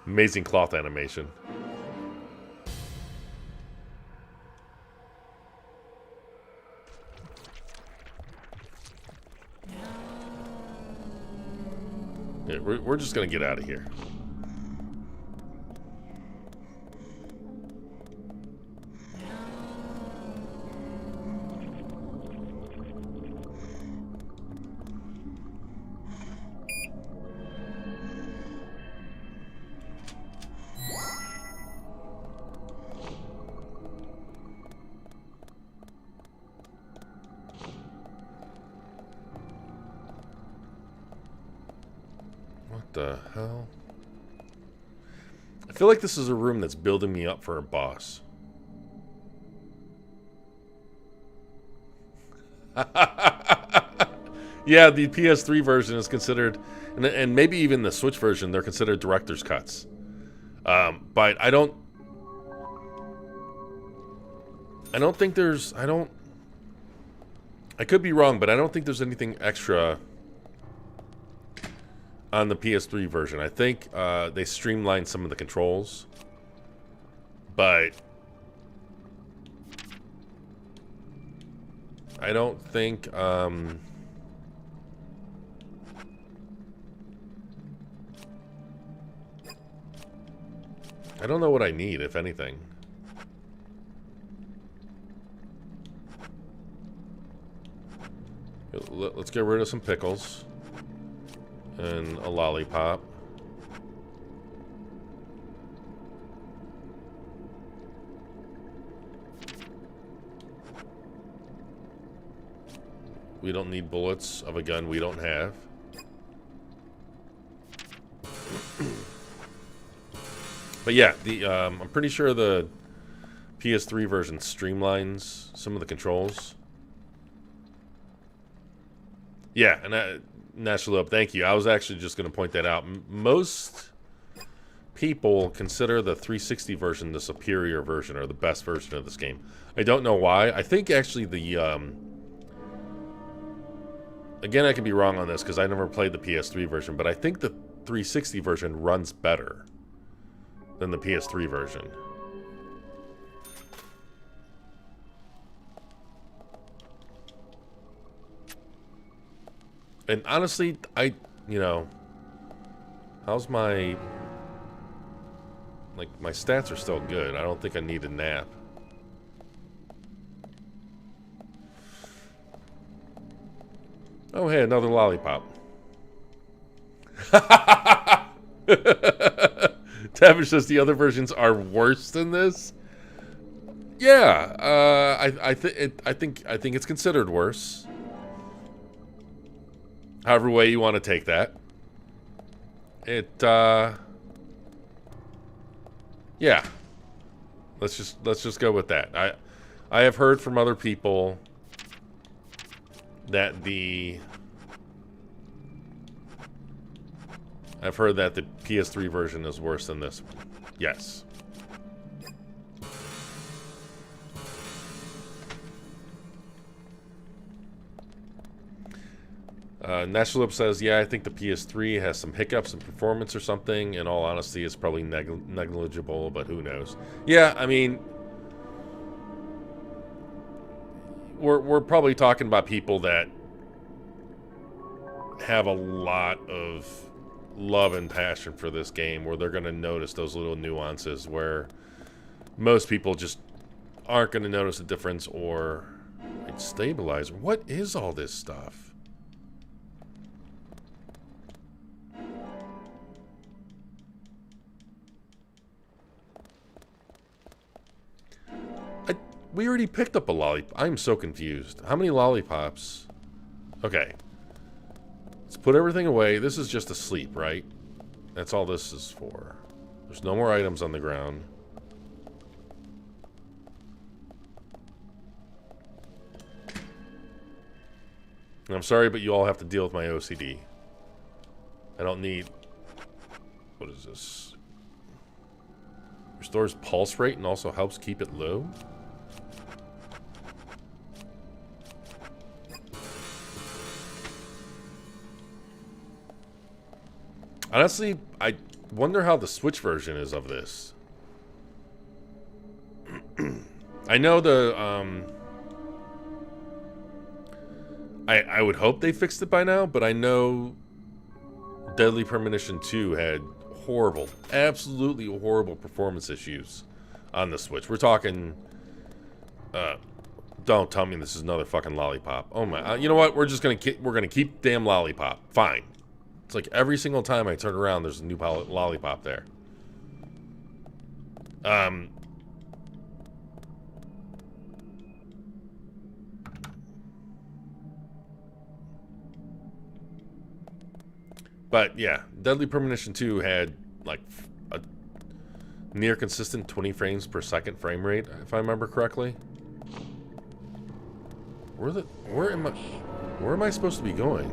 Amazing cloth animation. Yeah, we're just gonna get out of here. What the hell? I feel like this is a room that's building me up for a boss. Yeah, the PS3 version is considered, and maybe even the Switch version, they're considered director's cuts. But I don't think there's, I could be wrong, but I don't think there's anything extra on the PS3 version. I think they streamlined some of the controls, but I don't think I don't know what I need, if anything. Let's get rid of some pickles and a lollipop. We don't need bullets of a gun we don't have. But yeah, I'm pretty sure the PS3 version streamlines some of the controls. Yeah, and naturally, thank you. I was actually just going to point that out. Most people consider the 360 version the superior version or the best version of this game. I don't know why. I think actually the again, I can be wrong on this because I never played the PS3 version, but I think the 360 version runs better than the PS3 version. And honestly, how's my stats are still good. I don't think I need a nap. Oh, hey, another lollipop. Tavish says the other versions are worse than this. Yeah, I think it's considered worse. However way you want to take that. Yeah. Let's just go with that. I have heard from other people that I've heard that the PS3 version is worse than this one. Yes. Nashulip says, yeah, I think the PS3 has some hiccups in performance or something. In all honesty, it's probably negligible, but who knows? Yeah, I mean, we're probably talking about people that have a lot of love and passion for this game, where they're going to notice those little nuances where most people just aren't going to notice a difference. Or stabilizer. What is all this stuff? We already picked up a lollipop. I'm so confused. How many lollipops? Okay. Let's put everything away. This is just a sleep, right? That's all this is for. There's no more items on the ground. And I'm sorry, but you all have to deal with my OCD. I don't need... What is this? Restores pulse rate and also helps keep it low? Honestly, I wonder how the Switch version is of this. I know the, I would hope they fixed it by now, but I know Deadly Premonition 2 had horrible, absolutely horrible performance issues on the Switch. We're talking, don't tell me this is another fucking lollipop. Oh my, you know what? We're just we're gonna keep damn lollipop. Fine. It's like every single time I turn around, there's a new lollipop there. But yeah, Deadly Premonition 2 had like a near consistent 20 frames per second frame rate, if I remember correctly. Where am I supposed to be going?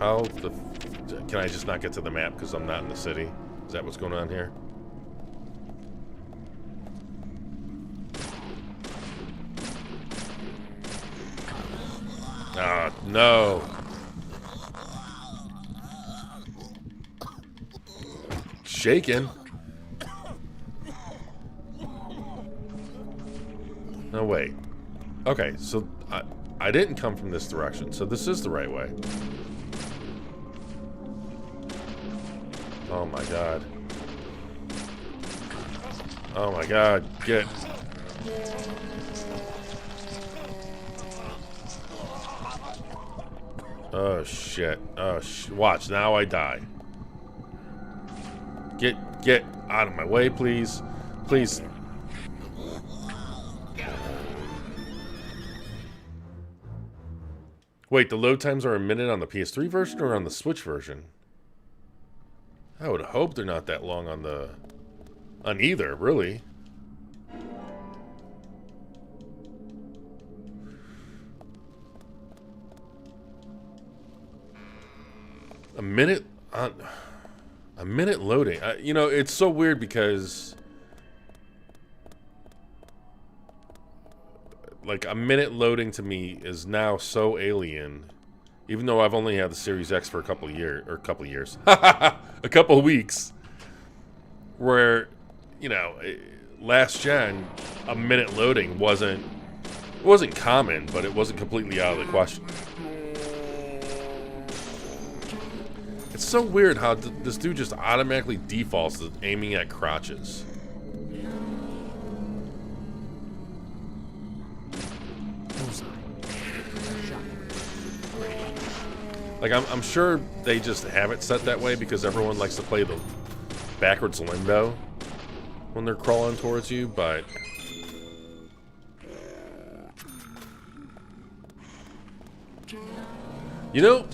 How the can I just not get to the map because I'm not in the city? Is that what's going on here? Ah, no. Shaking. No, wait. Okay, so I didn't come from this direction, so this is the right way. Oh my god. Oh my god, get. Oh shit. Oh watch, now I die. Get out of my way, please. Please. Wait, the load times are a minute on the PS3 version or on the Switch version? I would hope they're not that long on either, really. A minute loading. You know, it's so weird because like a minute loading to me is now so alien, even though I've only had the Series X for a couple of weeks, where, you know, last gen, a minute loading wasn't common, but it wasn't completely out of the question. It's so weird how this dude just automatically defaults to aiming at crotches. Like, I'm sure they just have it set that way because everyone likes to play the backwards limbo when they're crawling towards you, but... You know,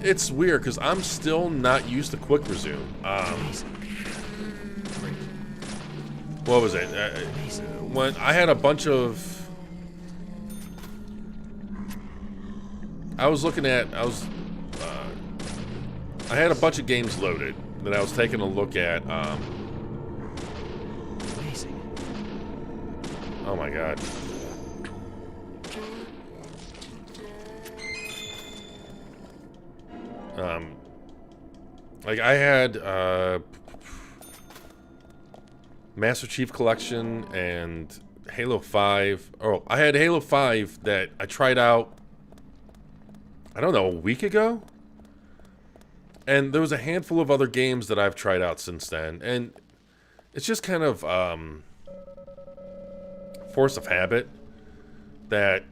it's weird because I'm still not used to quick resume. What was it? When I had a bunch of... I had a bunch of games loaded that I was taking a look at. Oh my god. Like I had Master Chief Collection and Halo 5. Oh, I had Halo 5 that I tried out, I don't know, a week ago? And there was a handful of other games that I've tried out since then. And it's just kind of force of habit that,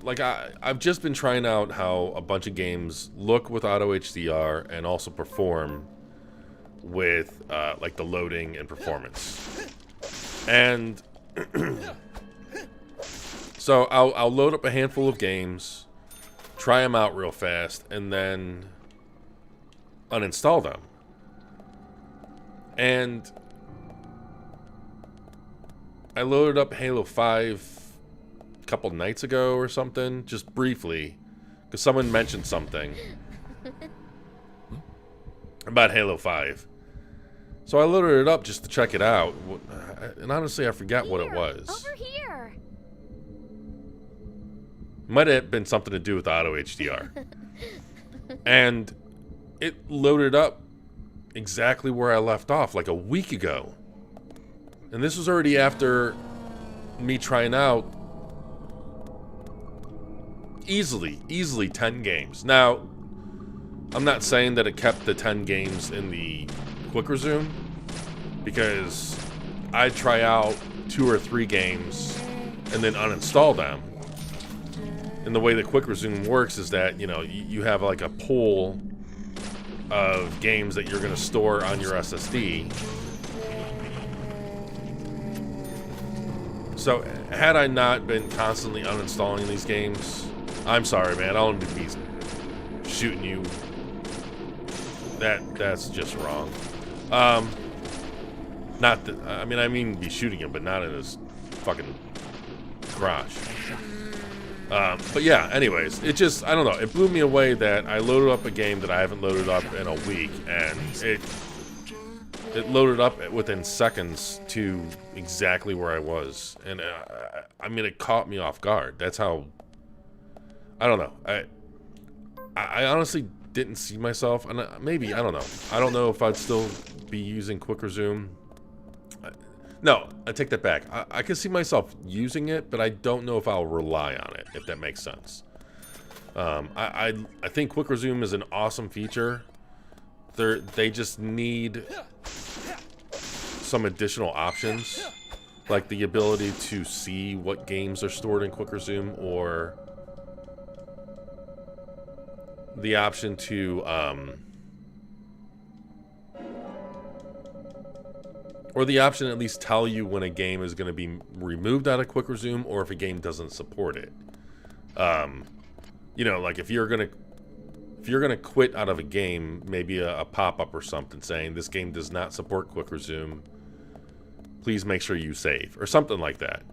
like, I've just been trying out how a bunch of games look with auto HDR and also perform with like the loading and performance. And so I'll load up a handful of games, try them out real fast, and then uninstall them. And I loaded up Halo 5 a couple nights ago or something, just briefly, because someone mentioned something about Halo 5. So I loaded it up just to check it out, and honestly I forgot what it was. Over here. Might have been something to do with auto HDR. And it loaded up exactly where I left off, like a week ago. And this was already after me trying out easily 10 games. Now, I'm not saying that it kept the 10 games in the quick resume, because I try out 2 or 3 games and then uninstall them. And the way the quick resume works is that, you know, you have like a pool of games that you're going to store on your SSD. So, had I not been constantly uninstalling these games, I'm sorry, man, I don't need to be shooting you. That's just wrong. Not that, I mean be shooting him, but not in his fucking crotch. But yeah, anyways, it just, I don't know, it blew me away that I loaded up a game that I haven't loaded up in a week, and it loaded up within seconds to exactly where I was. And I mean, it caught me off guard. That's how, I don't know. I honestly didn't see myself, and maybe, I don't know. I don't know if I'd still be using quick resume. No, I take that back. I can see myself using it, but I don't know if I'll rely on it, if that makes sense. I think quick resume is an awesome feature. They just need some additional options, like the ability to see what games are stored in quick resume, or the option to at least tell you when a game is going to be removed out of quick resume, or if a game doesn't support it. You know, like if you're gonna quit out of a game, maybe a pop-up or something saying this game does not support quick resume, please make sure you save, or something like that.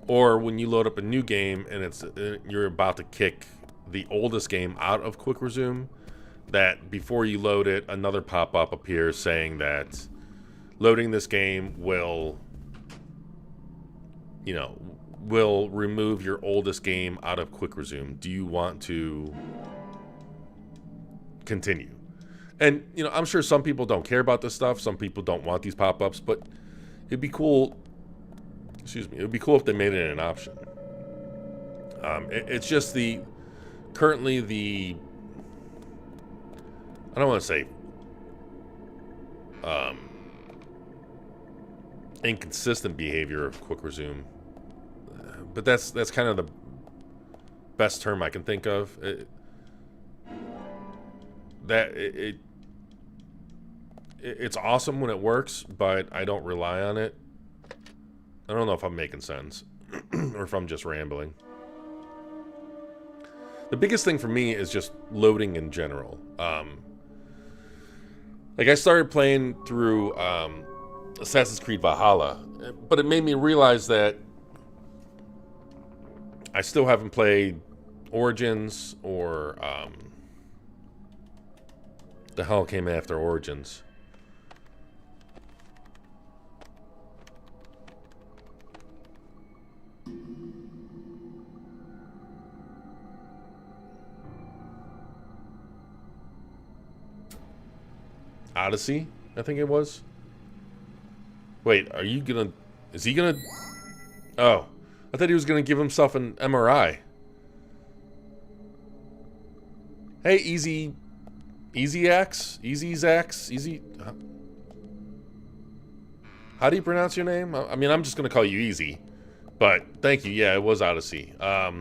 Or when you load up a new game and you're about to kick the oldest game out of quick resume, that before you load it, another pop-up appears saying that loading this game will remove your oldest game out of quick resume. Do you want to continue? And, you know, I'm sure some people don't care about this stuff. Some people don't want these pop-ups, but it'd be cool. Excuse me. It would be cool if they made it an option. It's just currently the, I don't want to say inconsistent behavior of quick resume, but that's kind of the best term I can think of. It's awesome when it works, but I don't rely on it. I don't know if I'm making sense or if I'm just rambling. The biggest thing for me is just loading in general. Like I started playing through Assassin's Creed Valhalla, but it made me realize that I still haven't played Origins, or the hell came after Origins. Odyssey, I think it was. Wait, is he gonna? Oh, I thought he was gonna give himself an MRI. Hey, Easy Zax. How do you pronounce your name? I mean, I'm just gonna call you Easy, but thank you. Yeah, it was Odyssey. But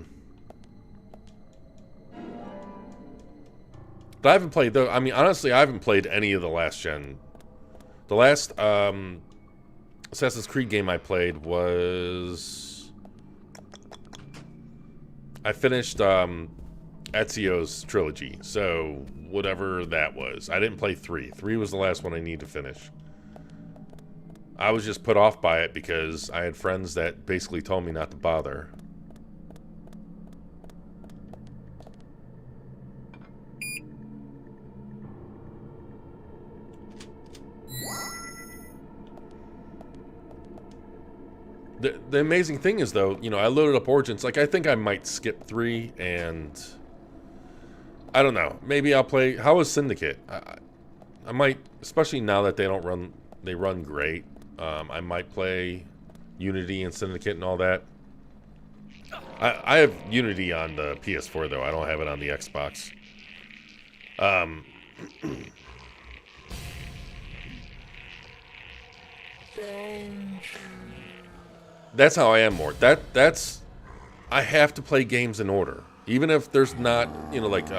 I haven't played though. I mean, honestly, I haven't played any of the last gen. The last Assassin's Creed game I played was, I finished Ezio's trilogy, so whatever that was. I didn't play 3. 3 was the last one I need to finish. I was just put off by it because I had friends that basically told me not to bother. The amazing thing is, though, you know, I loaded up Origins. Like, I think I might skip 3, and I don't know. Maybe I'll play. How is Syndicate? I might, especially now that they run great. I might play Unity and Syndicate and all that. I have Unity on the PS4 though. I don't have it on the Xbox. That's how I am more. That's I have to play games in order, even if there's not, you know, like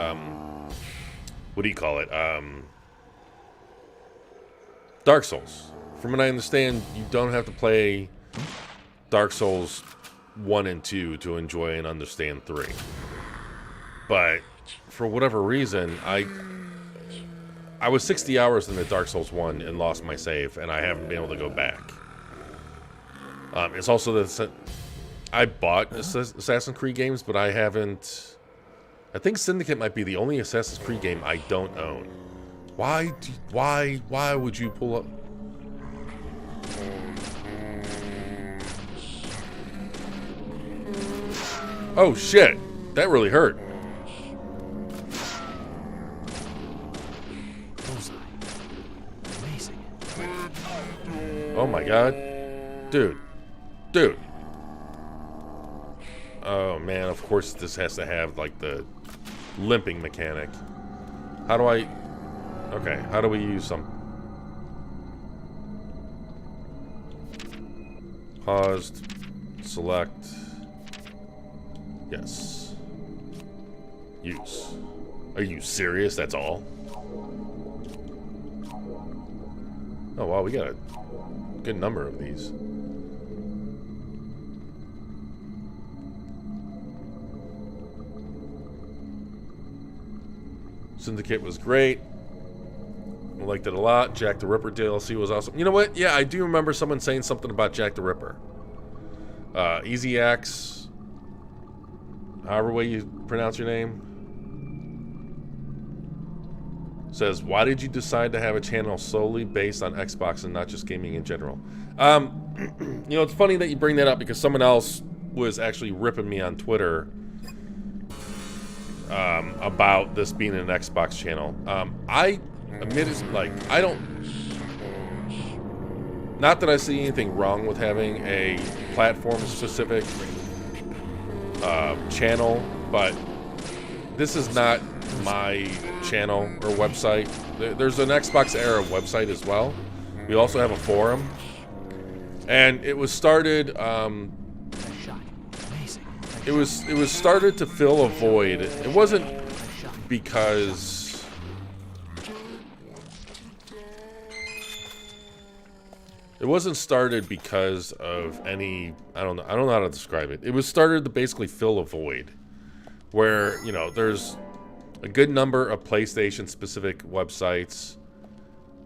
what do you call it? Dark Souls. From what I understand, you don't have to play Dark Souls 1 and 2 to enjoy and understand 3. But for whatever reason, I was 60 hours into Dark Souls 1 and lost my save, and I haven't been able to go back. It's also that I bought Assassin's Creed games, but I haven't. I think Syndicate might be the only Assassin's Creed game I don't own. Why would you pull up? Oh shit, that really hurt. Amazing. Oh my god. Dude. Oh man, of course this has to have like the limping mechanic. How do I... Okay, how do we use some... Paused. Select. Yes. Use. Are you serious? That's all? Oh wow, we got a good number of these. Syndicate was great. I liked it a lot. Jack the Ripper DLC was awesome. You know what? Yeah, I do remember someone saying something about Jack the Ripper. Easy X. However way you pronounce your name. Says, why did you decide to have a channel solely based on Xbox and not just gaming in general? You know, it's funny that you bring that up because someone else was actually ripping me on Twitter about this being an Xbox channel. I admit it's like, I don't... Not that I see anything wrong with having a platform-specific channel, but this is not my channel or website. There's an Xbox era website as well. We also have a forum, and it was started. It was started to fill a void. It wasn't because. It wasn't started because of any, I don't know how to describe it. It was started to basically fill a void where, you know, there's a good number of PlayStation specific websites,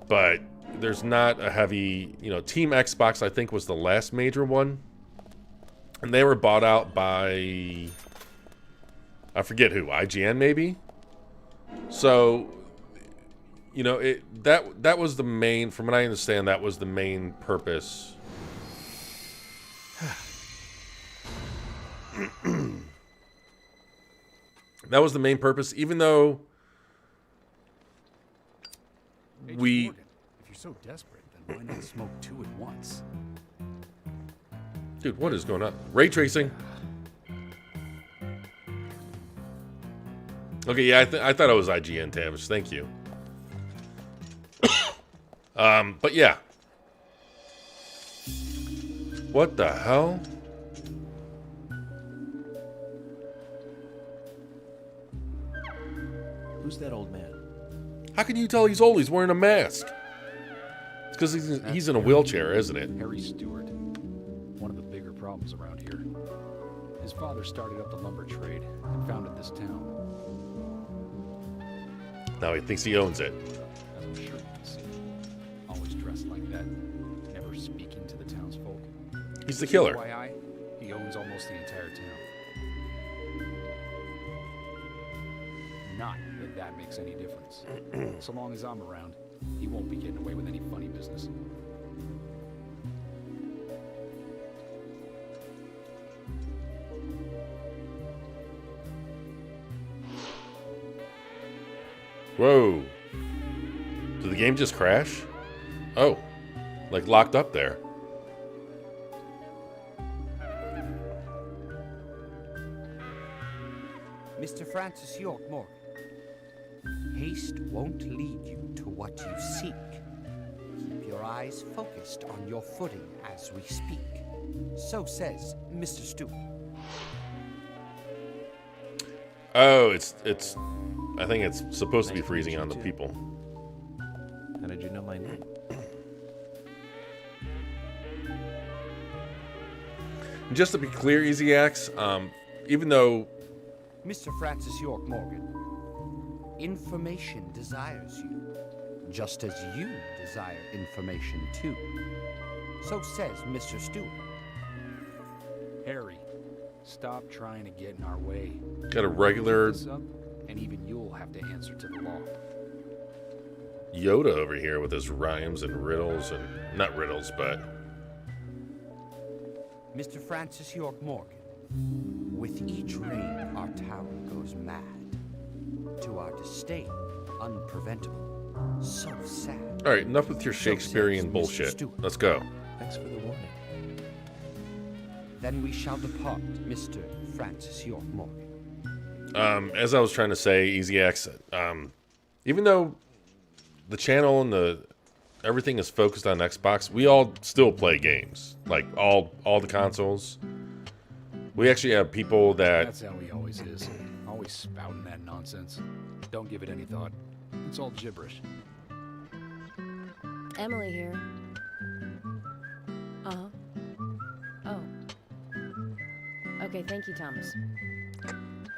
but there's not a heavy, you know, Team Xbox I think was the last major one. And they were bought out by, I forget who, IGN maybe? So, you know, that was the main, from what I understand, that was the main purpose. That was the main purpose, even though we... Morgan, if you're so desperate, then why not smoke two at once? Dude, what is going on? Ray tracing. Okay, yeah, I thought it was IGN, Tavish. Thank you. But yeah. What the hell? Who's that old man? How can you tell he's old? He's wearing a mask. It's because he's in a wheelchair, isn't it? Harry Stewart. One of the bigger problems around here. His father started up the lumber trade and founded this town. Now he thinks he owns it. As I'm sure you can see. Always dressed like that. Never speaking to the townsfolk. He's the killer. FYI, he owns almost the entire town. Not that that makes any difference. So long as I'm around, he won't be getting away with any funny business. Whoa. Did the game just crash? Oh. Like locked up there. Mr. Francis York Morgan. Haste won't lead you to what you seek. Keep your eyes focused on your footing as we speak. So says Mr. Stewart. Oh, it's. I think it's supposed to be freezing on the people. How did you know my name? Just to be clear, Easy Axe, even though... Mr. Francis York Morgan, information desires you, just as you desire information too. So says Mr. Stewart. Harry, stop trying to get in our way. Got a regular... This up, and even you'll have to answer to the law. Yoda over here with his rhymes and riddles, and... Not riddles, but... Mr. Francis York Morgan, with each rain our town goes mad. To our disdain, unpreventable, so sad. Alright, enough with your Shakespearean bullshit. Let's go. Thanks for the warning. Then we shall depart, Mr. Francis York Morgan. As I was trying to say, Easy X, even though the channel and everything is focused on Xbox, we all still play games. Like, all the consoles. We actually have people that... That's how he always is. Always spouting that nonsense. Don't give it any thought. It's all gibberish. Emily here. Uh-huh. Oh. Okay, thank you, Thomas.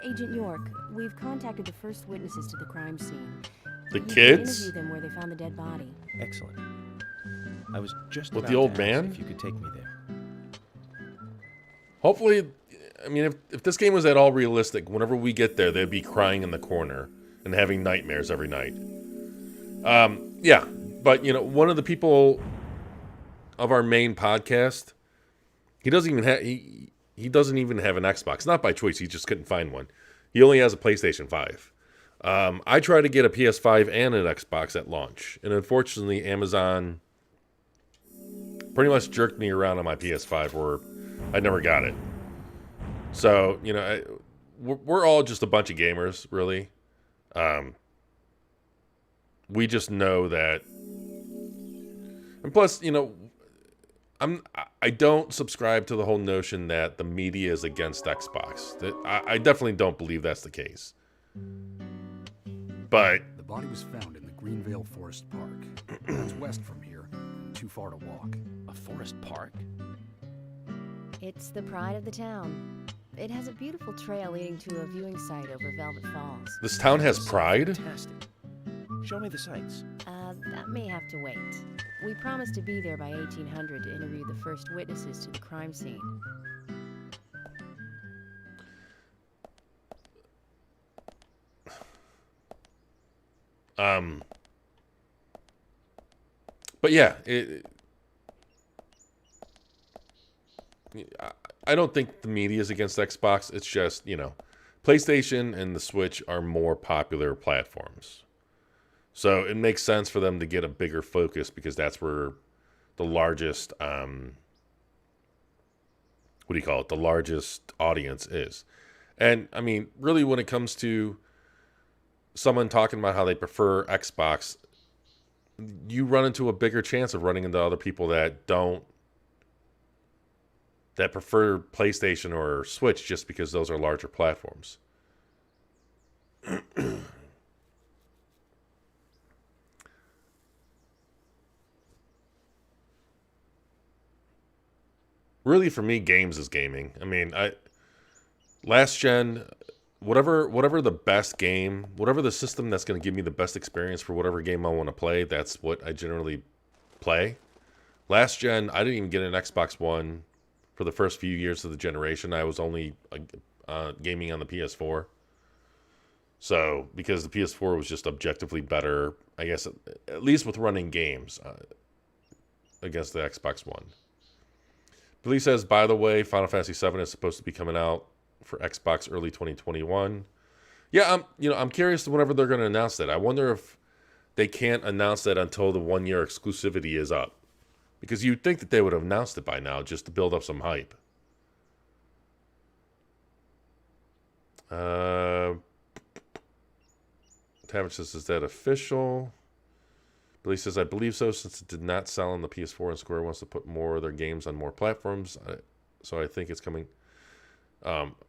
Agent York, we've contacted the first witnesses to the crime scene. The You can kids? interview them where they found the dead body. Excellent. I was just With about the old to ask man? if you could take me there. Hopefully, I mean, if this game was at all realistic, whenever we get there, they'd be crying in the corner and having nightmares every night. Yeah, but, you know, one of the people of our main podcast, he doesn't even have... He doesn't even have an Xbox. Not by choice. He just couldn't find one. He only has a PlayStation 5. I tried to get a PS5 and an Xbox at launch. And unfortunately, Amazon pretty much jerked me around on my PS5 where I never got it. So, you know, we're all just a bunch of gamers, really. We just know that... And plus, you know... I don't subscribe to the whole notion that the media is against Xbox. I definitely don't believe that's the case. But The body was found in the Greenvale Forest Park. It's west from here, too far to walk. A forest park? It's the pride of the town. It has a beautiful trail leading to a viewing site over Velvet Falls. this town has pride? Fantastic. Show me the sights. That may have to wait. We promised to be there by 1800 to interview the first witnesses to the crime scene. But yeah, I don't think the media is against Xbox. It's just, you know, PlayStation and the Switch are more popular platforms. So it makes sense for them to get a bigger focus because that's where the largest, what do you call it? The largest audience is. And I mean, really when it comes to someone talking about how they prefer Xbox, you run into a bigger chance of running into other people that prefer PlayStation or Switch just because those are larger platforms. Really, for me, games is gaming. I mean, last gen, whatever the best game, whatever the system that's going to give me the best experience for whatever game I want to play, that's what I generally play. Last gen, I didn't even get an Xbox One for the first few years of the generation. I was only gaming on the PS4. So, because the PS4 was just objectively better, I guess, at least with running games against the Xbox One. Billy says, by the way, Final Fantasy VII is supposed to be coming out for Xbox early 2021. Yeah, I'm curious to whenever they're going to announce that. I wonder if they can't announce that until the 1-year exclusivity is up. Because you'd think that they would have announced it by now just to build up some hype. Tavish says, is that official? Billy says, I believe so, since it did not sell on the PS4 and Square wants to put more of their games on more platforms. So I think it's coming.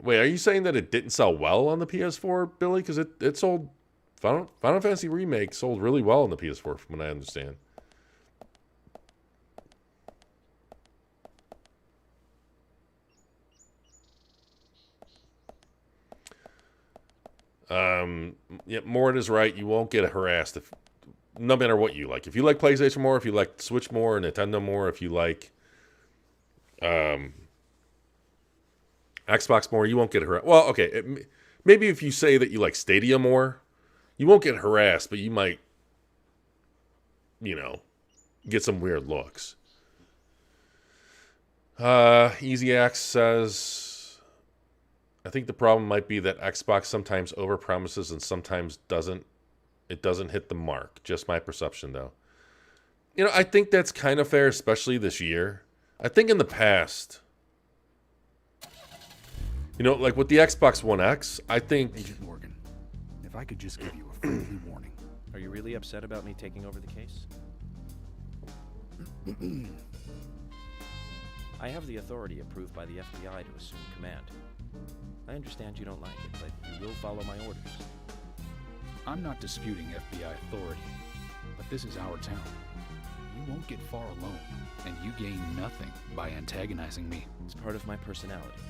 Wait, are you saying that it didn't sell well on the PS4, Billy? Because it sold, Final Fantasy Remake sold really well on the PS4, from what I understand. Yeah, Mort is right. You won't get harassed no matter what you like. If you like PlayStation more, if you like Switch more, Nintendo more, if you like Xbox more, you won't get harassed. Well, okay, maybe if you say that you like Stadia more, you won't get harassed, but you might, get some weird looks. Easy Axe says, I think the problem might be that Xbox sometimes overpromises and sometimes doesn't. It doesn't hit the mark. Just my perception, though. I think that's kind of fair, especially this year. I think in the past, like with the Xbox One X, I think... Agent Morgan, if I could just give you a friendly warning. Are you really upset about me taking over the case? I have the authority approved by the FBI to assume command. I understand you don't like it, but you will follow my orders. I'm not disputing FBI authority, but this is our town. You won't get far alone, and you gain nothing by antagonizing me. It's part of my personality.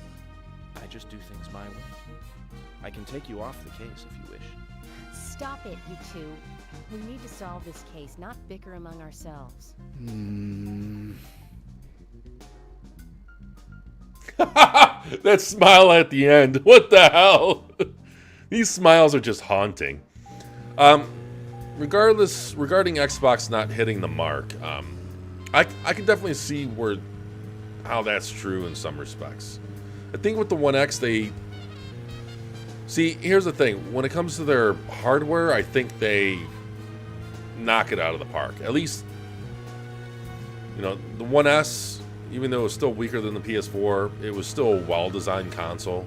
I just do things my way. I can take you off the case if you wish. Stop it, you two. We need to solve this case, not bicker among ourselves. That smile at the end. What the hell? These smiles are just haunting. Regarding Xbox not hitting the mark, I can definitely see how that's true in some respects. I think with the One X, here's the thing. When it comes to their hardware, I think they knock it out of the park. At least, the One S, even though it was still weaker than the PS4, it was still a well-designed console.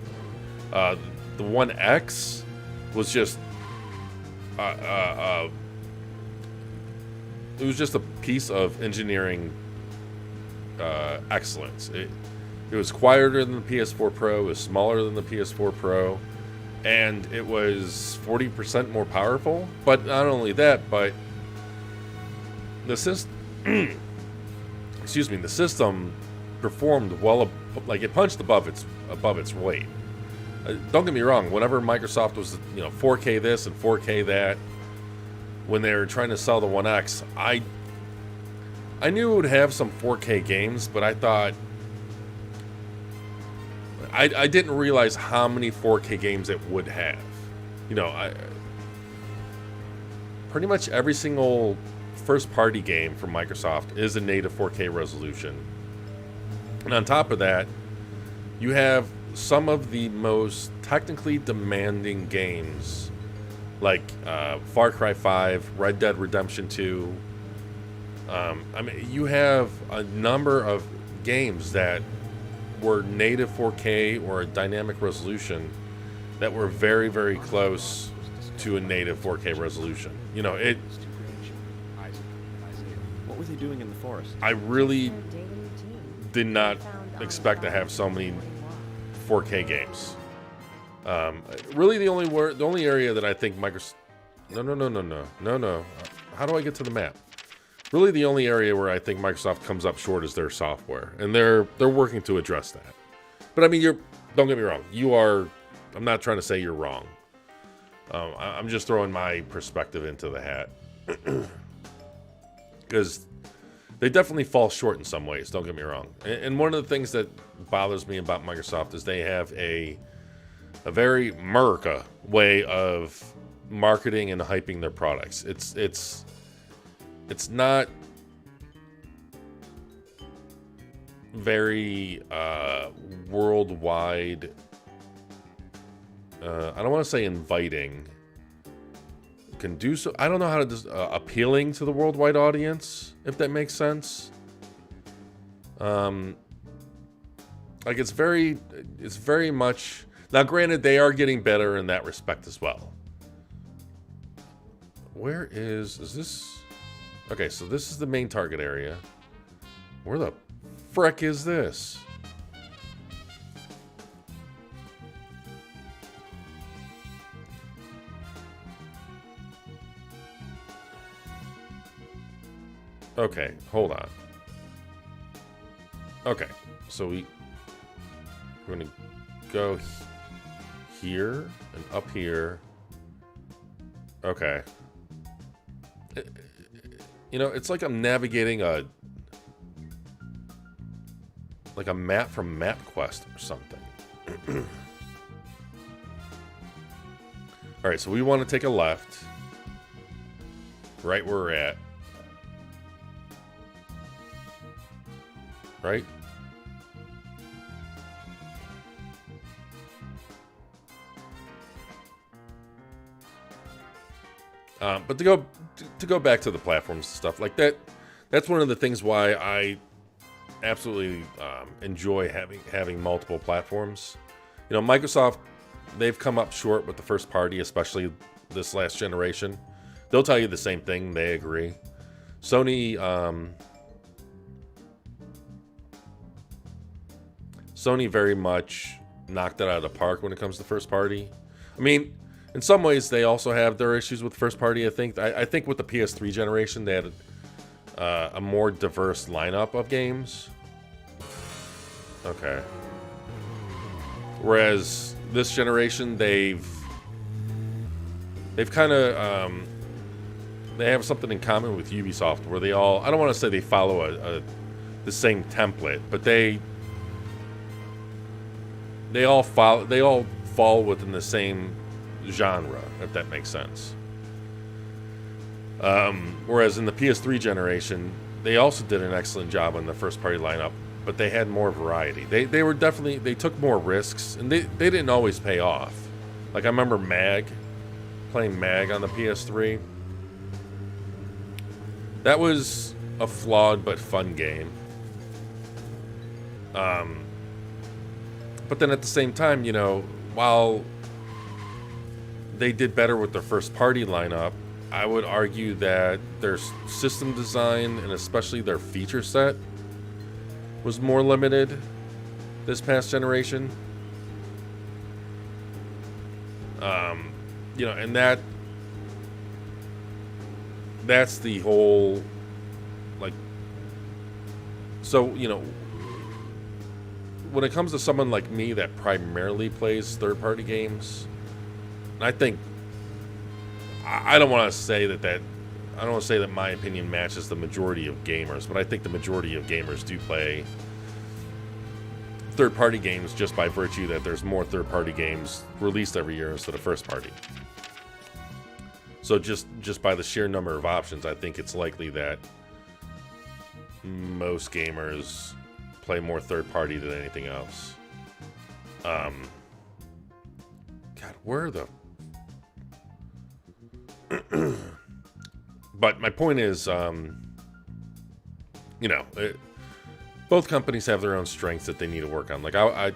The One X was just it was just a piece of engineering excellence. It was quieter than the PS4 Pro, it was smaller than the PS4 Pro, and it was 40% more powerful. But not only that, but the system the system performed well, like it punched above its weight. Don't get me wrong, whenever Microsoft was 4K this and 4K that, when they were trying to sell the One X, I knew it would have some 4K games, but I thought I didn't realize how many 4K games it would have. Pretty much every single first-party game from Microsoft is a native 4K resolution. And on top of that, you have some of the most technically demanding games, like Far Cry 5, Red Dead Redemption 2. You have a number of games that were native 4K or a dynamic resolution that were very, very close to a native 4K resolution. What were they doing in the forest? I really did not expect to have so many 4K games. Really, the only area that I think Microsoft... No. How do I get to the map? Really, the only area where I think Microsoft comes up short is their software, and they're working to address that. But don't get me wrong. I'm not trying to say you're wrong. I'm just throwing my perspective into the hat, because they definitely fall short in some ways. Don't get me wrong. And one of the things that bothers me about Microsoft is they have a very America way of marketing and hyping their products. It's not very worldwide. I don't want to say inviting. Conducive. I don't know how to appealing to the worldwide audience, if that makes sense. Like it's very much Now, granted, they are getting better in that respect as well. Where is this? Okay, so this is the main target area. Where the frick is this? Okay, hold on. Okay, so we're gonna go here and up here. Okay. You know, it's like I'm navigating a map from MapQuest or something. All right, so we want to take a left, right where we're at. Right? But to go back to the platforms and stuff like that, that's one of the things why I absolutely enjoy having multiple platforms. You know, Microsoft, they've come up short with the first party, especially this last generation. They'll tell you the same thing. They agree. Sony very much knocked it out of the park when it comes to first party. I mean, in some ways, they also have their issues with first party. I think with the PS3 generation, they had a more diverse lineup of games. Okay. Whereas this generation, they've kind of they have something in common with Ubisoft, where they all, I don't want to say they follow the same template, but they all fall within the same genre, if that makes sense. Whereas in the PS3 generation, they also did an excellent job on the first party lineup, but they had more variety. They were definitely, they took more risks, and they didn't always pay off. Like I remember playing Mag on the PS3. That was a flawed but fun game. But then at the same time, you know, while they did better with their first party lineup, I would argue that their system design and especially their feature set was more limited this past generation. You know, and that's the whole, like, so, you know, when it comes to someone like me that primarily plays third-party games, I think I don't want to say that I don't want to say that my opinion matches the majority of gamers, but I think the majority of gamers do play third-party games just by virtue that there's more third-party games released every year instead of first-party. So just by the sheer number of options, I think it's likely that most gamers play more third-party than anything else. God, where the... But my point is, you know, both companies have their own strengths that they need to work on. Like, I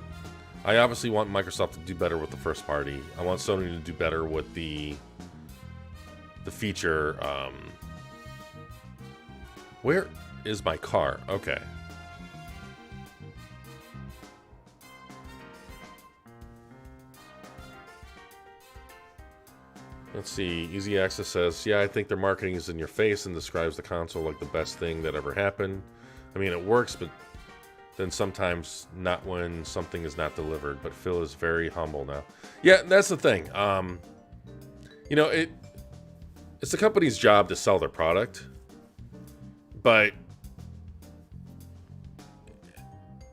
obviously want Microsoft to do better with the first party. I want Sony to do better with the feature. Where is my car? Okay. Let's see. Easy Access says, yeah, I think their marketing is in your face and describes the console like the best thing that ever happened. I mean, it works, but then sometimes not when something is not delivered. But Phil is very humble now. Yeah, that's the thing. You know, it's the company's job to sell their product, but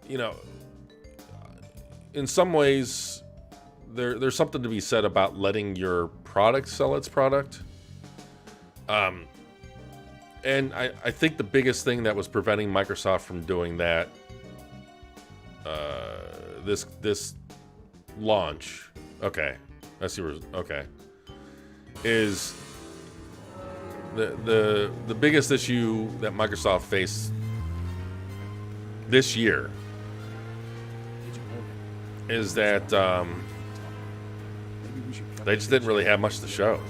you know, in some ways, there's something to be said about letting your product sell its product. And I think the biggest thing that was preventing Microsoft from doing that, this launch, okay, I see where, okay, is the biggest issue that Microsoft faced this year is that They just didn't really have much to show.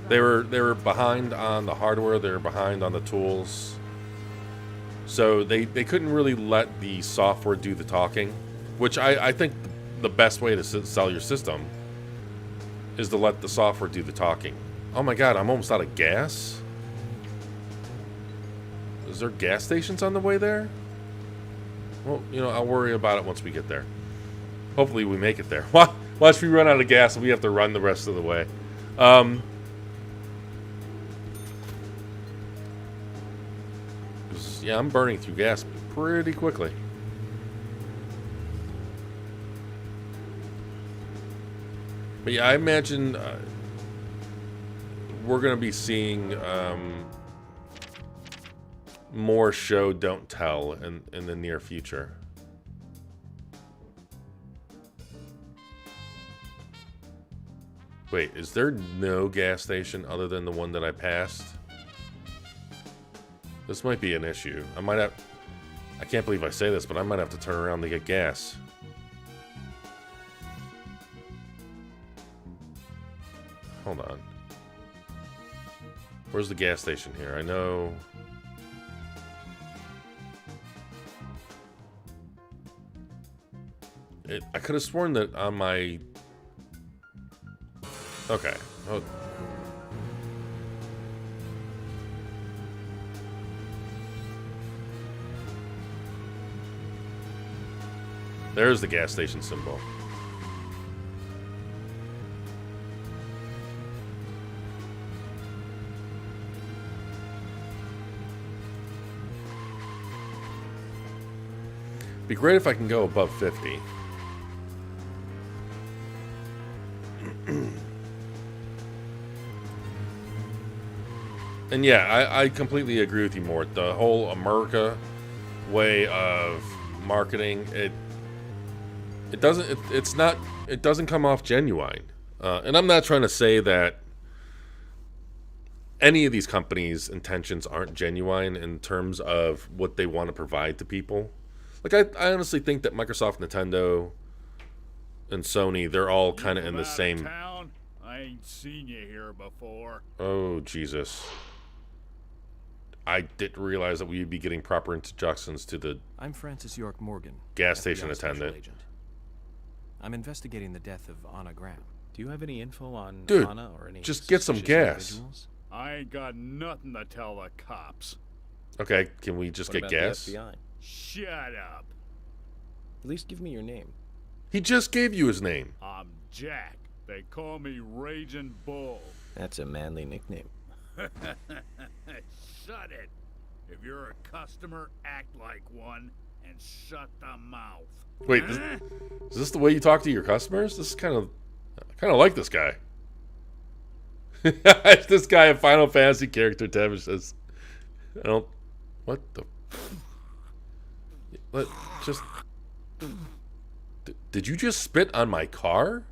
They were behind on the hardware. They were behind on the tools. So they couldn't really let the software do the talking, which I think the best way to sell your system is to let the software do the talking. Oh my god, I'm almost out of gas. Is there gas stations on the way there? Well, you know, I'll worry about it once we get there. Hopefully we make it there. Watch we run out of gas and we have to run the rest of the way. Yeah, I'm burning through gas pretty quickly. But yeah, I imagine we're going to be seeing more show don't tell in the near future. Wait, is there no gas station other than the one that I passed? This might be an issue. I can't believe I say this, but I might have to turn around to get gas. Hold on. Where's the gas station here? I know... I could have sworn that on my... Okay. Oh. There's the gas station symbol. Be great if I can go above 50. And yeah, I completely agree with you, Mort. The whole America way of marketing, it doesn't come off genuine. And I'm not trying to say that any of these companies' intentions aren't genuine in terms of what they want to provide to people. Like, I honestly think that Microsoft, Nintendo, and Sony, they're all kind of in the same... Town? I ain't seen you here before. Oh, Jesus. I didn't realize that we'd be getting proper introductions to the... I'm Francis York Morgan, gas station FBI special attendant. agent. I'm investigating the death of Anna Graham. Do you have any info on Dude, Anna or any just get some suspicious gas. individuals? I ain't got nothing to tell the cops. Okay, can we just What get about gas? the FBI? Shut up. At least give me your name. He just gave you his name. I'm Jack. They call me Raging Bull. That's a manly nickname. Shut it. If you're a customer, act like one and shut the mouth. Wait, is this the way you talk to your customers? This is kind of like this guy. This guy, a Final Fantasy character, Tavish says, I don't... What the... Did you just spit on my car?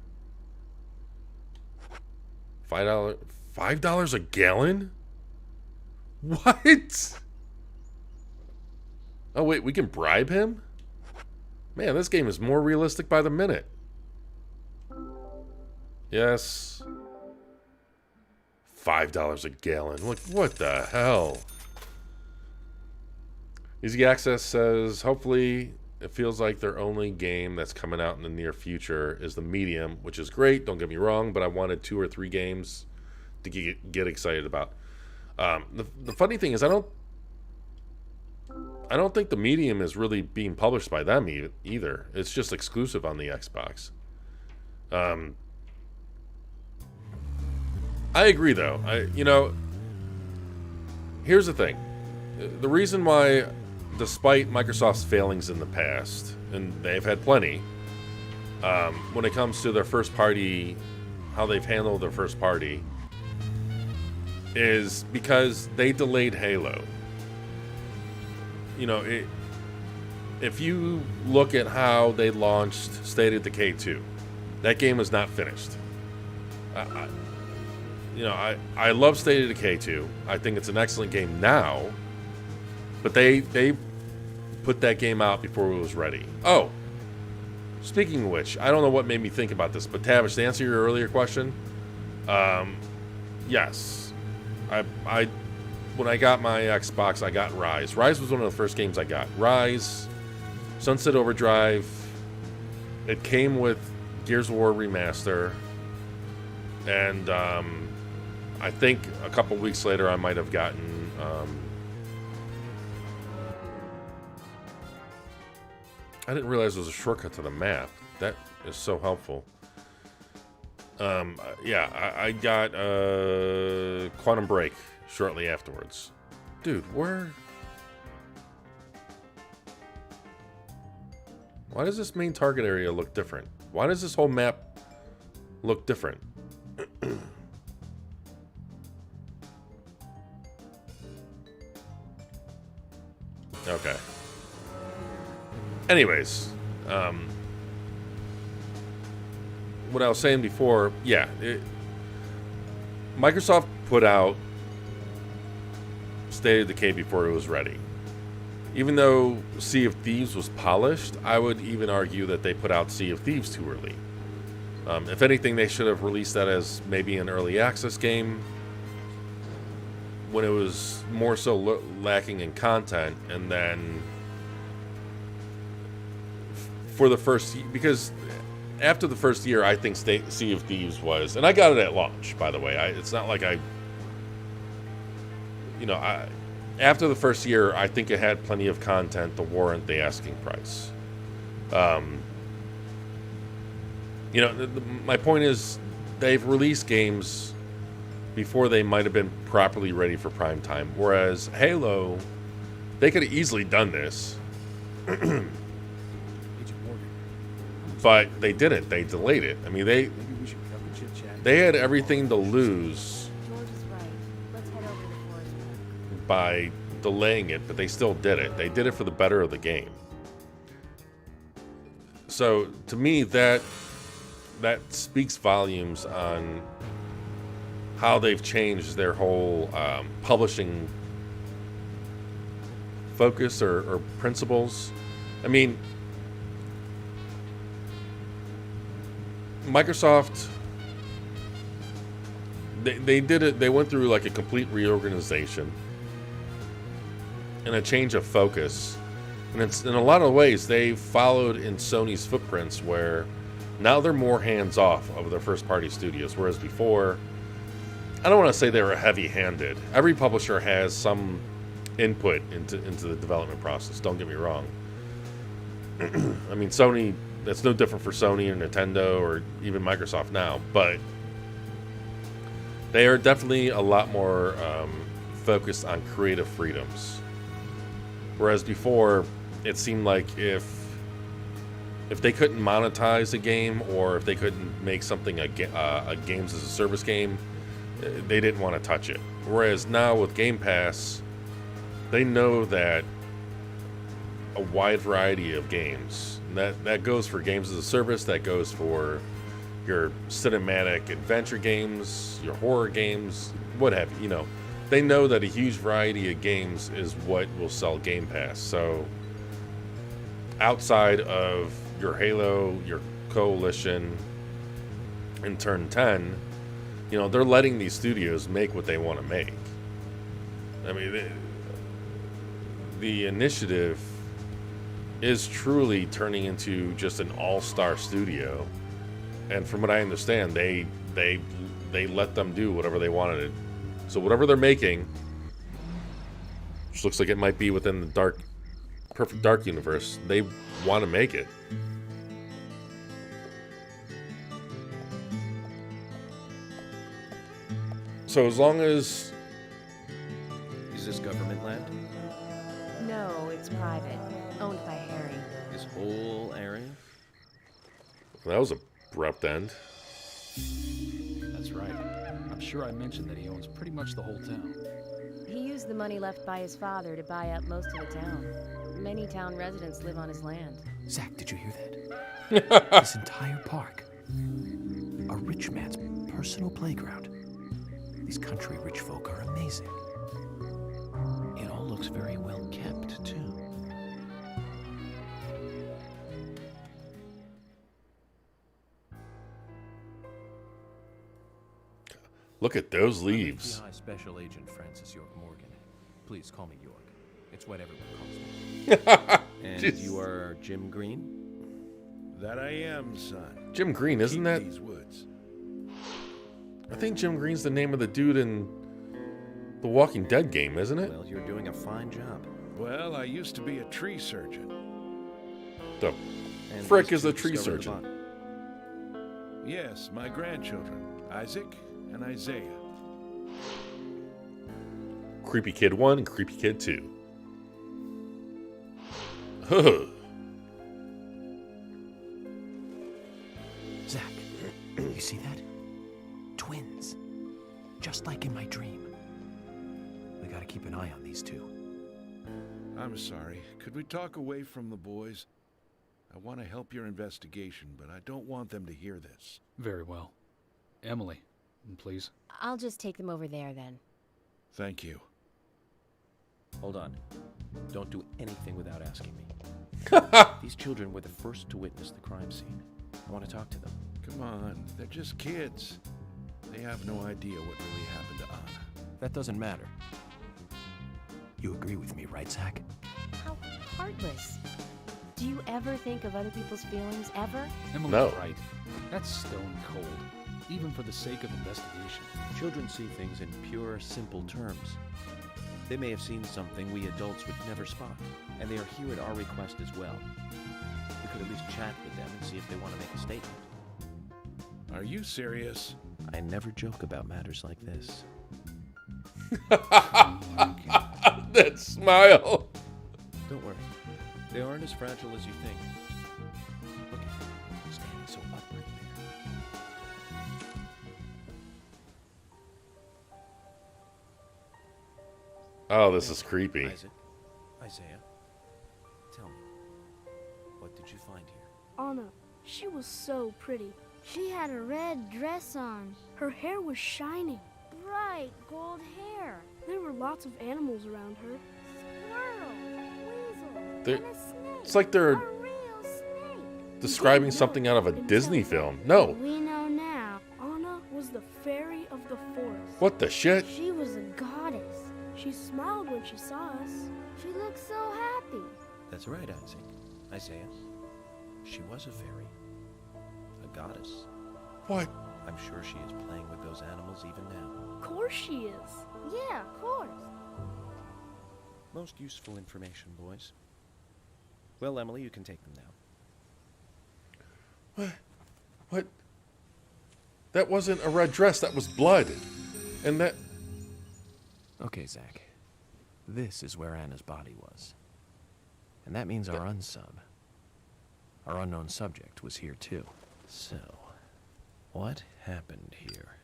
$5 a gallon? What? Oh wait, we can bribe him? Man, this game is more realistic by the minute. Yes. $5 a gallon. What the hell? Easy Access says, hopefully it feels like their only game that's coming out in the near future is the Medium, which is great, don't get me wrong, but I wanted 2 or 3 games to get excited about. The funny thing is, I don't think the Medium is really being published by them either. It's just exclusive on the Xbox. I agree, though. Here's the thing. The reason why, despite Microsoft's failings in the past, and they've had plenty, when it comes to their first party, how they've handled their first party, is because they delayed Halo. If you look at how they launched State of Decay 2, that game was not finished. I love State of Decay 2. I think it's an excellent game now, but they put that game out before it was ready. Oh, speaking of which, I don't know what made me think about this, but Tavish, to answer your earlier question, yes, I when I got my Xbox, I got Rise. Rise was one of the first games I got. Rise, Sunset Overdrive. It came with Gears of War Remaster, and I think a couple weeks later I might have gotten I didn't realize there was a shortcut to the map. That is so helpful. Yeah, I got Quantum Break shortly afterwards. Dude, where? Why does this main target area look different? Why does this whole map look different? Okay. Anyways, what I was saying before, yeah, Microsoft put out State of Decay before it was ready. Even though Sea of Thieves was polished, I would even argue that they put out Sea of Thieves too early. If anything, they should have released that as maybe an early access game when it was more so lacking in content, and then for the first, because after the first year, I think Sea of Thieves was, and I got it at launch, by the way. It's not like after the first year, I think it had plenty of content to warrant the asking price. My point is, they've released games before they might have been properly ready for prime time. Whereas Halo, they could have easily done this. But they didn't. They delayed it. I mean, they had everything to lose by delaying it, but they still did it. They did it for the better of the game. So to me, that speaks volumes on how they've changed their whole publishing focus or principles. I mean, Microsoft, they did it. They went through like a complete reorganization and a change of focus. And it's, in a lot of ways, they followed in Sony's footprints, where now they're more hands-off of their first-party studios, whereas before, I don't want to say they were heavy-handed. Every publisher has some input into the development process, don't get me wrong. I mean, Sony, that's no different for Sony or Nintendo or even Microsoft now, but they are definitely a lot more focused on creative freedoms. Whereas before, it seemed like if they couldn't monetize a game, or if they couldn't make something a games as a service game, they didn't want to touch it. Whereas now with Game Pass, they know that a wide variety of games, that goes for games as a service, that goes for your cinematic adventure games, your horror games, what have you. They know that a huge variety of games is what will sell Game Pass. So outside of your Halo, your Coalition, and Turn 10, they're letting these studios make what they want to make. I mean, the initiative is truly turning into just an all-star studio. And from what I understand, they let them do whatever they wanted. So whatever they're making, which looks like it might be within the Perfect Dark universe, they want to make it. So as long as... Is this government land? No, it's private. Owned by Harry. This whole area? That was an abrupt end. That's right. I'm sure I mentioned that he owns pretty much the whole town. He used the money left by his father to buy up most of the town. Many town residents live on his land. Zach, did you hear that? This entire park. A rich man's personal playground. These country rich folk are amazing. It all looks very well kept, too. Look at those leaves. FBI Special Agent Francis York Morgan. Please call me York. It's what everyone calls me. And Jeez. you are Jim Green? That I am, son. Jim Green, isn't Keep that? these woods. I think Jim Green's the name of the dude in the Walking Dead game, isn't it? Well, you're doing a fine job. Well, I used to be a tree surgeon. The And frick these is a two tree discovered the surgeon? body. Yes, my grandchildren, Isaac and Isaiah. Creepy Kid 1 and Creepy Kid 2. Huh. Zach, you see that? Twins. Just like in my dream. We gotta keep an eye on these two. I'm sorry. Could we talk away from the boys? I want to help your investigation, but I don't want them to hear this. Very well. Emily, please. I'll just take them over there then. Thank you. Hold on. Don't do anything without asking me. These children were the first to witness the crime scene. I want to talk to them. Come on, they're just kids. They have no idea what really happened to Anna. That doesn't matter. You agree with me, right, Zach? How heartless. Do you ever think of other people's feelings, ever? Emily's No. right. That's stone cold, even for the sake of investigation. Children see things in pure, simple terms. They may have seen something we adults would never spot, and they are here at our request as well. We could at least chat with them and see if they want to make a statement. Are you serious? I never joke about matters like this. That smile. Don't worry. They aren't as fragile as you think. Look at them, standing so upright there. Oh, this is creepy. Isaac, Isaiah, tell me, what did you find here? Anna, she was so pretty. She had a red dress on. Her hair was shining. Bright gold hair. There were lots of animals around her. Squirrel. Weasel. They're- And a snake. It's like they're A real snake. describing something out of a Disney film. No. We know now. Anna was the fairy of the forest. What the shit? She was a goddess. She smiled when she saw us. She looked so happy. That's right, Isaac. Isaiah. She was a fairy. A goddess. What? I'm sure she is playing with those animals even now. Of course she is. Yeah, of course. Most useful information, boys. Well, Emily, you can take them now. What? That wasn't a red dress. That was blood. And that... Okay, Zach. This is where Anna's body was. And that means our unsub, our unknown subject, was here too. So, what happened here?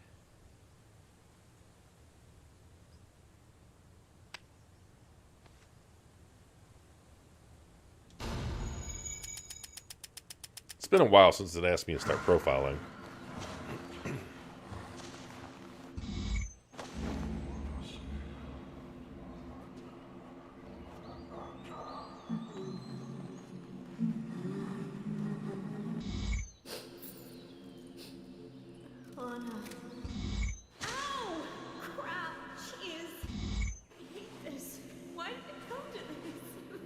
It's been a while since it asked me to start profiling. Anna. Ow! Crap! Jeez! I hate this. Why did it come to this?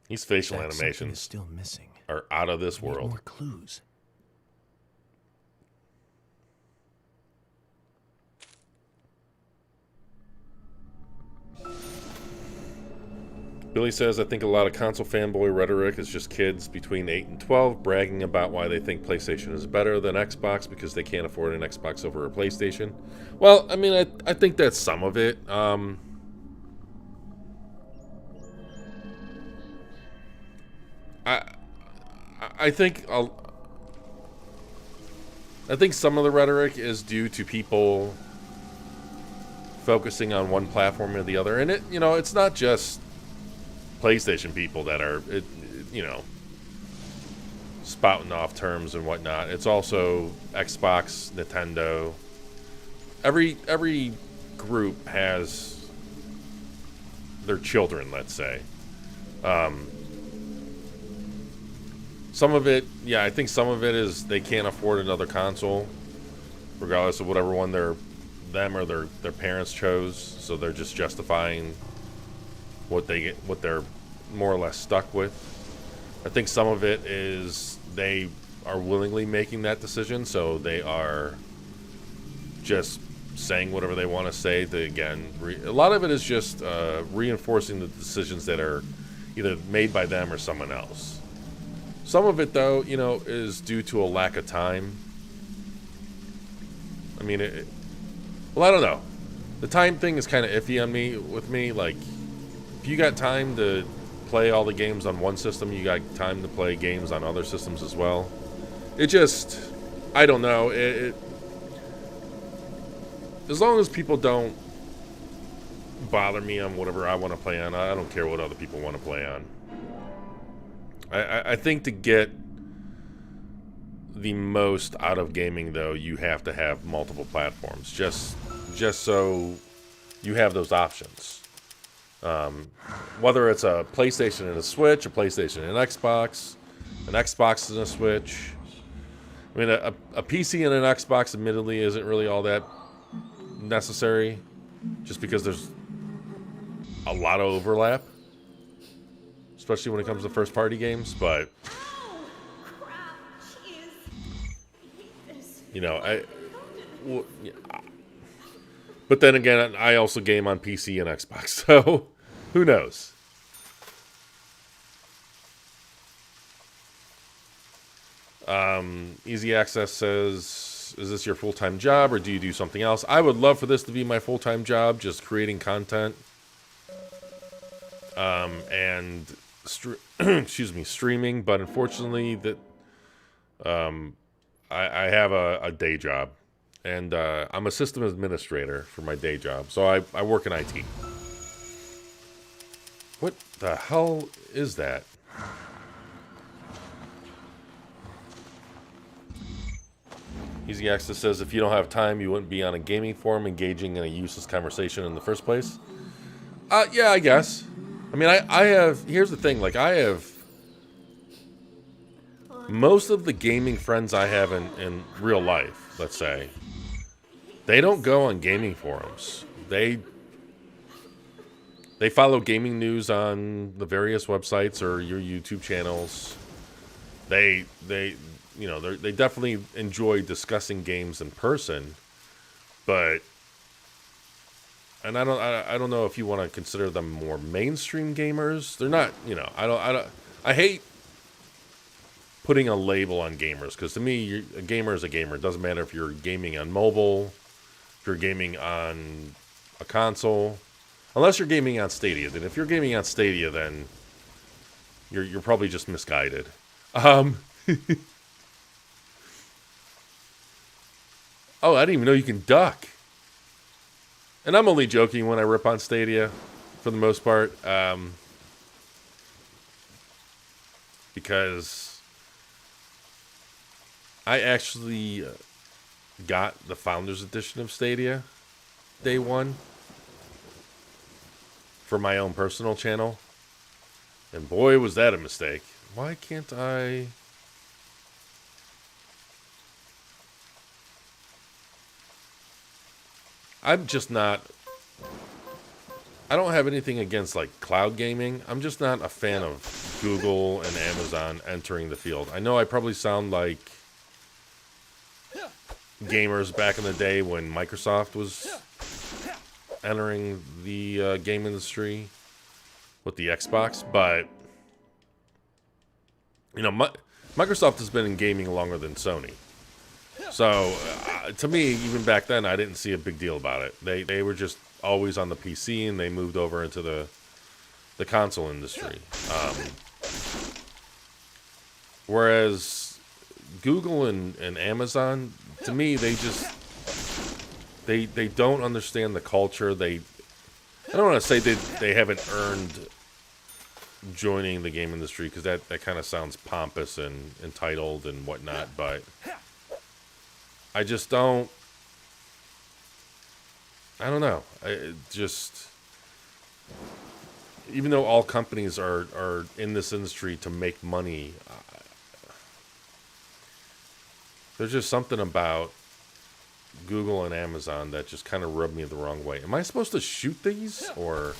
These facial Zach, something animations is still missing. are out of this We need world. more clues. Billy says, I think a lot of console fanboy rhetoric is just kids between 8 and 12 bragging about why they think PlayStation is better than Xbox because they can't afford an Xbox over a PlayStation. Well, I mean, I think that's some of it. I think some of the rhetoric is due to people focusing on one platform or the other, and it's not just PlayStation people that are spouting off terms and whatnot. It's also Xbox, Nintendo. Every group has their children, let's say. Some of it, yeah, I think some of it is they can't afford another console, regardless of whatever one them or their parents chose. So they're just justifying what they're more or less stuck with. I think some of it is they are willingly making that decision, so they are just saying whatever they want to say. A lot of it is just reinforcing the decisions that are either made by them or someone else. Some of it, though, is due to a lack of time. I mean, well, I don't know. The time thing is kind of iffy with me. Like, if you got time to play all the games on one system, you got time to play games on other systems as well. It just, I don't know. As long as people don't bother me on whatever I want to play on, I don't care what other people want to play on. I think to get the most out of gaming, though, you have to have multiple platforms, just so you have those options. Whether it's a PlayStation and a Switch, a PlayStation and an Xbox and a Switch. I mean, a PC and an Xbox, admittedly, isn't really all that necessary, just because there's a lot of overlap, especially when it comes to first-party games. But but then again, I also game on PC and Xbox, so who knows? Easy Access says, is this your full-time job or do you do something else? I would love for this to be my full-time job, just creating content. And streaming, but unfortunately I have a day job, and I'm a system administrator for my day job, so I work in IT. What the hell is that? Easy Access says, if you don't have time, you wouldn't be on a gaming forum engaging in a useless conversation in the first place. Yeah, I guess. I mean, I have... Here's the thing. Like, I have... Most of the gaming friends I have in real life, let's say, they don't go on gaming forums. They follow gaming news on the various websites or your YouTube channels. They definitely enjoy discussing games in person, but... And I don't know if you want to consider them more mainstream gamers. They're not, I hate putting a label on gamers, because to me, a gamer is a gamer. It doesn't matter if you're gaming on mobile, if you're gaming on a console, unless you're gaming on Stadia. Then if you're gaming on Stadia, then you're probably just misguided. Oh, I didn't even know you can duck. And I'm only joking when I rip on Stadia, for the most part, because I actually got the Founders Edition of Stadia day one for my own personal channel, and boy, was that a mistake. Why can't I... I'm just not... I don't have anything against, like, cloud gaming. I'm just not a fan of Google and Amazon entering the field. I know I probably sound like gamers back in the day when Microsoft was entering the game industry with the Xbox, but, Microsoft has been in gaming longer than Sony. So, to me, even back then, I didn't see a big deal about it. They were just always on the PC, and they moved over into the console industry. Whereas Google and Amazon, to me, they don't understand the culture. I don't want to say they haven't earned joining the game industry, because that kind of sounds pompous and entitled and whatnot, but I just don't... I don't know. It just, even though all companies are in this industry to make money, there's just something about Google and Amazon that just kind of rubbed me the wrong way. Am I supposed to shoot these, or?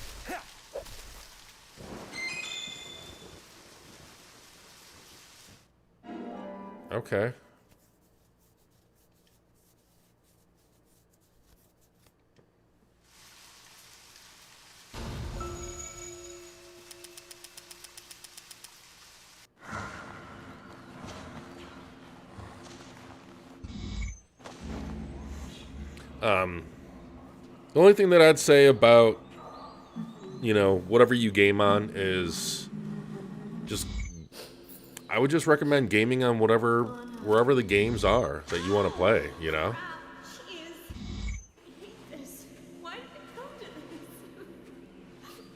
Okay. The only thing that I'd say about, you know, whatever you game on is just, I would just recommend gaming on wherever the games are that you want to play, you know?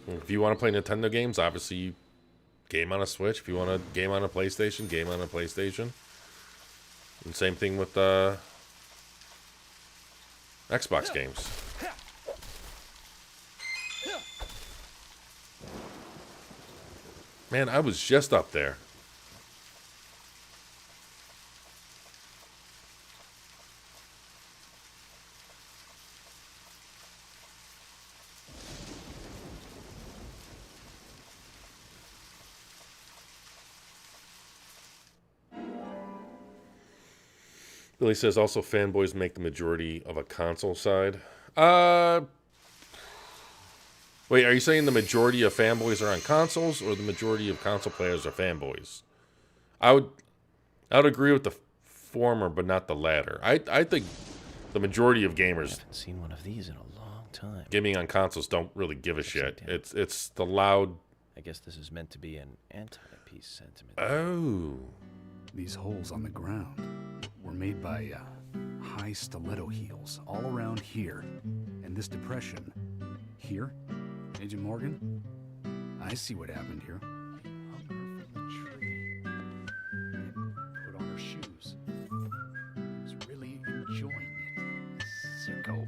If you want to play Nintendo games, obviously you game on a Switch. If you want to game on a PlayStation, game on a PlayStation. And same thing with Xbox games. Man, I was just up there. Billy says also fanboys make the majority of a console side. Wait, are you saying the majority of fanboys are on consoles, or the majority of console players are fanboys? I would agree with the former, but not the latter. I think the majority of gamers, I haven't seen one of these in a long time. Gaming on consoles don't really give a shit. It's the loud. I guess this is meant to be an anti-peace sentiment. Oh. These holes on the ground were made by high stiletto heels all around here. And this depression here, Agent Morgan, I see what happened here. Hung her from the tree. Put on her shoes. Was really enjoying it. Sicko.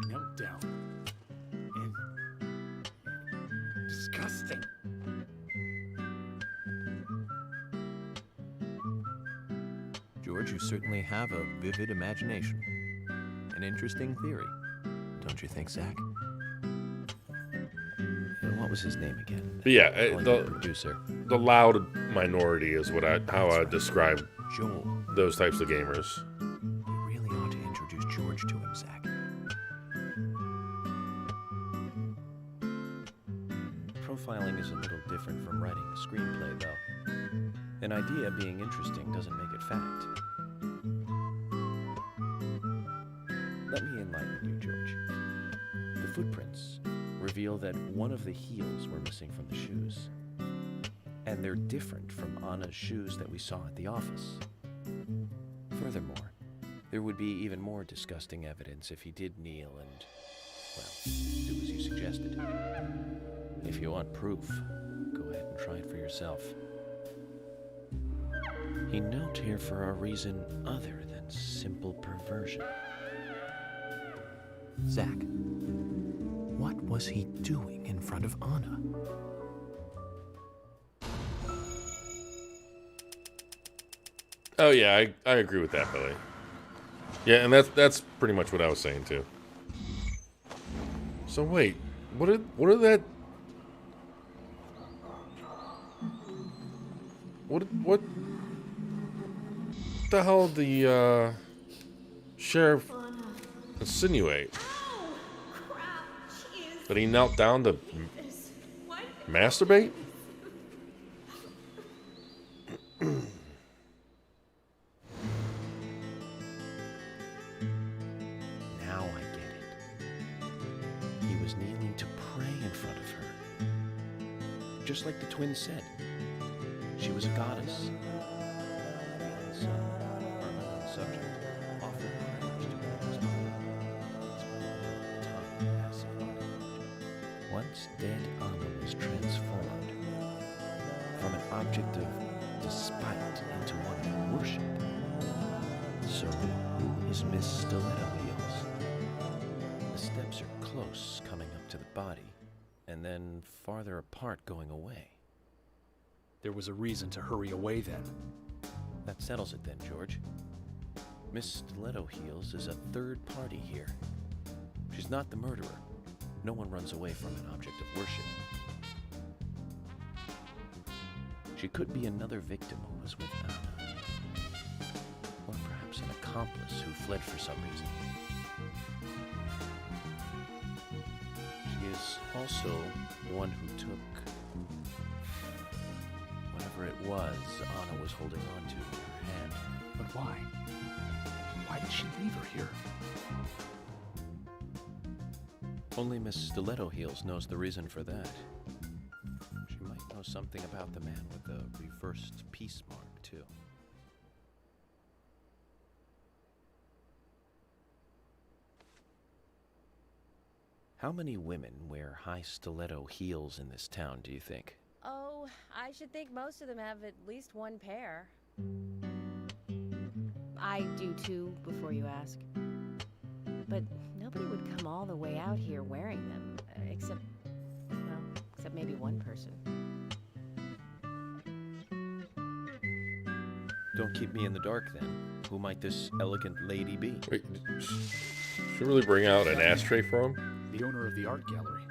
He knelt down. And disgusting. George, you certainly have a vivid imagination. An interesting theory. Don't you think, Zach? What was his name again? But yeah, the producer. The loud minority is how I describe Joel. Those types of gamers. You really ought to introduce George to him, Zach. Profiling is a little different from writing a screenplay, though. An idea being interesting doesn't make it fact. Let me enlighten you, George. The footprints reveal that one of the heels were missing from the shoes. And they're different from Anna's shoes that we saw at the office. Furthermore, there would be even more disgusting evidence if he did kneel and, well, do as you suggested. If you want proof, go ahead and try it for yourself. He knelt here for a reason other than simple perversion. Zach, what was he doing in front of Anna? Oh yeah, I agree with that, Billy. Yeah, and that's pretty much what I was saying too. So wait, what are that? What the hell did the sheriff insinuate? That he knelt down to masturbate? Now I get it. He was kneeling to pray in front of her. Just like the twins said. She was a goddess. So, our unknown subject offered prayers to her most Once dead Anna was transformed from an object of despite into one of worship. So who is Miss Stiletto Heels? arms are close coming up to the body, and then farther apart going away. There was a reason to hurry away then. That settles it then, George. Miss Stiletto Heels is a third party here. She's not the murderer. No one runs away from an object of worship. She could be another victim who was with Anna. Or perhaps an accomplice who fled for some reason. She is also one who took whatever it was Anna was holding on to in her hand. But why? Why did she leave her here? Only Miss Stiletto Heels knows the reason for that. She might know something about the man with the reversed peace mark, too. How many women wear high stiletto heels in this town, do you think? Oh, I should think most of them have at least one pair. I do too, before you ask. But nobody would come all the way out here wearing them, except maybe one person. Don't keep me in the dark, then. Who might this elegant lady be? Wait, should we really bring out an ashtray for him? The owner of the art gallery.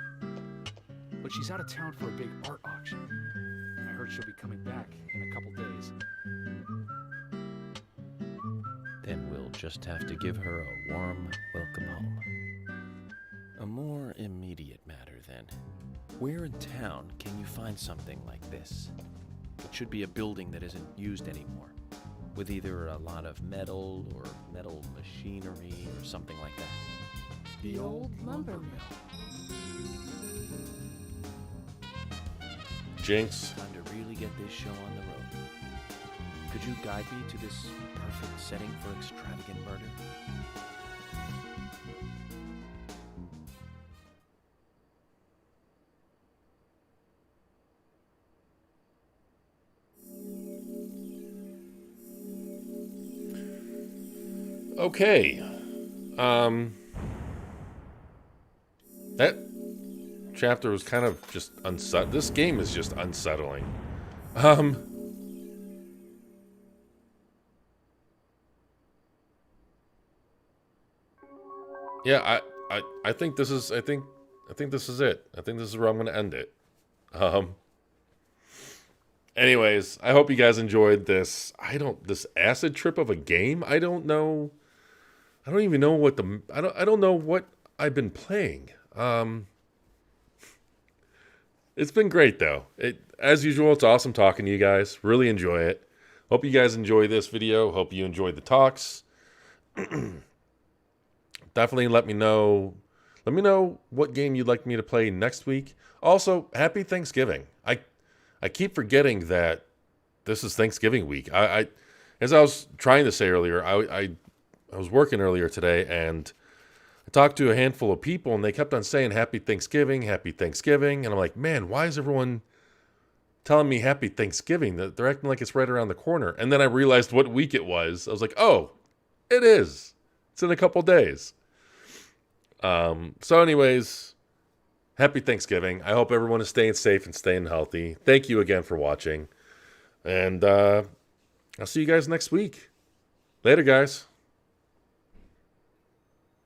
But she's out of town for a big art auction. I heard she'll be coming back in a couple days. Then we'll just have to give her a warm welcome home. A more immediate matter, then. Where in town can you find something like this? It should be a building that isn't used anymore, with either a lot of metal or metal machinery or something like that. The old lumber mill. Jinx. Time to really get this show on the road. Could you guide me to this perfect setting for extravagant murder? Okay. That chapter was kind of just unsettling. This game is just unsettling. Yeah, I think this is I think this is it. I think this is where I'm going to end it. Anyways, I hope you guys enjoyed this. This acid trip of a game. I don't know. I don't even know what I don't know what I've been playing. It's been great though. As usual, it's awesome talking to you guys. Really enjoy it. Hope you guys enjoy this video. Hope you enjoyed the talks. Definitely let me know. Let me know what game you'd like me to play next week. Also, happy Thanksgiving. I keep forgetting that this is Thanksgiving week. As I was trying to say earlier, I was working earlier today, and I talked to a handful of people, and they kept on saying Happy Thanksgiving, Happy Thanksgiving. And I'm like, man, why is everyone telling me Happy Thanksgiving? They're acting like it's right around the corner. And then I realized what week it was. I was like, oh, it is. It's in a couple days. So anyways, happy Thanksgiving. I hope everyone is staying safe and staying healthy. Thank you again for watching. And I'll see you guys next week. Later, guys.